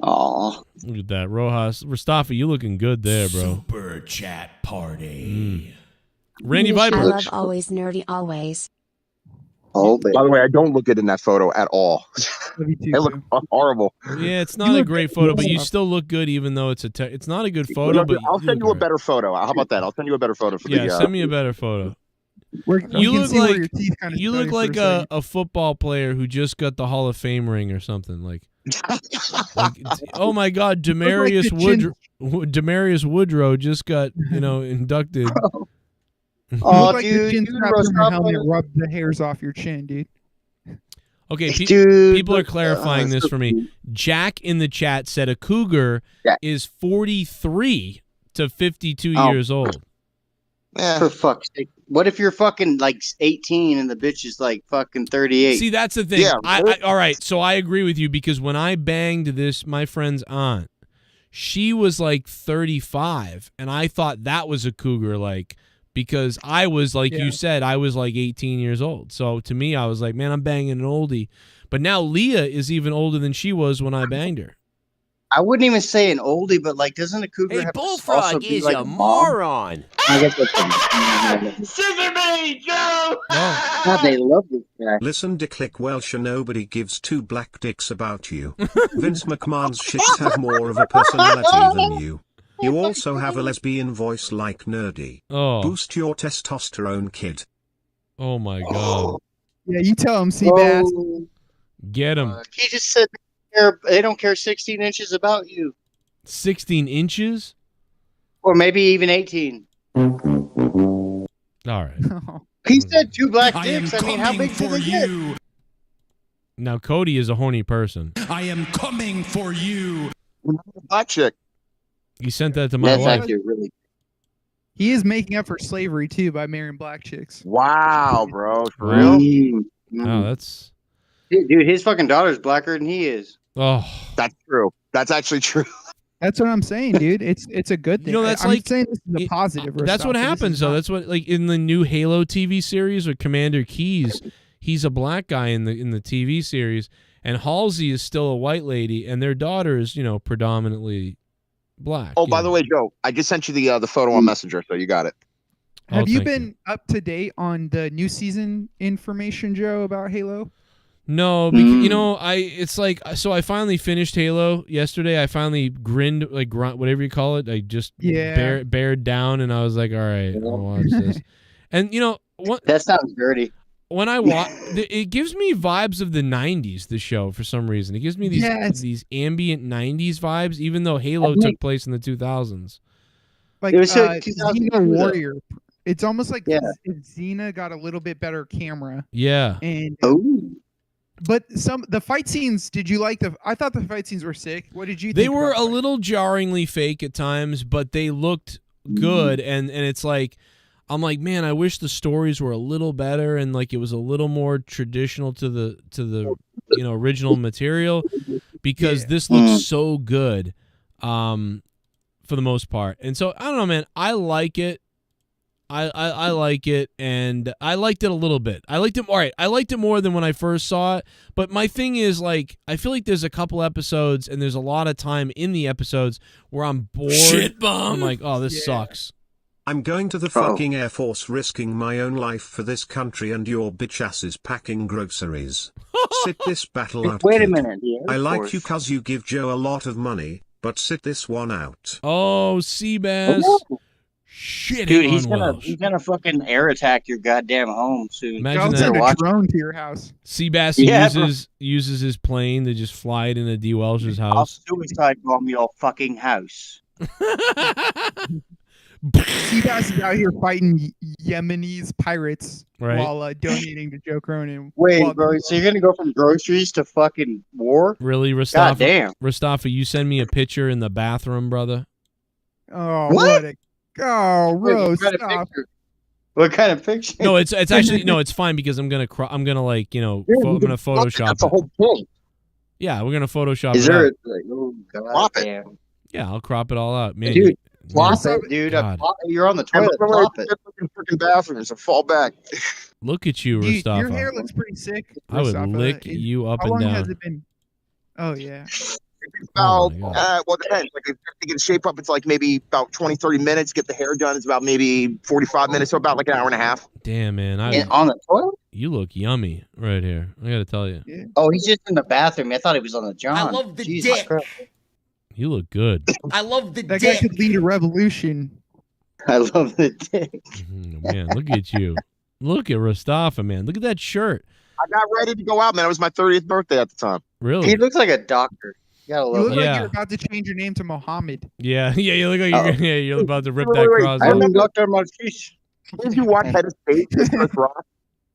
Aw. Look at that. Rojas. Mustafa, you looking good there, bro. Super chat party. Randy I Viper. love always nerdy always. Oh, by the way, I don't look good in that photo at all. I look horrible. Yeah, it's not a great photo, but you still look good, even though it's not a good photo. But I'll send you a better photo. How about that? I'll send you a better photo for the. Send me a better photo. You look like a football player who just got the Hall of Fame ring or something. Like oh my God, Demarius Woodrow just got inducted. Oh, dude, helmet rub the hairs off your chin, dude. Okay, Dude, people are clarifying this for me. Jack in the chat said a cougar is 43 to 52 years old. For fuck's sake. What if you're fucking like 18 and the bitch is like fucking 38? See, that's the thing. All right, so I agree with you because when I banged my friend's aunt, she was like 35, and I thought that was a cougar, like, because I was, like you said, I was like 18 years old. So to me, I was like, man, I'm banging an oldie. But now Leah is even older than she was when I banged her. I wouldn't even say an oldie, but like, doesn't a cougar have Bullfrog to be is like a mom? moron. I guess that's Scissor me, Joe! God, they love this guy. Listen, Dick Welsh, nobody gives two black dicks about you. Vince McMahon's shits have more of a personality than you. You also have a lesbian voice like Nerdy. Oh. Boost your testosterone, kid. Oh my god. Yeah, you tell him, Seabass. Get him. He just said they don't care 16 inches about you. 16 inches? Or maybe even 18. All right. He said two black dicks. I mean, how big do they get? Now, Cody is a horny person. I am coming for you. Black chick. He sent that to my wife. Actually really. He is making up for slavery too by marrying black chicks. Wow, bro, for real? No, that's dude. His fucking daughter's blacker than he is. Oh, that's true. That's actually true. That's what I'm saying, dude. It's a good thing. You know, that's I'm like saying this is a positive. That's what happens, though. That's what, like, in the new Halo TV series with Commander Keyes, he's a black guy in the TV series, and Halsey is still a white lady, and their daughter is, you know, predominantly black. Oh, by the way, Joe, I just sent you the photo on Messenger, so you got it. Have you been up to date on the new season information, Joe, about Halo? No, because, you know, it's like, so I finally finished Halo yesterday. I finally grinned, like, grunt, whatever you call it. I just bared down, and I was like, all right, I'll watch this. And, you know, that sounds dirty. When I watch, it gives me vibes of the 90s, the show, for some reason. It gives me these ambient 90s vibes, even though Halo took place in the 2000s. Like, it was Xena Warrior. It's almost like if Xena got a little bit better camera. Yeah. And but the fight scenes, did you like I thought the fight scenes were sick. What did you think? They were a little jarringly fake at times, but they looked good, and it's like, I'm like, man, I wish the stories were a little better and like it was a little more traditional to the you know, original material, because this looks so good for the most part. And so I don't know, man, I like it. I like it, and I liked it a little bit. I liked it. All right, I liked it more than when I first saw it. But my thing is, like, I feel like there's a couple episodes, and there's a lot of time in the episodes where I'm bored. Shit bomb. I'm like, oh, this sucks. I'm going to the fucking Air Force, risking my own life for this country, and your bitch ass is packing groceries. Sit this battle out. Wait a kid. minute. I like you cause you give Joe a lot of money, but sit this one out. Oh, Seabass. Shit, dude, he's gonna fucking air attack your goddamn home soon. Imagine send a drone to your house. Seabass uses his plane to just fly it into D. Welsh's I'll house. suicide bomb your fucking house. Seabass is out here fighting Yemenis pirates while donating to Joe Cronin. Wait, bro, so you're gonna go from groceries to fucking war? Really, Rastafa? Goddamn. Rastafa, you send me a picture in the bathroom, brother. Oh, what a Rose, stop. What kind of picture? No, it's actually it's fine because I'm gonna like, you know, I'm gonna Photoshop. That's the whole point. Yeah, we're gonna Photoshop. Is it there out. like, oh god damn. Yeah, I'll crop it all out, man. Dude, flop it, dude. You're on the toilet. Flop it. Freaking bathrooms and fall back. Look at you, Rastafa. Your hair looks pretty sick. I would Rastafa. lick you up How and long down. has it been? Oh yeah. Well, it depends. Like, if you get shape up, it's like maybe about 20, 30 minutes. Get the hair done, it's about maybe 45 minutes, so about like an hour and a half. Damn, man. On the toilet? You look yummy right here. I gotta tell you. Yeah. Oh, he's just in the bathroom. I thought he was on the John. I love the Jesus dick. Christ. You look good. I love the That dick. guy could lead a revolution. I love the dick. Man, look at you. Look at Rastafa, man. Look at that shirt. I got ready to go out, man. It was my 30th birthday at the time. Really? He looks like a doctor. You gotta You love look it. like you're about to change your name to Mohammed. Yeah, you look like you're about to rip that cross I'm off. Dr. Marquise. Did you watch Head of State with Chris Rock?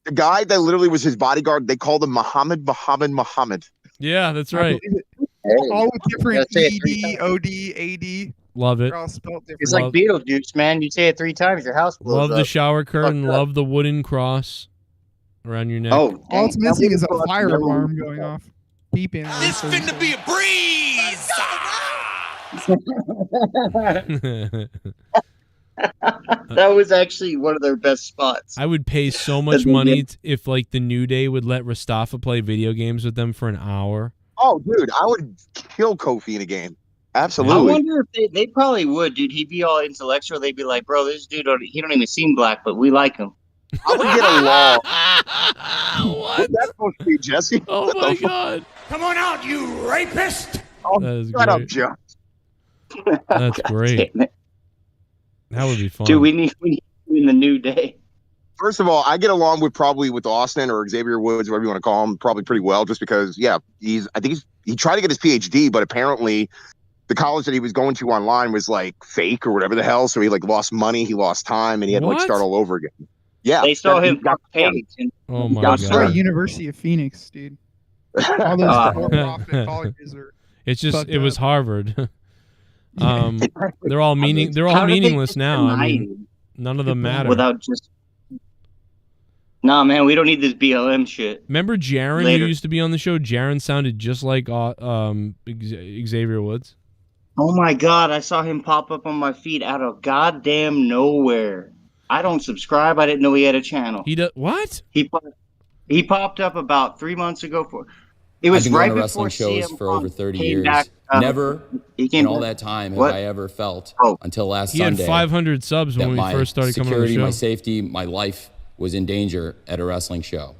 The guy that literally was his bodyguard, they called him Muhammad. Yeah, that's right. All with different ED, OD, AD. Love it. They're all spelled different. It's like Beetlejuice, man. You say it 3 times, your house blows Love the up. shower curtain. Love the wooden cross around your neck. Oh, all it's missing is a fire alarm going off, beeping. This finna be a breeze. That was actually one of their best spots. I would pay so much money if like the New Day would let Mustafa play video games with them for an hour. Oh, dude, I would kill Kofi in a game. Absolutely. I wonder if they probably would, dude. He'd be all intellectual. They'd be like, bro, this dude, he don't even seem black, but we like him. I would get along. What? That's supposed to be Jesse. Oh my God. Come on out, you rapist. Oh, That is shut up, great. Joe. That's great. damn it. That would be fun. Dude, we need you in the New Day. First of all, I get along with Austin or Xavier Woods, whatever you want to call him, probably pretty well, just because, yeah, he tried to get his PhD, but apparently the college that he was going to online was like fake or whatever the hell. So he like lost money, he lost time, and he had to like start all over again. Yeah, They saw him on Paige. Oh my That's right, God. University of Phoenix, dude. All those for-profit colleges are. It's just fucked it was up. Harvard. They're all meaningless now. I mean, none of them matter. Without just. Nah, man, we don't need this BLM shit. Remember Jaron, Later. who used to be on the show? Jaron sounded just like Xavier Woods. Oh my God, I saw him pop up on my feed out of goddamn nowhere. I don't subscribe. I didn't know he had a channel. He does what? He popped up about 3 months ago. It was I've been right going to before wrestling shows CM for Punk over 30 came years. back, Never he came in all back- that time have What? I ever felt until last He Sunday. had 500 subs when that we my first started coming on the security, show. my safety, my life was in danger at a wrestling show.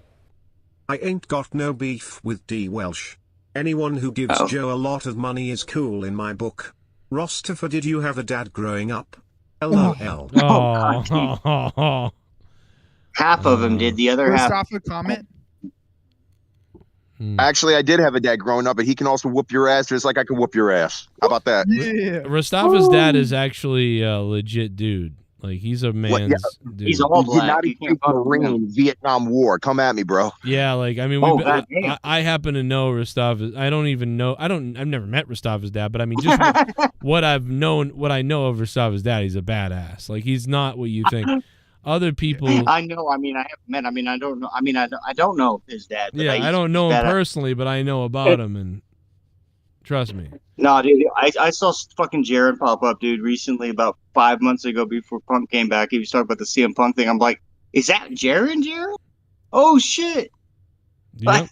I ain't got no beef with D. Welsh. Anyone who gives Joe a lot of money is cool in my book. Rostaffer, did you have a dad growing up? LOL. Oh. Half of them did. The other First half. off, a comment. Actually, I did have a dad growing up, but he can also whoop your ass just like I can whoop your ass. How about that? Yeah. Rastafa's dad is actually a legit dude. Like he's a man's dude. He's all black. United You can't States Marine, Vietnam War. Come at me, bro. Yeah, like I mean, Oh, we've God been, damn. I happen to know Rastafa. I don't even know. I've never met Rastafa's dad, but I mean, just what I know of Rastafa's dad, he's a badass. Like he's not what you think. Other people, I know. I mean, I haven't met. I mean, I don't know. I mean, I don't know his dad. But yeah, I don't know him badass. personally, but I know about him, and trust me. No, dude, I saw fucking Jaron pop up, dude, recently about 5 months ago before Punk came back. He was talking about the CM Punk thing. I'm like, is that Jaron? Oh shit! Yep.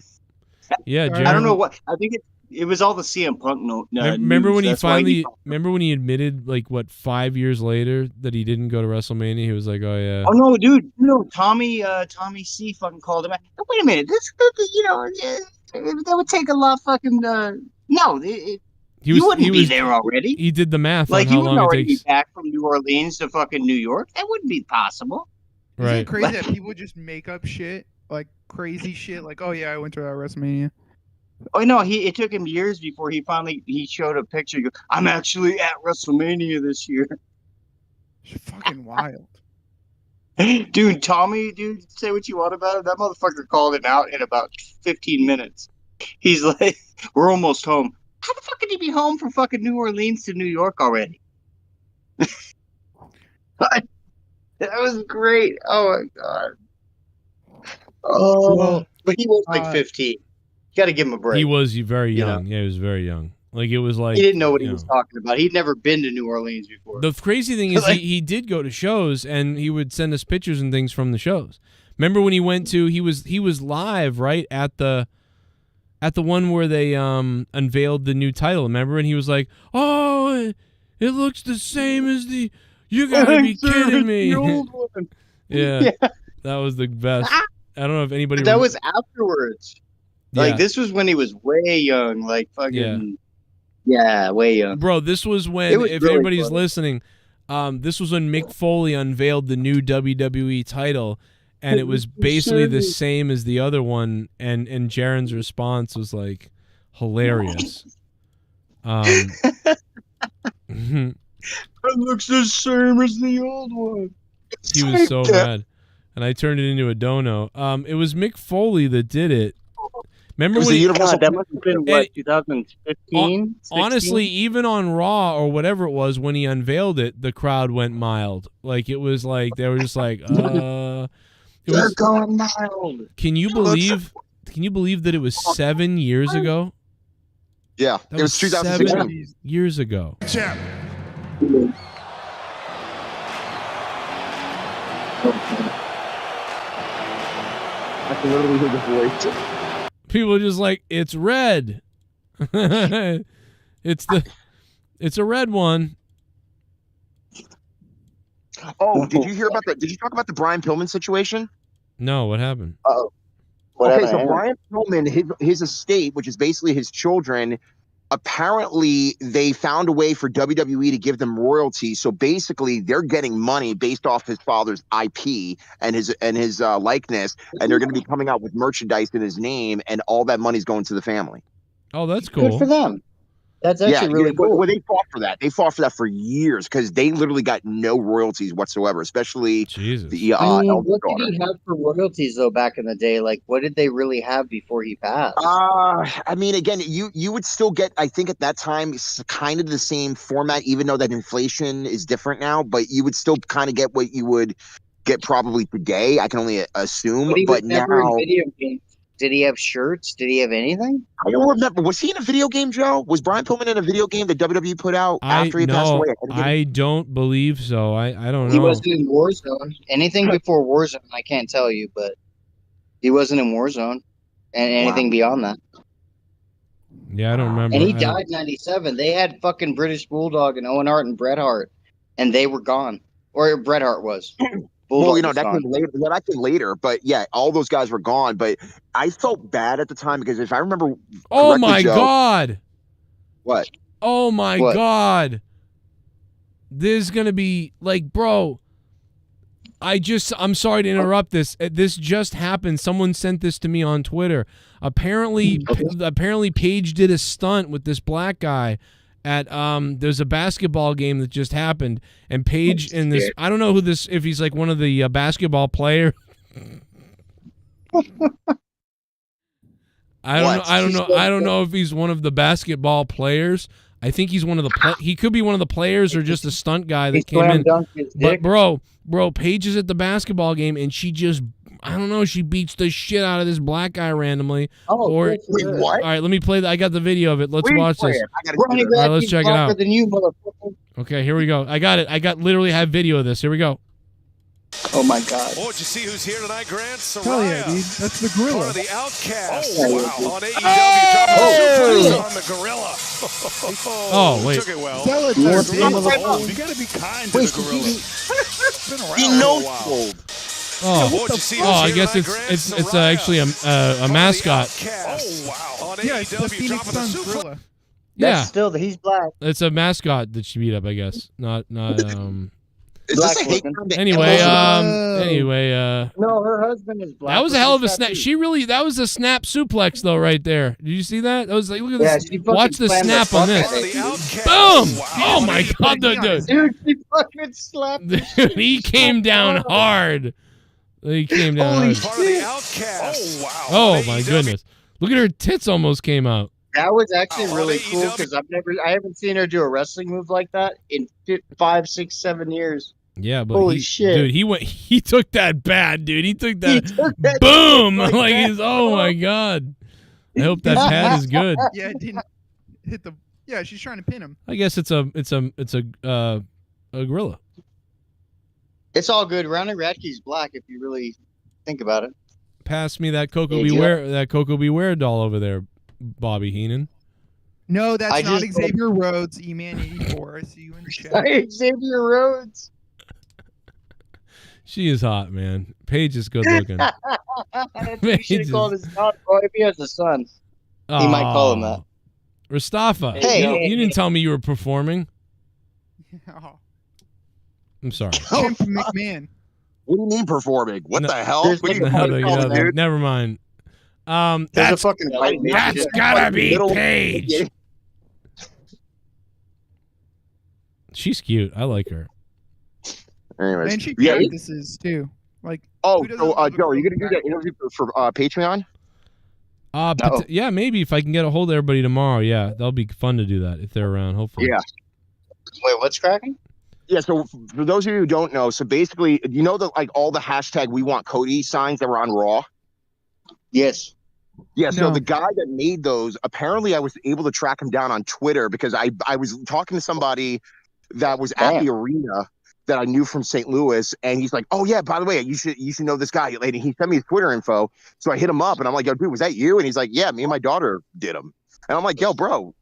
Yeah, Jaron. I don't know what. I think it was all the CM Punk. Remember news. when he That's why finally? Remember when he admitted, like, what 5 years later, that he didn't go to WrestleMania? He was like, "Oh yeah." Oh no, dude! No, Tommy C fucking called him out. Wait a minute, this that would take a lot. Fucking no, you wouldn't be there already. He did the math Like on you how wouldn't long it already takes. be back from New Orleans to fucking New York. That wouldn't be possible. Isn't Right. it crazy that people just make up shit, like crazy shit, like, oh yeah, I went to WrestleMania. Oh no, it took him years before he showed a picture. He goes, I'm actually at WrestleMania this year. It's fucking wild. Dude, Tommy, say what you want about it. That motherfucker called it out in about 15 minutes. He's like, we're almost home. How the fuck could he be home from fucking New Orleans to New York already? That was great. Oh my god. Oh, but he was like 15. You got to give him a break. He was very You know? young. Yeah, he was very young. Like it was like He didn't know what he you was talking about. He'd never been to New Orleans before. The crazy thing is Like- he did go to shows and he would send us pictures and things from the shows. Remember when he went to he was live right at the one where they unveiled the new title. Remember when he was like, "Oh, it looks the same as the you gotta be kidding me." The old one. Yeah, that was the best. I don't know if anybody. But that was afterwards. Like Yeah. this was when he was way young, like fucking yeah, way young. Bro, this was when, It was if really anybody's funny. listening, this was when Mick Foley unveiled the new WWE title, and it was basically the same as the other one, and Jaron's response was like hilarious. It looks the same as the old one. He was so mad. and I turned it into a dono. It was Mick Foley that did it. Remember when that must have been what 2015? Honestly, even on Raw or whatever it was, when he unveiled it, the crowd went mild. Like it was like they were just like, They're going mild. Can you believe? Can you believe that it was 7 years ago? Yeah, That it was 2016. 7 years ago. Champ. I can literally hear the voice. People are just like, it's red. it's a red one. Oh, did you hear about that? Did you talk about the Brian Pillman situation? No, what happened? Okay, so Brian Pillman, his estate, which is basically his children, apparently they found a way for WWE to give them royalties. So basically, they're getting money based off his father's IP and his likeness, and they're going to be coming out with merchandise in his name, and all that money's going to the family. Oh, that's cool. Good for them. That's actually really cool. Well, they fought for that. They fought for that for years because they literally got no royalties whatsoever, especially the what did he have for royalties though back in the day? Like, what did they really have before he passed? I mean, again, you would still get, I think at that time, kind of the same format, even though that inflation is different now, but you would still kind of get what you would get probably today. I can only assume, but now. Video games. Did he have shirts? Did he have anything? I don't remember. Was he in a video game, Joe? Was Brian Pillman in a video game that WWE put out after he passed away? I don't believe so. I don't know. He wasn't in Warzone. Anything before Warzone, I can't tell you, but he wasn't in Warzone. And anything beyond that. Yeah, I don't remember. And he died in 97. They had fucking British Bulldog and Owen Hart and Bret Hart, and they were gone. Or Bret Hart was. Well, that came later. That came later, but yeah, all those guys were gone. But I felt bad at the time because if I remember, oh my God! What? Oh my God! This is gonna be like, bro. I'm sorry to interrupt this. This just happened. Someone sent this to me on Twitter. Apparently Paige did a stunt with this black guy. At there's a basketball game that just happened, and Paige in this, I don't know if he's like one of the basketball players. I don't know if he's one of the basketball players. I think he's one of the he could be one of the players or just a stunt guy that came in. But bro, Paige is at the basketball game and she just, I don't know, she beats the shit out of this black guy randomly. Wait, what? All right, let me play that. I got the video of it. Let's watch this. All right, let's check it out. Okay, here we go. I got it. Literally have video of this. Here we go. Oh my God! Oh, did you see who's here tonight, Grant? Hell yeah, dude! That's the gorilla. One of the Outcasts. Oh, wow! On AEW, dropping on the gorilla. Oh wait! Took it well. You gotta be kind to the gorilla. It's been around he knows. I guess it's actually a mascot. Oh wow! On Yeah, it's the AEW, Phoenix dropping the Suns gorilla. Yeah, he's black. It's a mascot that she beat up, I guess. Not Is this a hate crime? Anyway, no, her husband is black. That was a hell of a snap. That was a snap suplex though, right there. Did you see that? That was like, look at this. Watch the snap on this. Boom! Oh my God, dude. Dude, she fucking slapped. Dude, he came down hard. He came down hard. Part of the Outcasts. Oh my goodness! Look at her tits, almost came out. That was actually really cool because I haven't seen her do a wrestling move like that in 5, 6, 7 years. Yeah, but holy shit, dude, he took that bad, dude. He took that, boom, like he's, oh my God. I hope that pad is good. Yeah, it didn't hit the. Yeah, she's trying to pin him. I guess it's a gorilla. It's all good. Ronnie Radke's black if you really think about it. Pass me that Coco Beware doll over there, Bobby Heenan. No, that's not Xavier Rhodes, E-Man84. I see you in the chat. Xavier Rhodes. She is hot, man. Paige is good looking. You should have called his son. Or if he has a son, he might call him that. Mustafa, you didn't tell me you were performing. I'm sorry. Jim McMahon. What do you mean performing? What the hell? Never mind. That's gotta be Paige. She's cute. I like her. Anyways, And she practices too. Like, Oh, so Joe, are you gonna do that interview for Patreon? Yeah, maybe if I can get a hold of everybody tomorrow. Yeah, that'll be fun to do that if they're around. Hopefully. Yeah. Wait, what's cracking? Yeah, so for those of you who don't know, so basically, you know that like all the hashtag We Want Cody signs that were on Raw? Yes. Yeah, so the guy that made those, apparently I was able to track him down on Twitter because I was talking to somebody that was at the arena that I knew from St. Louis, and he's like, "Oh yeah, by the way, you should know this guy, lady." He sent me his Twitter info, so I hit him up, and I'm like, "Yo, dude, was that you?" And he's like, "Yeah, me and my daughter did him." And I'm like, "Yo, bro,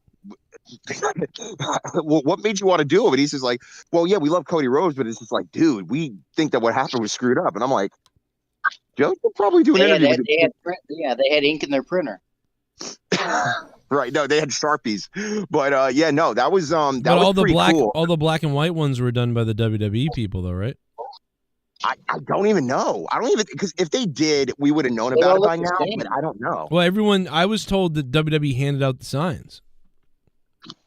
what made you want to do it?" And he's just like, "Well, yeah, we love Cody Rhodes, but it's just like, dude, we think that what happened was screwed up." And I'm like, "Joe, you'll probably do an interview." They had ink in their printer. Right, no, they had Sharpies, but yeah, no, that was that But was all the pretty black, cool. all the black and white ones were done by the WWE people, though, right? I don't even know. I don't even, because if they did, we would have known about it by now. But I don't know. Well, everyone, I was told that WWE handed out the signs.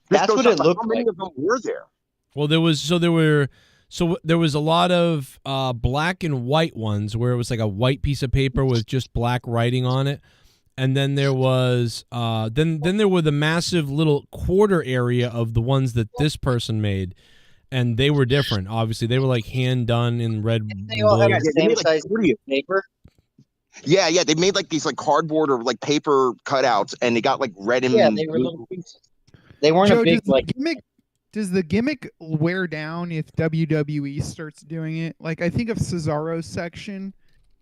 That's what it looked How many of them were there? Well, there was a lot of black and white ones where it was like a white piece of paper with just black writing on it. And then there was then there were the massive little quarter area of the ones that this person made, and they were different. Obviously, they were like hand done in red. They all had the same size paper. Yeah, yeah, they made like these like cardboard or like paper cutouts, and they got like red and they were little pieces. They weren't Joe, a big like. Does the gimmick wear down if WWE starts doing it? Like, I think of Cesaro's section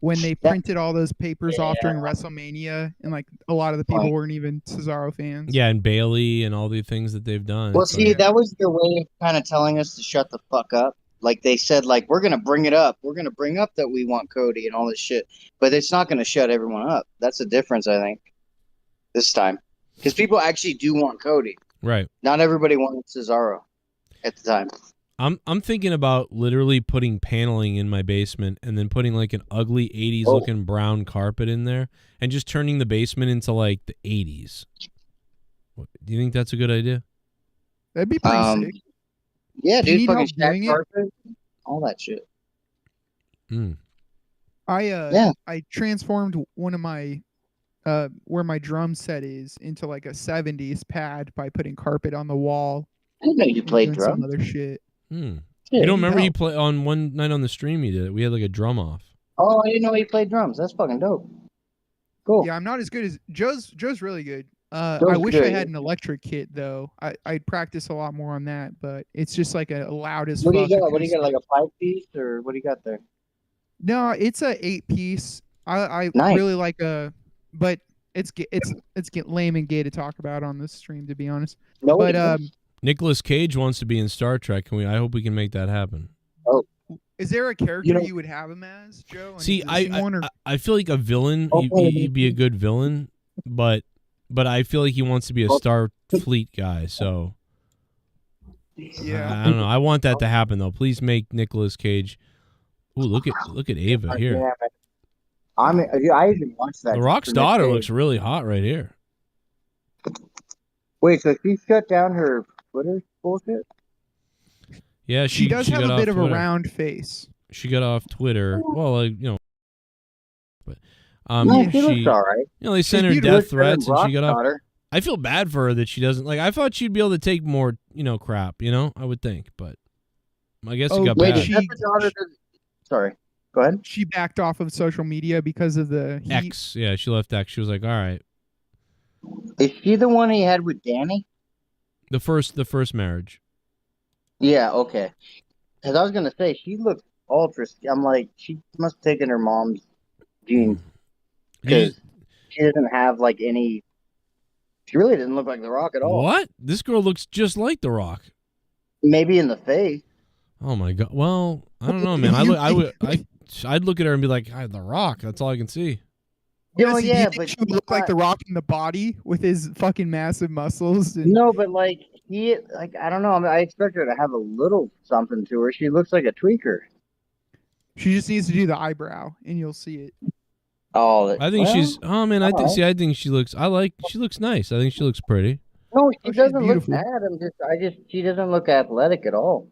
when they printed all those papers off during WrestleMania, and like a lot of the people weren't even Cesaro fans. Yeah, and Bailey and all the things that they've done. Well, see, that was their way of kind of telling us to shut the fuck up. Like they said, like, we're gonna bring it up. We're gonna bring up that we want Cody and all this shit, but it's not gonna shut everyone up. That's the difference, I think, this time, because people actually do want Cody. Right. Not everybody wanted Cesaro at the time. I'm thinking about literally putting paneling in my basement and then putting like an ugly 80s looking brown carpet in there and just turning the basement into like the 80s. Do you think that's a good idea? That'd be pretty sick. Yeah, Do you dude, need fucking help stack doing it? carpet, all that shit. I transformed one of my where my drum set is into like a 70s pad by putting carpet on the wall. I didn't know you played drums. Some drums. other shit. You don't remember you play on one night on the stream you did it? We had like a drum off. Oh, I didn't know he played drums. That's fucking dope. Cool. Yeah, I'm not as good as Joe's really good. I Joe's wish good. I had an electric kit though. I'd practice a lot more on that, but it's just like a loud as What do fuck. you got? What do you got? Like a 5-piece or what do you got there? No, it's a 8-piece. I Nice. really like but it's lame and gay to talk about on this stream, to be honest. No, but Nicolas Cage wants to be in Star Trek. I hope we can make that happen. Oh, is there a character you would have him as, Joe? See, I feel like a villain. He'd be a good villain, but I feel like he wants to be a Starfleet guy. So yeah, I don't know. I want that to happen though. Please make Nicolas Cage. Ooh, look at Ava here. I even watched that. The Rock's daughter looks really hot right here. Wait, so she shut down her Twitter bullshit? Yeah, she does have a bit of Twitter. a round face. She got off Twitter. Well, but she looks all right. They sent her death threats and she got off. I feel bad for her that she doesn't I thought she'd be able to take more, crap. I would think, but I guess it got bad. Sorry, go ahead. She backed off of social media because of the heat. X. Yeah, she left X. She was like, all right. Is she the one he had with Danny? The first marriage. Yeah, okay. Because I was gonna say she looks ultra. I'm like, she must have taken her mom's genes because she doesn't have like any. She really doesn't look like The Rock at all. What? This girl looks just like The Rock. Maybe in the face. Oh my god. Well, I don't know, man. I'd look at her and be like, The Rock. That's all I can see. Yeah, but she would look like The Rock in the body with his fucking massive muscles. No, but I don't know. I expect her to have a little something to her. She looks like a tweaker. She just needs to do the eyebrow, and you'll see it. Oh, I think she's. Oh man, I think she looks. She looks nice. I think she looks pretty. No, she doesn't look bad. She doesn't look athletic at all.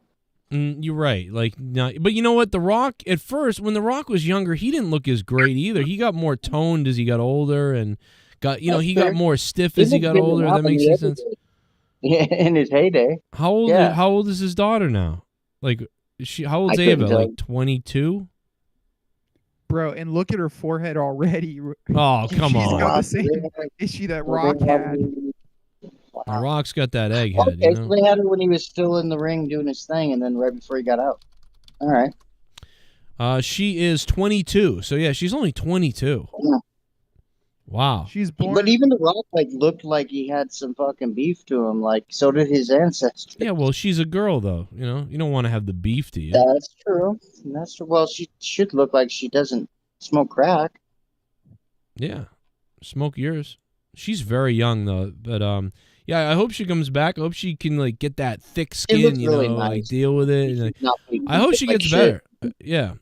You're right. Like, but you know what? The Rock, at first, when The Rock was younger, he didn't look as great either. He got more toned as he got older, and he got more stiff as he got older. That makes sense. In his heyday. How old is his daughter now? Like, how old's Ava? Like 22. Bro, and look at her forehead already. Oh, come She's on. got the same issue that Rock had. The Rock's got that egghead. Okay, so they had her when he was still in the ring doing his thing, and then right before he got out. All right. She is 22. So yeah, she's only 22. Yeah. Wow. She's born. But even The Rock looked like he had some fucking beef to him. Like so did his ancestors. Yeah, well, she's a girl though. You know, you don't want to have the beef to you. That's true. That's true. Well, she should look like she doesn't smoke crack. Yeah, smoke yours. She's very young though, but yeah, I hope she comes back. I hope she can like get that thick skin, you know, really like nice. deal with it. And, I hope she gets better. Yeah,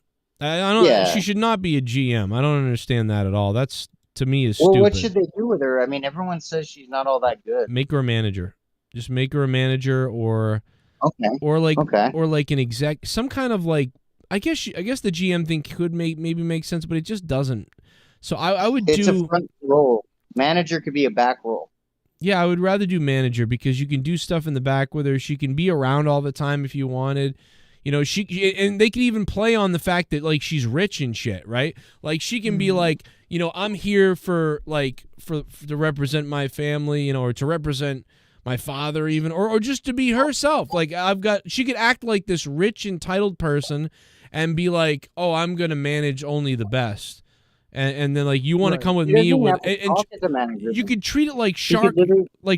I don't. Yeah. She should not be a GM. I don't understand that at all. That's to me is stupid. Well, what should they do with her? I mean, everyone says she's not all that good. Make her a manager. Just make her a manager, or like an exec, some kind of like. I guess the GM thing could maybe make sense, but it just doesn't. So I would do. It's a front role. Manager could be a back role. Yeah, I would rather do manager because you can do stuff in the back with her. She can be around all the time if you wanted. You know, and they could even play on the fact that like she's rich and shit, right? Like she can be like, you know, I'm here for to represent my family, you know, or to represent my father even, or just to be herself. Like she could act like this rich entitled person and be like, oh, I'm going to manage only the best. And then like you want to come with me with and you could treat it like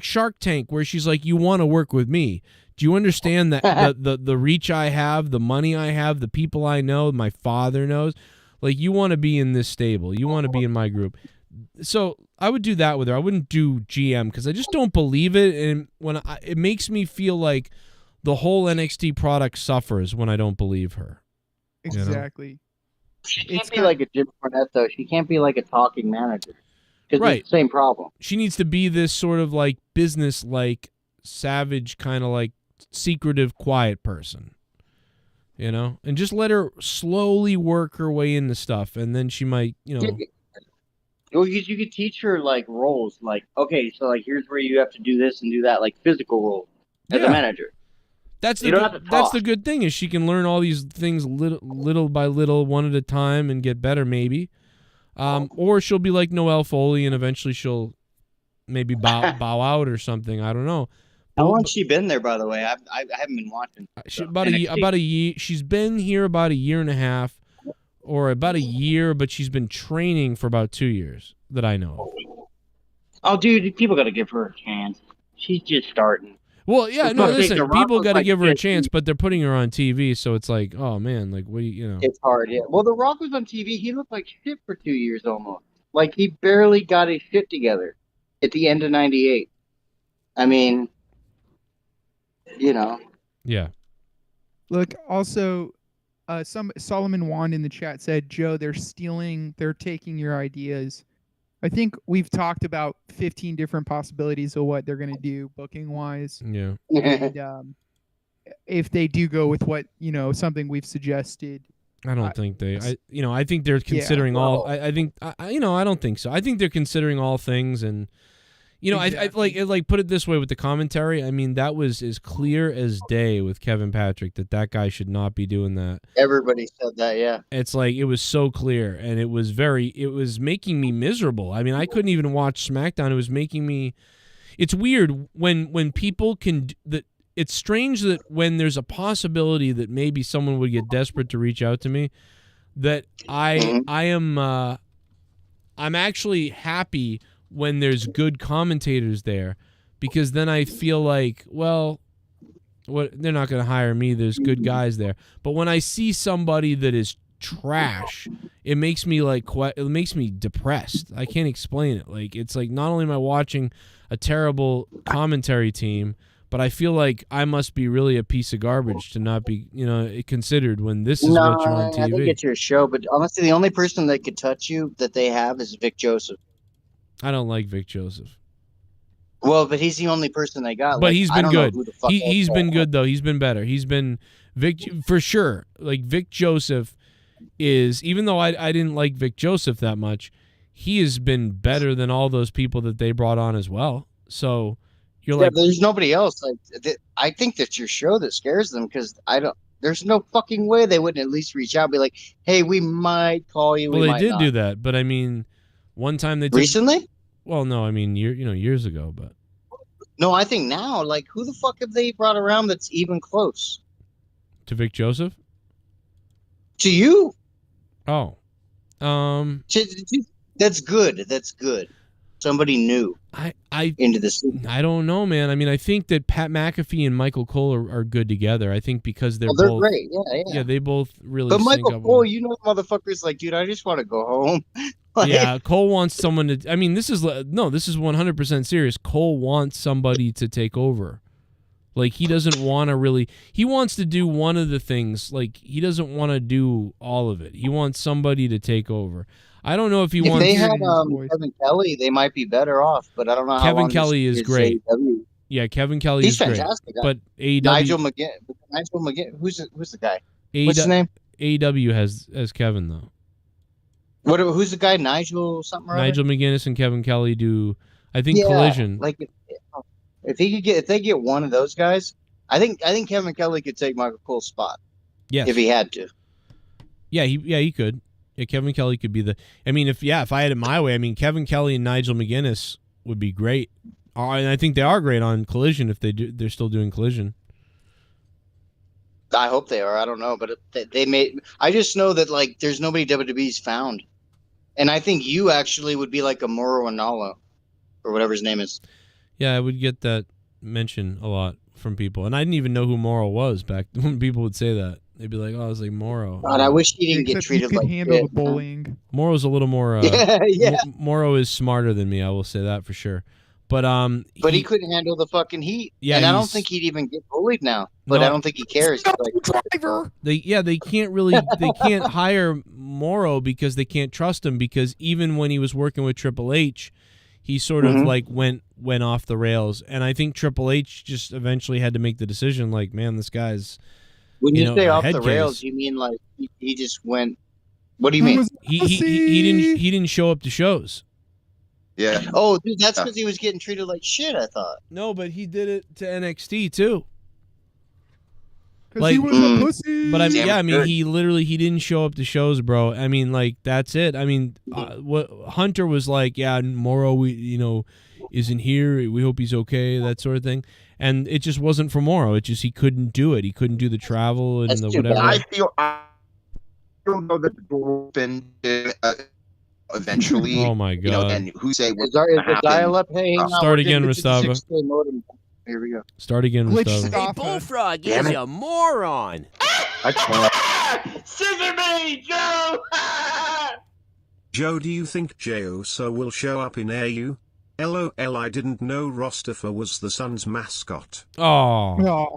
Shark Tank, where she's like, you want to work with me. Do you understand that the reach I have, the money I have, the people I know, my father knows, like you want to be in this stable, you want to be in my group. So I would do that with her. I wouldn't do GM because I just don't believe it, and it makes me feel like the whole NXT product suffers when I don't believe her. Exactly. You know? She can't be like a Jim Cornette, though. She can't be like a talking manager. Right. It's the same problem. She needs to be this sort of like business-like, savage, kind of like secretive, quiet person. You know? And just let her slowly work her way into stuff, and then she might, you know... Well, you could teach her, like, roles. Like, okay, so, like, here's where you have to do this and do that, like, physical roles as a manager. That's the good thing is she can learn all these things little by little, one at a time, and get better maybe. Or she'll be like Noelle Foley, and eventually she'll maybe bow out or something. I don't know. How long's she been there, by the way? I haven't been watching. About a year. She's been here about a year and a half, or about a year, but she's been training for about 2 years that I know. Oh, dude, people got to give her a chance. She's just starting. Well, yeah, no, listen, people got to give her a chance, but they're putting her on TV, so it's like, oh, man, like, what do you know? It's hard, yeah. Well, The Rock was on TV. He looked like shit for 2 years almost. Like, he barely got his shit together at the end of 98. I mean, you know. Yeah. Look, also, Solomon Wand in the chat said, Joe, they're taking your ideas. I think we've talked about 15 different possibilities of what they're going to do booking wise. Yeah. And if they do go with what, you know, something we've suggested. I don't think I think they're considering all, I don't think so. I think they're considering all things, and, you know, exactly. I like put it this way with the commentary. I mean, that was as clear as day with Kevin Patrick that guy should not be doing that. Everybody said that, yeah. It's like, it was so clear, and it was making me miserable. I mean, I couldn't even watch SmackDown. It was making me, it's weird when people can, it's strange that when there's a possibility that maybe someone would get desperate to reach out to me, that I'm actually happy when there's good commentators there, because then I feel like, well, they're not going to hire me. There's good guys there. But when I see somebody that is trash, it makes me depressed. I can't explain it. Like, it's like, not only am I watching a terrible commentary team, but I feel like I must be really a piece of garbage to not be, you know, considered when this is what you're on TV. I think it's your show, but honestly, the only person that could touch you that they have is Vic Joseph. I don't like Vic Joseph. Well, but he's the only person they got. But he's been good. He's been good, though. He's been better. He's been Vic, for sure. Like Vic Joseph is, even though I didn't like Vic Joseph that much, he has been better than all those people that they brought on as well. So you're like, there's nobody else. Like, I think that's your show that scares them because there's no fucking way they wouldn't at least reach out and be like, hey, we might call you. well, we they might did not. do that, but I mean, one time they took, Recently? Well, no, I mean, years ago, but No, I think now, like, who the fuck have they brought around that's even close to Vic Joseph? to you? Oh, That's good. That's good. Somebody new. I into the scene. I don't know, man. I mean, I think that Pat McAfee and Michael Cole are good together. I think because they're they're both great. Yeah. Yeah, they both really. But sync Michael up Cole, well. you know, motherfucker's like, dude, I just want to go home. Like, Yeah, Cole wants someone to. I mean, this is 100% serious. Cole wants somebody to take over. Like, he doesn't want to really. He wants to do one of the things. Like, he doesn't want to do all of it. He wants somebody to take over. I don't know if he if wants. they had Kevin Kelly, they might be better off. But I don't know how Kevin long Kelly is great. AEW. Yeah, Kevin Kelly He's is great. fantastic. But AEW. Nigel McGinn. Who's the guy? What's his name? AEW has Kevin though. Who's the guy? Nigel something. Nigel McGuinness and Kevin Kelly do. I think Collision. Like if they get one of those guys, I think Kevin Kelly could take Michael Cole's spot. Yes. If he had to. Yeah, he could. Yeah, Kevin Kelly could be the. I mean, if I had it my way, I mean, Kevin Kelly and Nigel McGuinness would be great. And I think they are great on Collision if they're still doing Collision. I hope they are. I don't know, but they may. I just know that like there's nobody WWE's found, and I think you actually would be like a Moro Analo, or whatever his name is. Yeah, I would get that mention a lot from people, and I didn't even know who Moro was back when people would say that. They'd be like, "Oh, I was like Moro." God, I wish he didn't get treated like handle shit. the bullying. Moro's a little more. Yeah. Moro is smarter than me. I will say that for sure. But he couldn't handle the fucking heat. Yeah, and I don't think he'd even get bullied now. But No. I don't think he cares. Like, driver. They can't hire Moro because they can't trust him, because even when he was working with Triple H, he sort of like went off the rails, and I think Triple H just eventually had to make the decision, like, man, this guy's. when you say a off head the case. rails, you mean like he just went? What do you mean? He didn't show up to shows. Yeah. Oh, dude, that's because he was getting treated like shit. I thought. No, but he did it to NXT too. Because he was a pussy. But I mean, Damn yeah, I mean, dirt. he didn't show up to shows, bro. I mean, like, that's it. I mean, what Hunter was like, yeah, Moro, isn't here. We hope he's okay, that sort of thing. And it just wasn't for Moro. It just, he couldn't do it. He couldn't do the travel and That's the too bad. whatever. I don't know that the door opened eventually. Oh my You know, God. and who say Is what's the gonna happen. dial up? Hey, hang on, Start we're again, getting the Rustava. 56K modem. Here we go. Start again, Glitch Gustavo. stop. Hey, Bullfrog Damn is it. a moron. I can't. Scissor me, Joe. Joe, do you think Jey Uso will show up in AU? LOL, I didn't know Rostifer was the Suns mascot. Oh. No.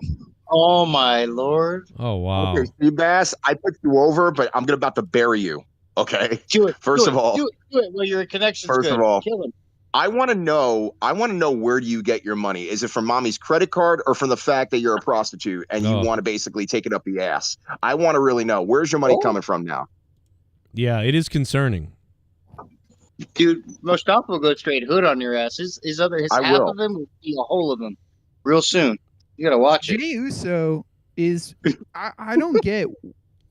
Oh my lord. Oh, wow. Okay, Seabass, I put you over, but I'm about to bury you. Okay. Do it. First do of it, all, do it. Well, your connection's First good. of all, Kill him. I want to know where do you get your money? Is it from mommy's credit card or from the fact that you're a prostitute and you want to basically take it up the ass? I want to really know. Where's your money coming from now? Yeah, it is concerning. Dude, Mustafa will go straight hood on your ass. His I half will. of him will be a whole of him real soon. You gotta watch it. Jey Uso is. I don't get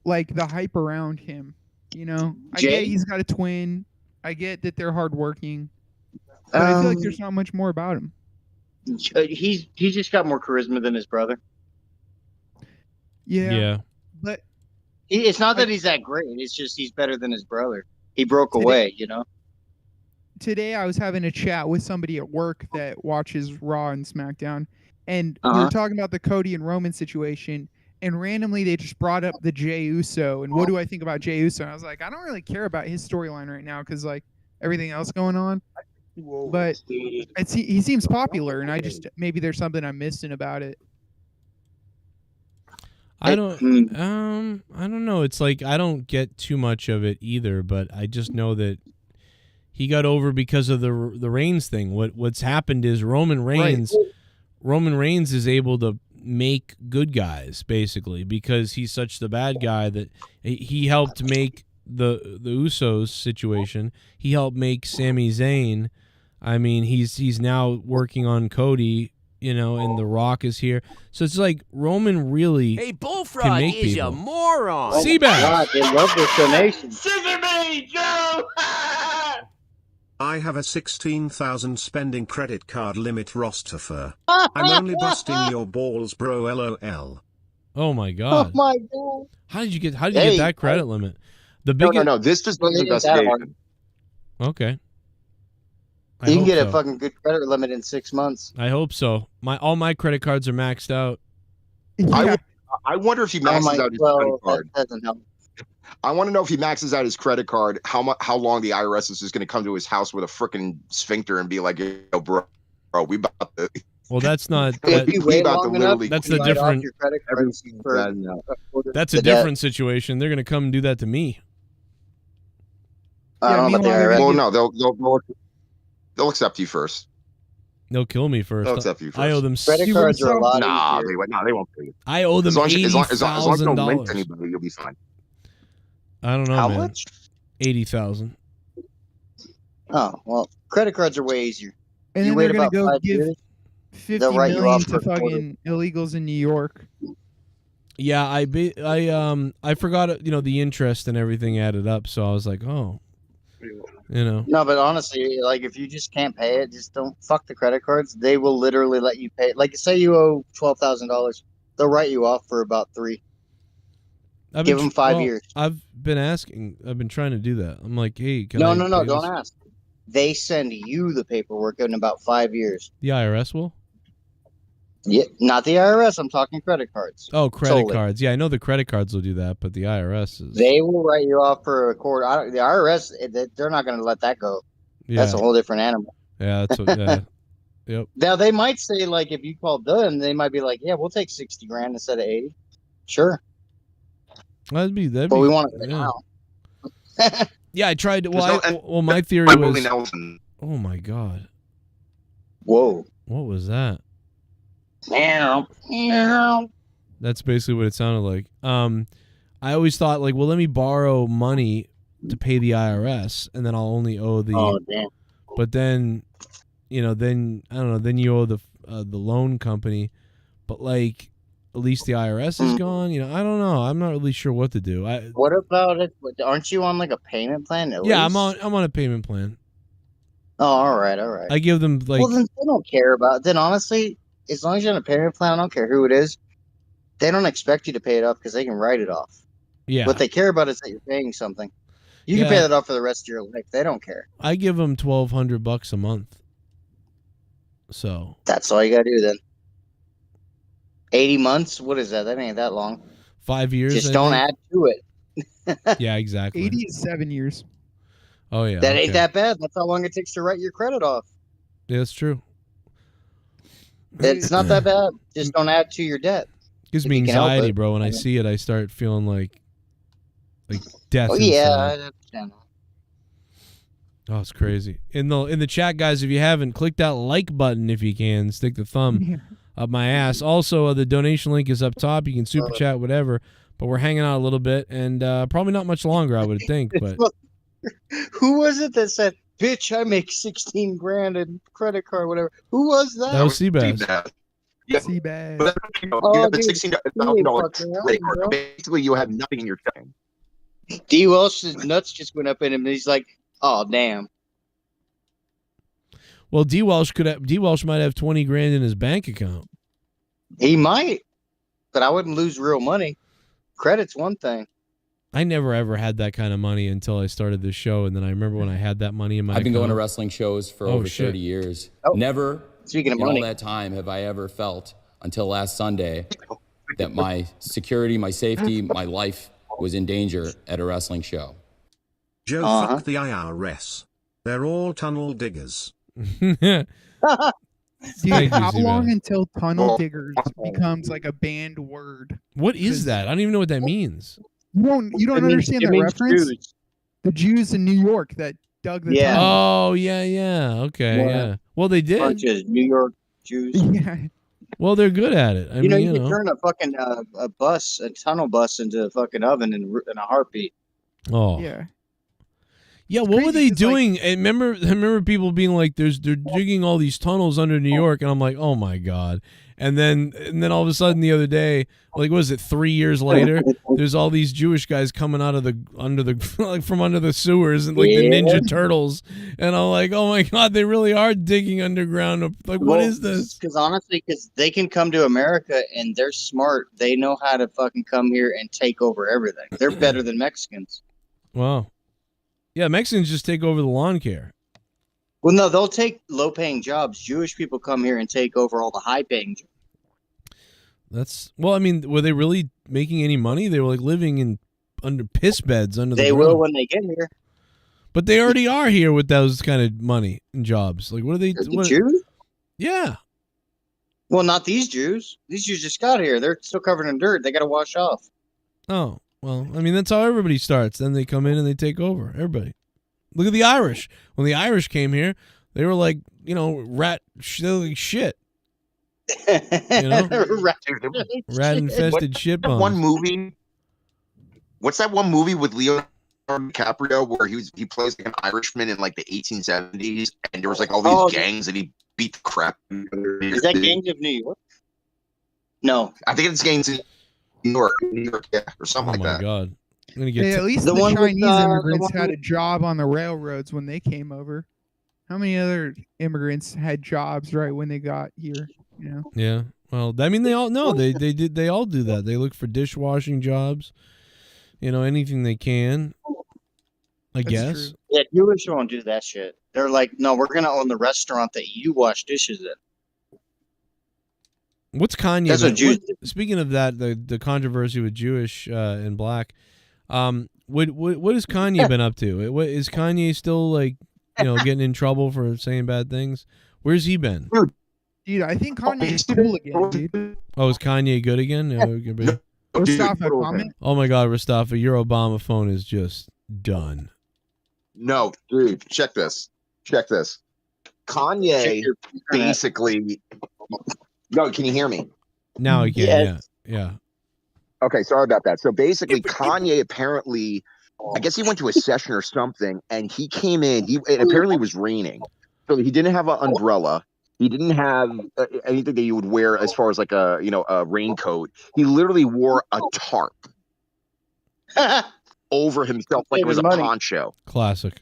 like the hype around him. You know, I Jey? get he's got a twin. I get that they're hardworking. But I feel like there's not much more about him. He's just got more charisma than his brother. Yeah. But It's not that he's that great. It's just he's better than his brother. He broke away, you know. today I was having a chat with somebody at work that watches Raw and SmackDown, and we Uh-huh. were talking about the Cody and Roman situation, and randomly they just brought up the Jey Uso, and what do I think about Jey Uso? And I was like, I don't really care about his storyline right now because like everything else going on, but he seems popular, and I just maybe there's something I'm missing about it. I don't know. It's like I don't get too much of it either, but I just know that he got over because of the Reigns thing. What's happened is Roman Reigns is able to make good guys, basically, because he's such the bad guy that he helped make the Usos situation. He helped make Sami Zayn. I mean, he's now working on Cody, you know, and The Rock is here. So it's like Roman really Hey, can Bullfrog make is people. a moron. Seabass. God, they love this donation. Scissor me, Joe! I have a 16,000 spending credit card limit roster for. I'm only busting your balls, bro. LOL. Oh my Oh god! my God. How did you get that credit limit? The No, biggest. no. This just does It ain't that hard. investigation. Okay. I You can hope get so. a fucking good credit limit in 6 months. I hope so. All my credit cards are maxed out. I wonder if he maxes out his credit card. That doesn't help. I want to know if he maxes out his credit card, how long the IRS is just going to come to his house with a freaking sphincter and be like, "Yo, bro, we about to." Well, that's not. If you wait about to long enough, literally. That's you the write off different. your credit card for That's a the debt. different situation. They're gonna come and do that to me. I don't know about the IRS. Well, no, they'll accept you first. They'll kill me first. They'll accept you first. I owe them. Credit cards are a lot Nah, easier. they won't pay you. I owe them As long as you $80,000. don't link to anybody, you'll be fine. I don't know, How man. much? 80,000. Oh, well, credit cards are way easier. And You then wait they're gonna about go 5 give years, 50 they'll write you million off to for a quarter. fucking illegals in New York. Yeah, I forgot, you know, the interest and everything added up, so I was like, oh, you know. No, but honestly, like if you just can't pay it, just don't fuck the credit cards. They will literally let you pay. Like, say you owe $12,000, they'll write you off for about 3. Give them 5 years. I've been trying to do that. I'm like, hey, can No, I no, pay don't this? ask. They send you the paperwork in about 5 years. The IRS will? Yeah, not the IRS. I'm talking credit cards. Oh, credit solely. cards. Yeah, I know the credit cards will do that, but the IRS is. They will write you off for a quarter. The IRS, they're not going to let that go. That's a whole different animal. Yeah, that's what. Yeah. Yep. Now they might say, like, if you call them, they might be like, "Yeah, we'll take 60 grand instead of 80." Sure, That'd be. but we want it now. Yeah, I tried. There's Well, my theory I'm was. Willie Nelson. Oh my god! Whoa! What was that? Meow. That's basically what it sounded like. I always thought, like, well, let me borrow money to pay the IRS, and then I'll only owe the. Oh damn! But then, you know, then I don't know. Then you owe the loan company, but like, at least the IRS is gone. You know, I don't know. I'm not really sure what to do. What about it? Aren't you on like a payment plan? At Yeah, least? I'm on a payment plan. Oh, all right. I give them like. Well, then they don't care about. Then honestly, as long as you're on a payment plan, I don't care who it is. They don't expect you to pay it off because they can write it off. Yeah. What they care about is that you're paying something. You can pay that off for the rest of your life. They don't care. I give them $1,200 a month. So. That's all you gotta do then. 80 months? What is that? That ain't that long. 5 years. Just I don't think. add to it. Yeah, exactly. 80 is 7 years. Oh yeah. That ain't okay. that bad. That's how long it takes to write your credit off. Yeah, that's true. It's not that bad. Just don't add to your debt. Gives If me you can help anxiety, it. bro. When I see it, I start feeling like death. Oh yeah, I inside. understand. Oh, it's crazy. In the chat, guys, if you haven't, click that like button if you can. Stick the thumb up my ass. Also, the donation link is up top. You can super chat, whatever. But we're hanging out a little bit, and probably not much longer, I would think. But Who was it that said, "Bitch, I make 16 grand in credit card, whatever"? Who was that? that was Seabass. Yeah. Seabass. But you Oh, have a dude, $16,000 credit card. Basically, you have nothing in your checking. D. Welsh's nuts just went up in him, and he's like, "Oh damn." Well, D Welsh might have 20 grand in his bank account. He might, but I wouldn't lose real money. Credit's one thing. I never ever had that kind of money until I started this show, and then I remember when I had that money in my. I've been going to account. wrestling shows for Oh, over shit. 30 years. Oh, Never speaking of in money. all that time have I ever felt until last Sunday that my security, my safety, my life was in danger at a wrestling show. Joe, fuck the IRS. They're all tunnel diggers. Dude, Thank you, how long Seabass. until tunnel diggers becomes like a banned word? What is that? I don't even know what that means. You don't understand the reference? Jews. The Jews in New York that dug the Yeah. tunnel. Oh yeah. Okay, Yeah. yeah. Well, they did. Bunch of New York Jews. Yeah. Well, they're good at it. I mean, you can turn a fucking a tunnel bus into a fucking oven in a heartbeat. Oh. Yeah. Yeah, what were they doing? And I remember people being like, they're digging all these tunnels under New York, and I'm like, oh my God. And then all of a sudden the other day, like, what was it, 3 years later, there's all these Jewish guys coming out of from under the sewers and like the Ninja Turtles. And I'm like, oh my God, they really are digging underground. Like, what is this? Because honestly, they can come to America and they're smart. They know how to fucking come here and take over everything. They're better than Mexicans. Wow. Yeah, Mexicans just take over the lawn care. Well, no, they'll take low-paying jobs. Jewish people come here and take over all the high-paying jobs. Well, I mean, were they really making any money? They were like living under piss beds under the ground. They will when they get here. But they already are here with those kind of money and jobs. Like, what are they? The Jews? Yeah. Well, not these Jews. These Jews just got here. They're still covered in dirt. They got to wash off. Oh, well, I mean, that's how everybody starts. Then they come in and they take over. Everybody. Look at the Irish. When the Irish came here, they were like, rat shit. Rat infested shit bombs. One movie. What's that one movie with Leonardo DiCaprio where he plays like an Irishman in like the 1870s, and there was like all these gangs and he beat the crap. Is that Gangs of New York? No, I think it's Gangs of New York, yeah, or something like that. Oh my God. I'm gonna get at least the Chinese immigrants had a job on the railroads when they came over. How many other immigrants had jobs right when they got here? Yeah. Well, I mean, they all know they did. They all do that. They look for dishwashing jobs. Anything they can. I guess. True. Yeah, Jewish won't do that shit. They're like, no, we're gonna own the restaurant that you wash dishes in. What's Kanye? That's what Jews do. Speaking of that, the controversy with Jewish and black, what has Kanye been up to? Is Kanye still like, getting in trouble for saying bad things? Where's he been? Dude, I think Kanye's cool again, dude. Oh, is Kanye good again? Mustafa, comment? Oh my God, Mustafa, your Obama phone is just done. No, dude, check this. Kanye basically. No, can you hear me? Now I can. Yeah. Okay, sorry about that. So basically, Kanye apparently, I guess he went to a session or something, and he came in. It apparently was raining, so he didn't have an umbrella. He didn't have anything that you would wear as far as like a raincoat. He literally wore a tarp over himself like it was a poncho. Classic.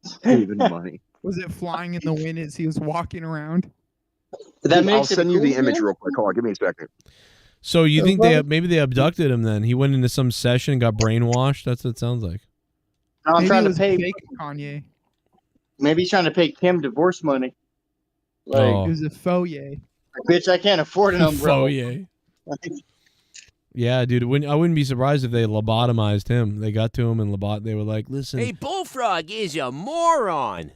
Saving money. Was it flying in the wind as he was walking around? I'll send you the image real quick. Hold on, give me a second. So you think maybe they abducted him then? He went into some session and got brainwashed? That's what it sounds like. No, I'm trying to pay fake Kanye. Maybe he's trying to pay Kim divorce money. Like, It was a faux yay. Bitch, I can't afford an umbrella. Faux yay. Yeah, dude. I wouldn't be surprised if they lobotomized him. They got to him and they were like, listen. Hey, Bullfrog is a moron.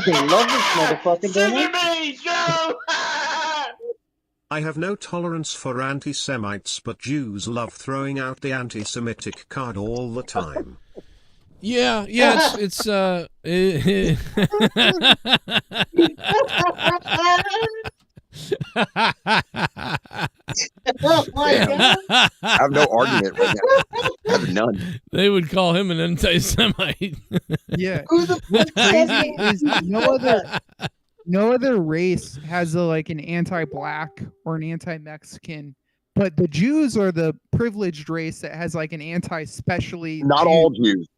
They love this motherfucker, don't they? Joe! I have no tolerance for anti-Semites, but Jews love throwing out the anti-Semitic card all the time. Yeah, it's Oh my God. I have no argument right now. I have none. They would call him an anti-Semite. Yeah. What's crazy is no other race has an anti-black or an anti-Mexican, but the Jews are the privileged race that has an anti-specially. Not all Jews.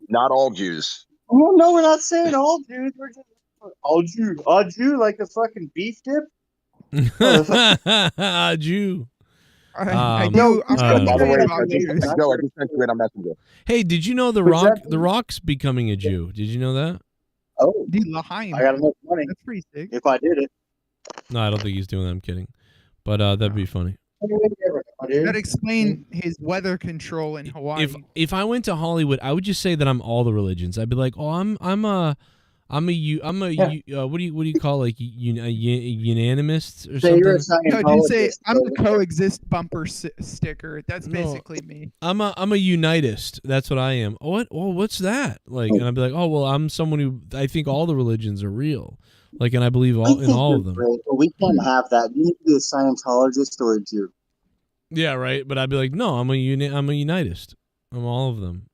Not all Jews. Oh no, we're not saying all Jews. We're just all Jew. All Jew like a fucking beef dip. Jew. I know. By the way, I just sent you in a messenger. Hey, did you know The Rock? The Rock's becoming a Jew. Did you know that? Oh, dude, L'chaim. I got enough money. That's pretty sick. If I did it. No, I don't think he's doing that. I'm kidding. But that'd be funny. That explain his weather control in Hawaii. If I went to Hollywood, I would just say that I'm all the religions. I'd be like, oh, I'm I'm a what do you call like unanimous or So something? you're a No, dude, say Scientologist. I'm the coexist bumper sticker. That's basically me. I'm a unitist. That's what I am. What? Well, what's that? Like, and I'd be like, oh well, I'm someone who I think all the religions are real. Like, and I believe in all of them. Great, but we can't have that. You need to be a Scientologist or a Jew. Yeah, right. But I'd be like, no, I'm a unitist. I'm all of them.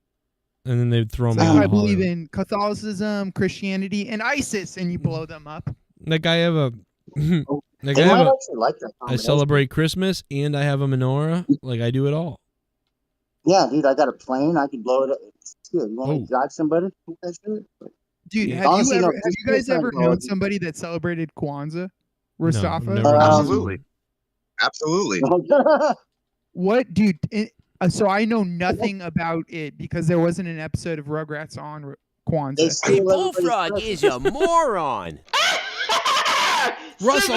And then they'd throw me out. I believe in Catholicism, Christianity, and ISIS, and you blow them up. Like I have a. They might actually like that I celebrate Christmas and I have a menorah. Like I do it all. Yeah, dude, I got a plane. I can blow it up. It's good. You want to drive somebody? Dude, have Honestly, you no, have you guys ever known somebody that celebrated Kwanzaa? Mustafa? Absolutely. What, dude? So I know nothing about it because there wasn't an episode of Rugrats on Kwanzaa. Hey, Bullfrog is a moron. Russell.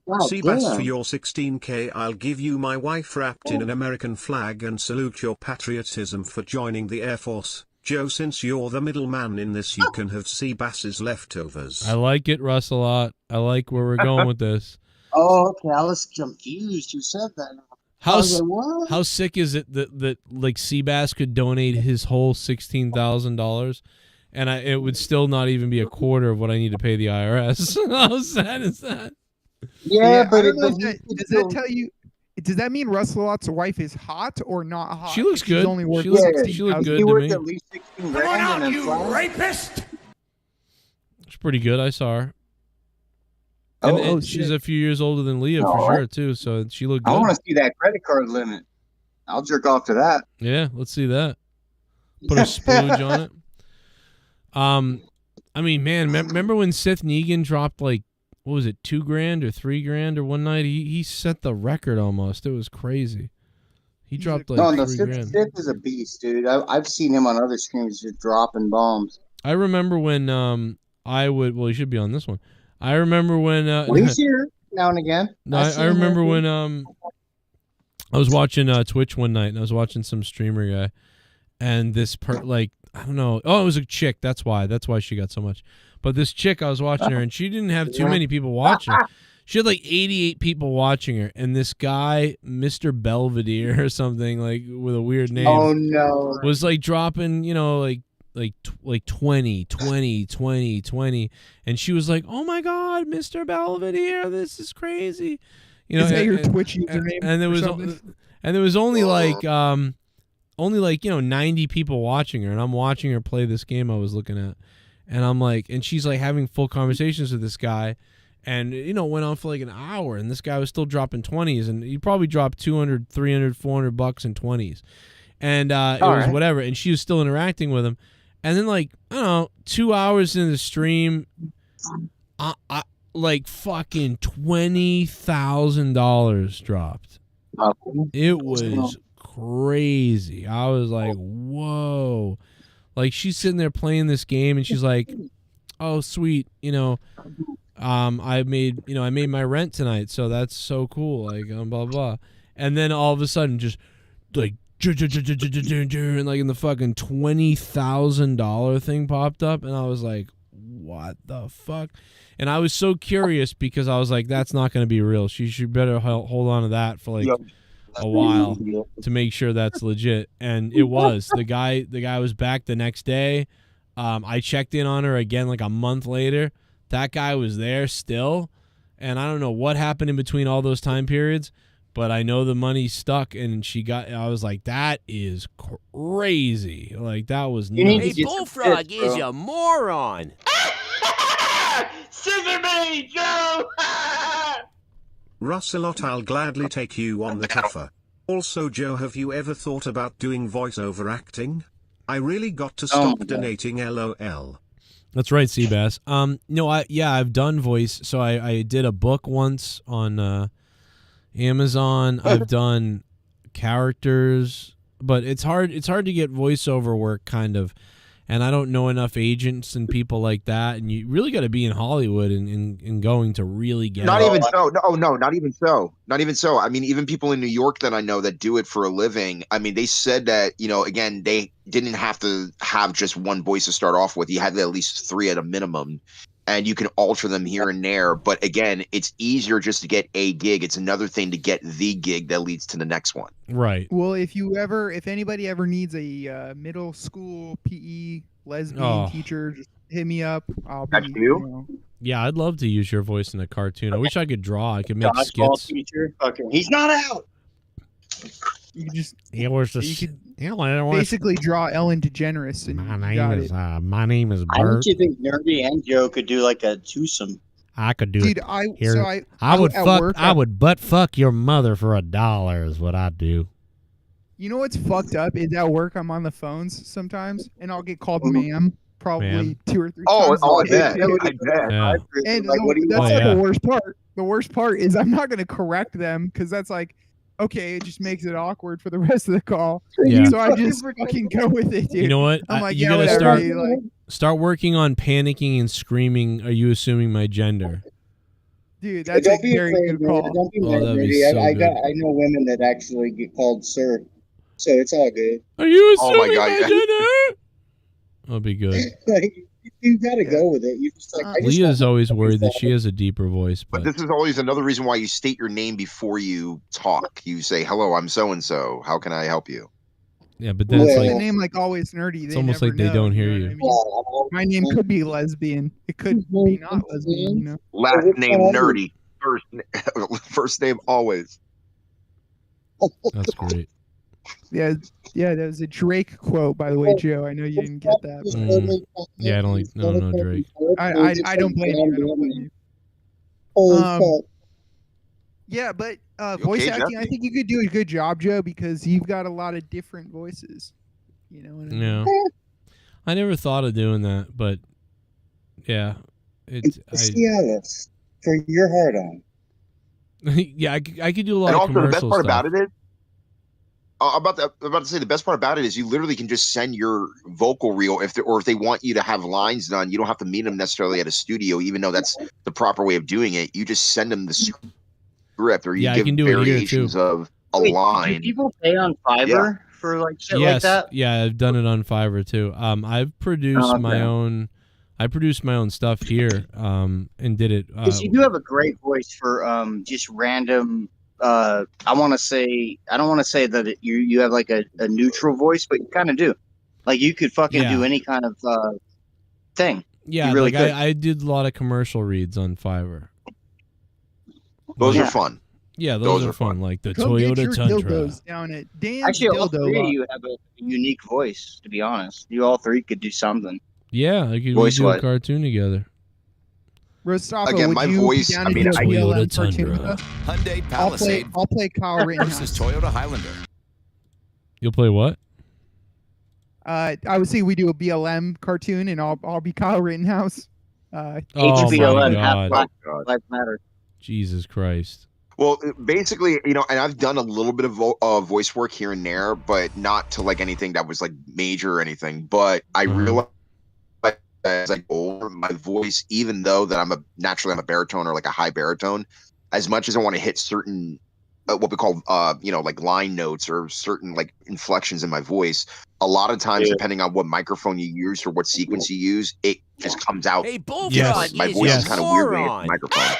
Seabass, for your 16K, I'll give you my wife wrapped in an American flag and salute your patriotism for joining the Air Force. Joe, since you're the middleman in this, you can have Seabass's leftovers. I like it, Russ, a lot. I like where we're going with this. Oh, okay. I was confused. You said that. How sick is it that like Seabass could donate his whole $16,000 and it would still not even be a quarter of what I need to pay the IRS? How sad is that? Yeah, but does that tell you? Does that mean Russell-Lott's wife is hot or not hot? She looks She's good. Only worth She looked good to me. At least 16 Come on out, you rapist! She's pretty good. I saw her. And she's a few years older than Leah for sure too, so she looked good. I want to see that credit card limit. I'll jerk off to that. Yeah, let's see that. Put a splooge on it. I mean, man, remember when Seth Negan dropped like what was it, $2,000 or $3,000 or one night? He set the record almost. It was crazy. He dropped like $3,000. Sith is a beast, dude. I've seen him on other streams just dropping bombs. I remember when he should be on this one. I remember when he's here now and again. No, I remember when I was watching Twitch one night and I was watching some streamer guy, and this I don't know. Oh, it was a chick. That's why she got so much. But this chick, I was watching her, and she didn't have too many people watching. She had like 88 people watching her, and this guy, Mr. Belvedere or something, like with a weird name, oh no, was like dropping, like 20, and she was like, "Oh my God, Mr. Belvedere, this is crazy." Is that your Twitch username? And there was only like 90 people watching her, and I'm watching her play this game I was looking at. And I'm like, and she's like having full conversations with this guy, and went on for like an hour, and this guy was still dropping 20s, and he probably dropped $200, $300, $400 in 20s, and it was whatever, and she was still interacting with him, and then like I don't know, 2 hours into the stream, I like fucking $20,000 dropped. It was crazy. I was like, whoa. Like she's sitting there playing this game and she's like, "Oh, sweet, I made my rent tonight, so that's so cool." Like blah blah, and then all of a sudden, just like, and like in the fucking $20,000 thing popped up, and I was like, "What the fuck?" And I was so curious because I was like, "That's not going to be real. She should better hold on to that for like." A while to make sure that's legit, and it was. The guy was back the next day. I checked in on her again like a month later. That guy was there still, and I don't know what happened in between all those time periods, but I know the money stuck, and I was like, that is crazy. Like that was nuts. Hey, Bullfrog is a moron. Scissor me, Joe. Russelot, I'll gladly take you on the offer. Also, Joe, have you ever thought about doing voiceover acting? I really got to stop donating, LOL. That's right, Seabass. No, I've done voice. So I did a book once on Amazon. I've done characters, but it's hard to get voiceover work kind of. and I don't know enough agents and people like that. And you really got to be in Hollywood and going to really get Not it. even so. No, not even so. Not even so. I mean, even people in New York that I know that do it for a living. I mean, they said that, you know, again, they didn't have to have just one voice to start off with. You had at least 3 at a minimum, and you can alter them here and there. But again, it's easier just to get a gig. It's another thing to get the gig that leads to the next one. Right. Well, if anybody ever needs a middle school PE lesbian teacher, just hit me up. I'll be. Yeah, I'd love to use your voice in a cartoon. I wish I could draw. I could make Dodgeball skits. teacher. Okay, he's not out. You just It was you just, could it was- basically draw Ellen DeGeneres. And my you got name is it. my name is I Bert. don't you think Nerdy and Joe could do like a twosome? I could do Dude, it. I would at fuck. work, I would butt fuck your mother for $1 is what I'd do. You know what's fucked up is at work I'm on the phones sometimes, and I'll get called ma'am probably Ma'am. 2 or 3 Oh, times. I a day. bet. I bet. Yeah. And Like, what do you that's want? not Oh, yeah. the worst part. The worst part is I'm not going to correct them because that's like, okay, it just makes it awkward for the rest of the call. Yeah. So I just fucking go with it, dude. You know what? I'm like, you yeah, gotta whatever. start dude, like, start working on panicking and screaming. Are you assuming my gender? dude, that's a Don't be very afraid, good man. call. Don't be Oh, mad, that'd be Nerdy. so I good. know women that actually get called sir, so it's all good. Are you Oh assuming my God, my yeah. gender? That'll be good. Like, you gotta go with it. You just like. I just Leah's want- always worried that she has a deeper voice, But but this is always another reason why you state your name before you talk. You say, "Hello, I'm so and so. How can I help you?" yeah, but then it's With like a name like Always Nerdy, it's they almost never like they know, don't hear know you. what I mean? My name could be lesbian. It could be not lesbian. You know. Last name Nerdy. First name always. That's great. Yeah, that was a Drake quote, by the way, Joe. I know you didn't get that. But Yeah, I don't like no Drake. I don't blame you. I don't blame you. Yeah, but voice okay, acting, I Jesse? think you could do a good job, Joe, because you've got a lot of different voices. You know what I mean? Yeah. I never thought of doing that, but yeah, it's Cialis for your heart on. yeah, I could do a lot And of also, the best commercial part stuff. about it is, about to say, the best part about it is you literally can just send your vocal reel if they want you to have lines done. You don't have to meet them necessarily at a studio, even though that's the proper way of doing it. You just send them the script, or you Yeah, I give can do it here, variations too. of a Wait, line. do people pay on Fiverr for like shit like Yes, that? yeah, I've done it on Fiverr too. I've produced Okay. my own. I produced my own stuff here, and did it. Because you do have a great voice for just random. I don't want to say that you have like a neutral voice, but you kind of do. Like you could fucking Yeah. do any kind of thing. Yeah, you really like could. I did a lot of commercial reads on Fiverr. Those Yeah. are fun. Yeah, those are fun. Like the Go get Toyota your Tundra. dildos down at Dan's Actually, all Dildo three of Lot. you have a unique voice. To be honest, you all three could do something. Yeah, I could we Voice do a what? cartoon together. Rostaffa, Again, would my you voice, be down I to mean, do a I- BLM Toyota cartoon with Tundra. us? Hyundai I'll Palisade play Kyle versus Rittenhouse. Toyota Highlander. You'll play what? I would say we do a BLM cartoon, and I'll be Kyle Rittenhouse. Oh HBLM, my half God. Black Lives Matter. Jesus Christ. Well, basically, and I've done a little bit of voice work here and there, but not to like anything that was like major or anything. But I realized as I get older, my voice, even though that I'm a baritone or like a high baritone, as much as I want to hit certain what we call like line notes or certain like inflections in my voice, a lot of times depending on what microphone you use or what sequence you use, it just comes out. Hey, Bullfrog, Yes. My is voice a is kind of weird when I hit the moron. microphone.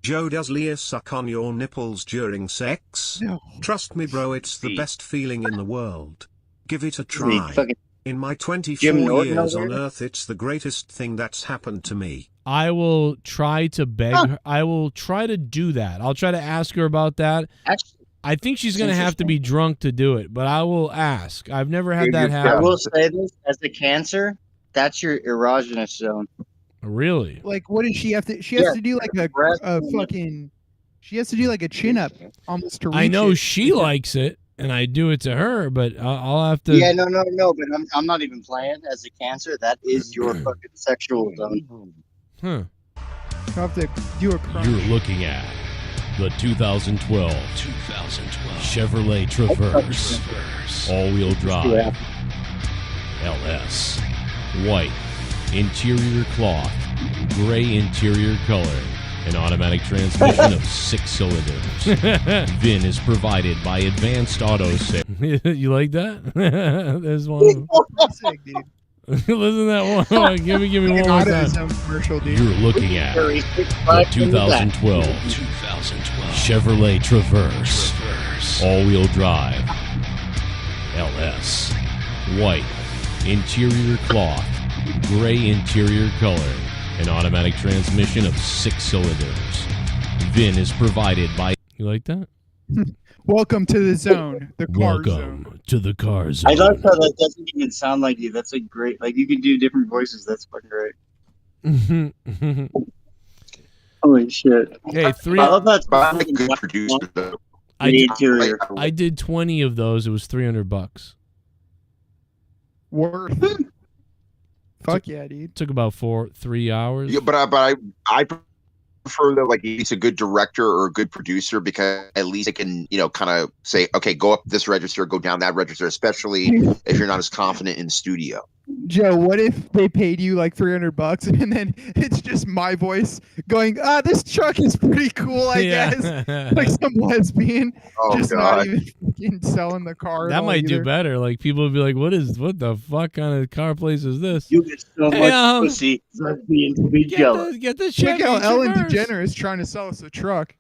Joe, does Leah suck on your nipples during sex? No. Trust me, bro, it's the best feeling in the world. Give it a Me try. fucking In my 24 Jim Norton years over on here? Earth, it's the greatest thing that's happened to me. I will try to beg her. I will try to do that. I'll try to ask her about that. Actually, I think she's going to have to be drunk to do it, but I will ask. I've never had Dude, that you- I happen. will say this: as a Cancer, that's your erogenous zone. Really? Like, what does she have to? She has Yeah, to do like breast a fucking. She has to do like a chin up almost to reach I know it. she likes it, and I do it to her, but I'll have to. Yeah, no. But I'm not even playing. As a Cancer, that is your fucking sexual zone. Huh. I'll have to do a crunch. You're looking at The 2012 Chevrolet Traverse. All-wheel drive. LS. White. Interior cloth. Gray interior color. An automatic transmission of 6 cylinders. VIN is provided by Advanced Auto Sales. You like that? There's one. Sick, dude. Listen to that one. Give me one more time. Commercial, dude. You're looking at the 2012 Chevrolet Traverse. All-wheel drive. LS. White. Interior cloth. Gray interior color. An automatic transmission of 6 cylinders. VIN is provided by... You like that? Welcome to the zone. The car zone. Welcome to the car zone. I like how that doesn't even sound like you. That's a great. Like you can do different voices. That's fucking great. Holy shit! Hey, I love that. I'm a good producer, though. I did 20 of those. It was $300. Worth. Fuck yeah, dude. Took about 3 hours. Yeah, but I prefer that, like, he's a good director or a good producer, because at least it can, kind of say, okay, go up this register, go down that register, especially if you're not as confident in the studio. Joe, what if they paid you like $300 and then it's just my voice going, this truck is pretty cool, I guess. Like some lesbian just not even fucking selling the car. That might do better. Like people would be like, what the fuck kind of car place is this? You get so much pussy, lesbians will be jealous. Get the Look Chevy how Ellen Traverse. DeGeneres trying to sell us a truck.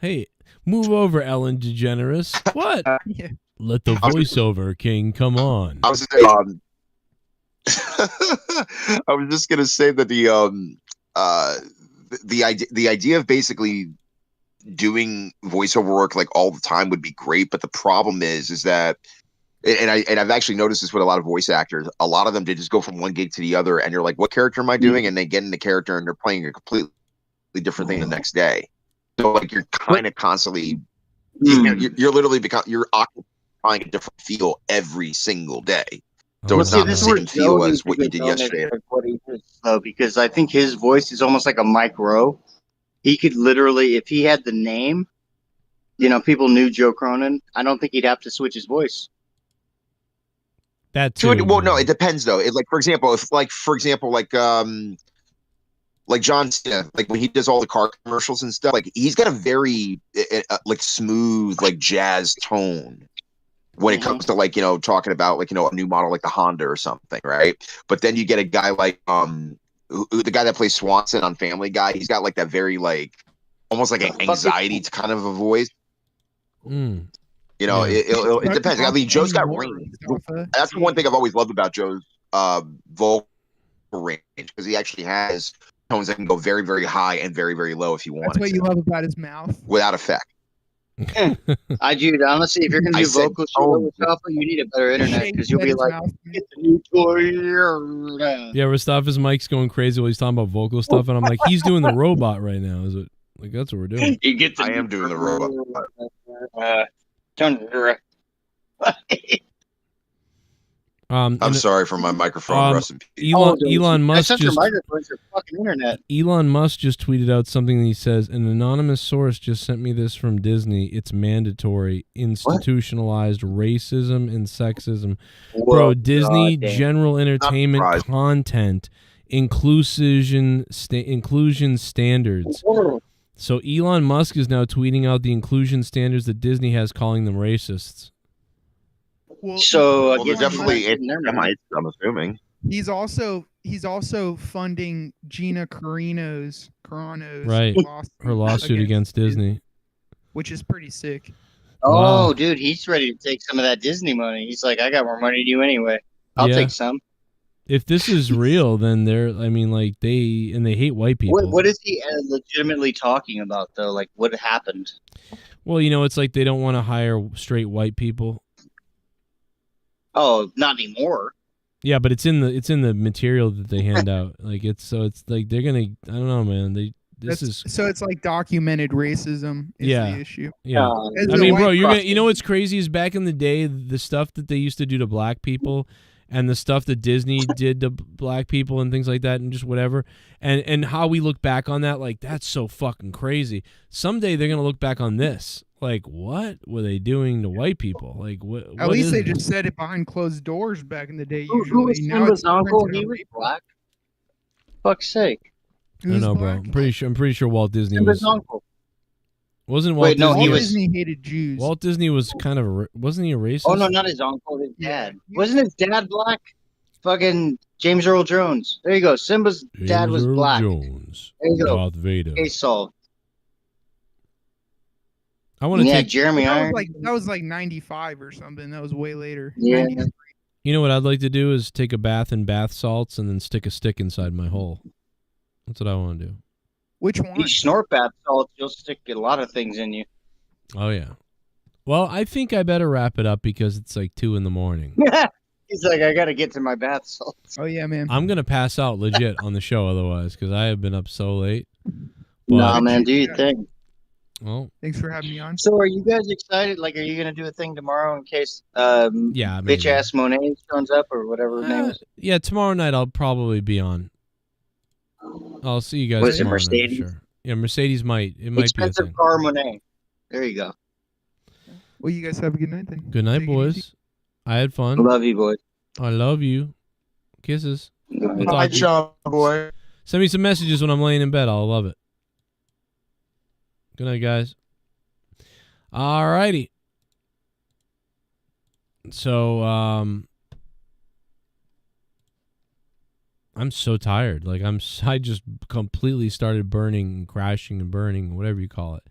Hey, move over, Ellen DeGeneres. What? Yeah. Let the voiceover king come on. I was I was just gonna say that the idea of basically doing voiceover work like all the time would be great, but the problem is that, and I've actually noticed this with a lot of voice actors, a lot of them, they just go from one gig to the other, and you're like, what character am I doing? And they get in the character and they're playing a completely different thing the next day. So like you're kind of constantly, you're literally you're occupying a different feel every single day. So it's not the same feel as what you did yesterday. Because I think his voice is almost like a Mike Rowe. He could literally, if he had the name, people knew Joe Cronin, I don't think he'd have to switch his voice. That too. Well, no, it depends though. Like for example, like John Cena, like when he does all the car commercials and stuff, like he's got a very like smooth, like jazz tone when it comes to like, talking about like, a new model like the Honda or something, right? But then you get a guy like the guy that plays Swanson on Family Guy, he's got like that very like almost like an anxiety kind of a voice. Mm. It depends. I mean, Joe's got range. That's the one thing I've always loved about Joe's vocal range, because he actually has tones that can go very, very high and very, very low if you want. That's what you love about his mouth. Without effect. Dude, honestly, if you're gonna do vocal stuff, you need a better internet, because you'll be like, get the new toy. Yeah, Rastaf's mic's going crazy while he's talking about vocal stuff, and I'm like, he's doing the robot right now. Is it like that's what we're doing? I am doing the robot. I'm sorry for my microphone. Rest in peace. Elon Musk just your fucking internet. Elon Musk just tweeted out something that he says, an anonymous source just sent me this from Disney. It's mandatory, institutionalized racism and sexism. Whoa, bro, Disney God, general entertainment content inclusion standards. So Elon Musk is now tweeting out the inclusion standards that Disney has, calling them racists. So they're definitely Semites, I'm assuming. He's also funding Gina Carano's right her lawsuit against Disney, which is pretty sick. Oh, wow. Dude, he's ready to take some of that Disney money. He's like, I got more money than you anyway. I'll take some. If this is real, then they hate white people. What is he legitimately talking about though? Like, what happened? Well, it's like they don't want to hire straight white people. Oh, not anymore. Yeah, but it's in the material that they hand out. Like it's like they're gonna. I don't know, man. So it's like documented racism is the issue. Yeah, I mean, bro, you know what's crazy is back in the day, the stuff that they used to do to black people, and the stuff that Disney did to black people and things like that, and just whatever, and how we look back on that, like, that's so fucking crazy. Someday they're gonna look back on this like, what were they doing to white people? Like, what? At least they just said it behind closed doors back in the day. Who Usually, was now Simba's it's uncle? printed He on was paper. black. Fuck's sake. I don't know, bro. I'm pretty sure Walt Disney Simba's was. uncle. Wasn't Walt Wait, no, Disney? he was. Disney hated Jews. Walt Disney was kind of wasn't he a racist? Oh no, not his uncle, his dad. Wasn't his dad black? Fucking James Earl Jones. There you go. Simba's dad was Earl black. Jones. There you go. Darth Vader. Case solved. I want to take Jeremy that Irons. was like 95 or something. That was way later. Yeah. 93. You know what I'd like to do is take a bath in bath salts and then stick a stick inside my hole. That's what I want to do. Which one? You snort bath salts, you'll stick a lot of things in you. Oh yeah. Well, I think I better wrap it up because it's like 2 a.m. He's like, I gotta get to my bath salts. Oh yeah, man. I'm gonna pass out legit on the show otherwise because I have been up so late. Nah, man, do your thing. Well, thanks for having me on. So, are you guys excited? Like, are you gonna do a thing tomorrow in case yeah, bitch ass Mone turns up or whatever her name is? Yeah, tomorrow night I'll probably be on. I'll see you guys. Was it tomorrow night for Mercedes? Sure. Yeah, Mercedes might. It might be a Expensive thing. car Mone. There you go. Well, you guys have a good night then. Good night, Take it boys. easy. I had fun. Love you, boys. I love you. Kisses. I'll talk Hi, to you. John, boy. Send me some messages when I'm laying in bed. I'll love it. Good night, guys. All righty. So, I'm so tired. Like I just completely started burning, crashing and burning, whatever you call it.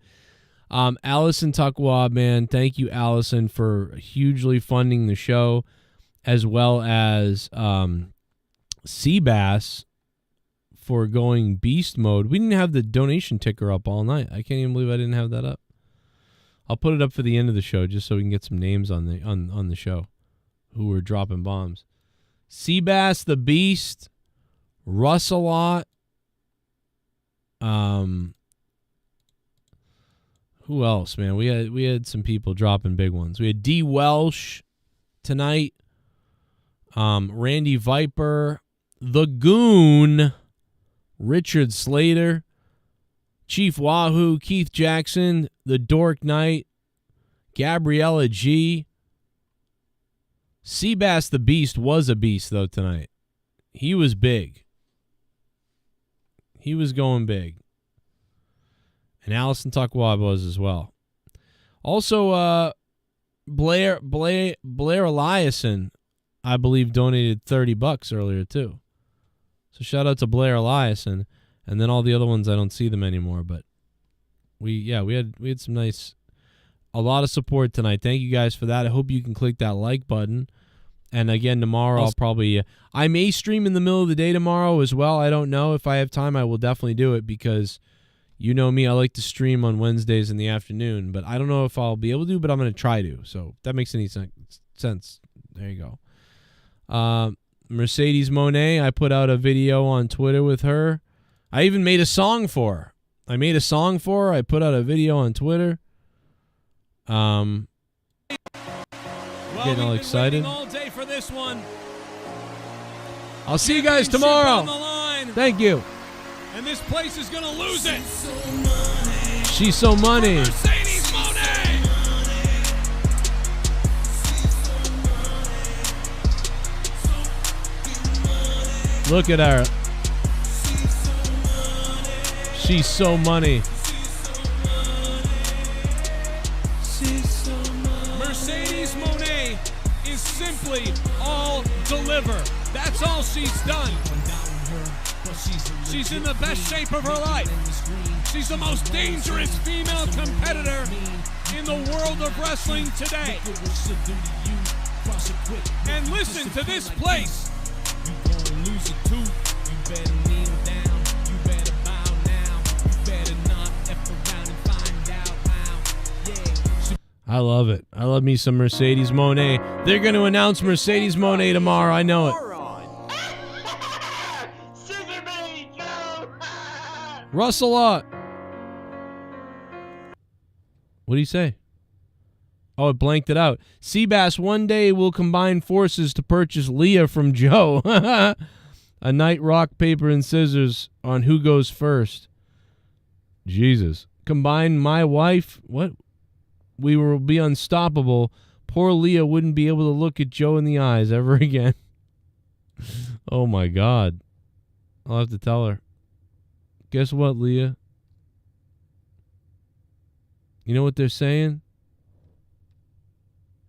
Allison Tuckwab, man, thank you, Allison, for hugely funding the show, as well as Seabass for going beast mode. We didn't have the donation ticker up all night. I can't even believe I didn't have that up. I'll put it up for the end of the show just so we can get some names on the show who were dropping bombs. Seabass the Beast, Russelot, who else, man? We had some people dropping big ones. We had D Welsh tonight, Randy Viper, The Goon, Richard Slater, Chief Wahoo, Keith Jackson, The Dork Knight, Gabriella G. Seabass the Beast was a beast, though, tonight. He was big. He was going big. And Allison Tuckwab was as well. Also, Blair Eliason, I believe, donated $30 earlier, too. So shout out to Blair Eliason. And then all the other ones, I don't see them anymore. But we had some a lot of support tonight. Thank you guys for that. I hope you can click that like button. And again, tomorrow I'll probably I may stream in the middle of the day tomorrow as well. I don't know. If I have time, I will definitely do it because you know me, I like to stream on Wednesdays in the afternoon. But I don't know if I'll be able to, but I'm going to try to. So if that makes any sense. There you go. Mercedes Mone, I put out a video on Twitter with her. I even made a song for her. I put out a video on Twitter. Getting all excited. All day for this one. I'll see you guys tomorrow. On the line. Thank you. And this place is gonna lose it. She's so money. Mercedes Mone. Look at her. She's so money. Mercedes Mone is simply all deliver. That's all she's done. She's in the best shape of her life. She's the most dangerous female competitor in the world of wrestling today. And listen to this place. You gonna lose it too. You better kneel down. You better bow now. You better not F around and find out how. Yeah. I love it. I love me some Mercedes Mone. They're going to announce Mercedes Mone tomorrow. I know it. Russell Ott. What do you say? Oh, it blanked it out. Seabass, one day we'll combine forces to purchase Leah from Joe. A night, rock, paper, and scissors on who goes first. Jesus. Combine my wife. What? We will be unstoppable. Poor Leah wouldn't be able to look at Joe in the eyes ever again. Oh, my God. I'll have to tell her. Guess what, Leah? You know what they're saying?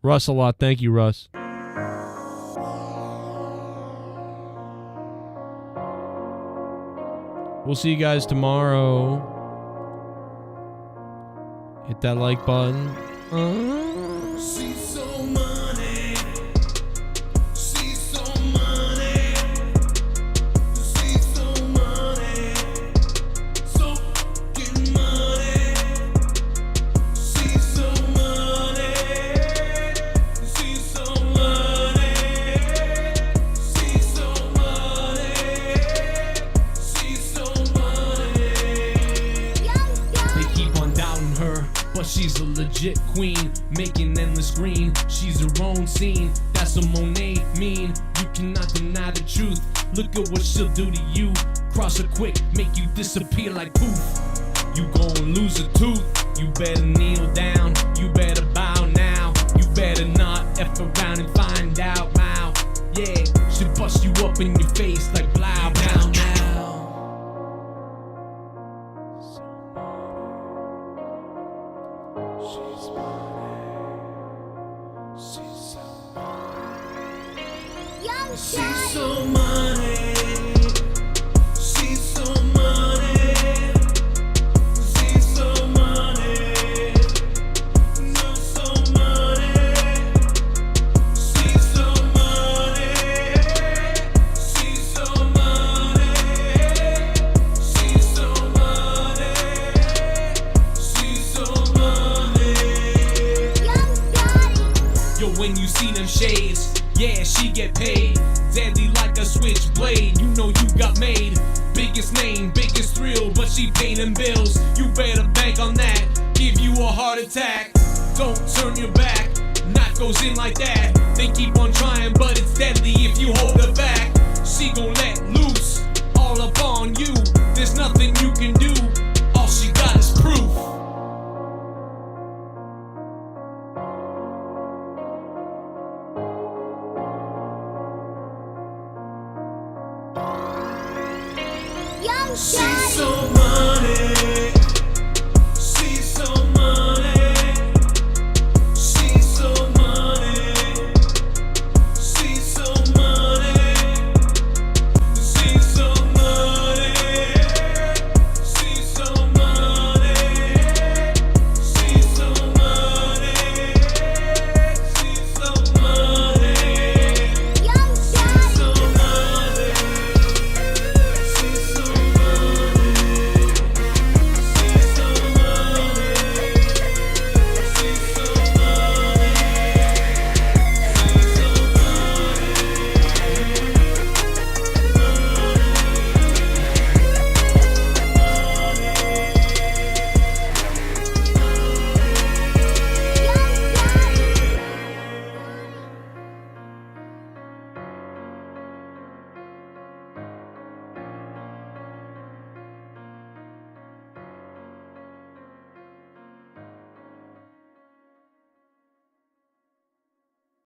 Russ a lot. Thank you, Russ. We'll see you guys tomorrow. Hit that like button. She's so money. She's so money. She's so money. So fucking money. She's so money. She's so money. She's so money. She's so money. They keep on doubting her, but she's a legit queen, making endless green. She's her own scene, that's what Mone mean. You cannot deny the truth, look at what she'll do to you. Cross her quick, make you disappear like poof. You gon' lose a tooth, you better kneel down. You better bow now, you better not F around and find out. Wow, yeah, she'll bust you up in your face like blow, blow now. She's so money. She's so money. She's so money. No, so money. She's so money. She's so money. She's so money. She's so money. Yo, when you see them shades, yeah, she get paid. Deadly like a switchblade, you know you got made. Biggest name, biggest thrill, but she paying them bills. You better bank on that, give you a heart attack. Don't turn your back, knock goes in like that. They keep on trying, but it's deadly if you hold her back. She gon' let loose, all up on you. There's nothing you can do, all she got is proof. She's so much.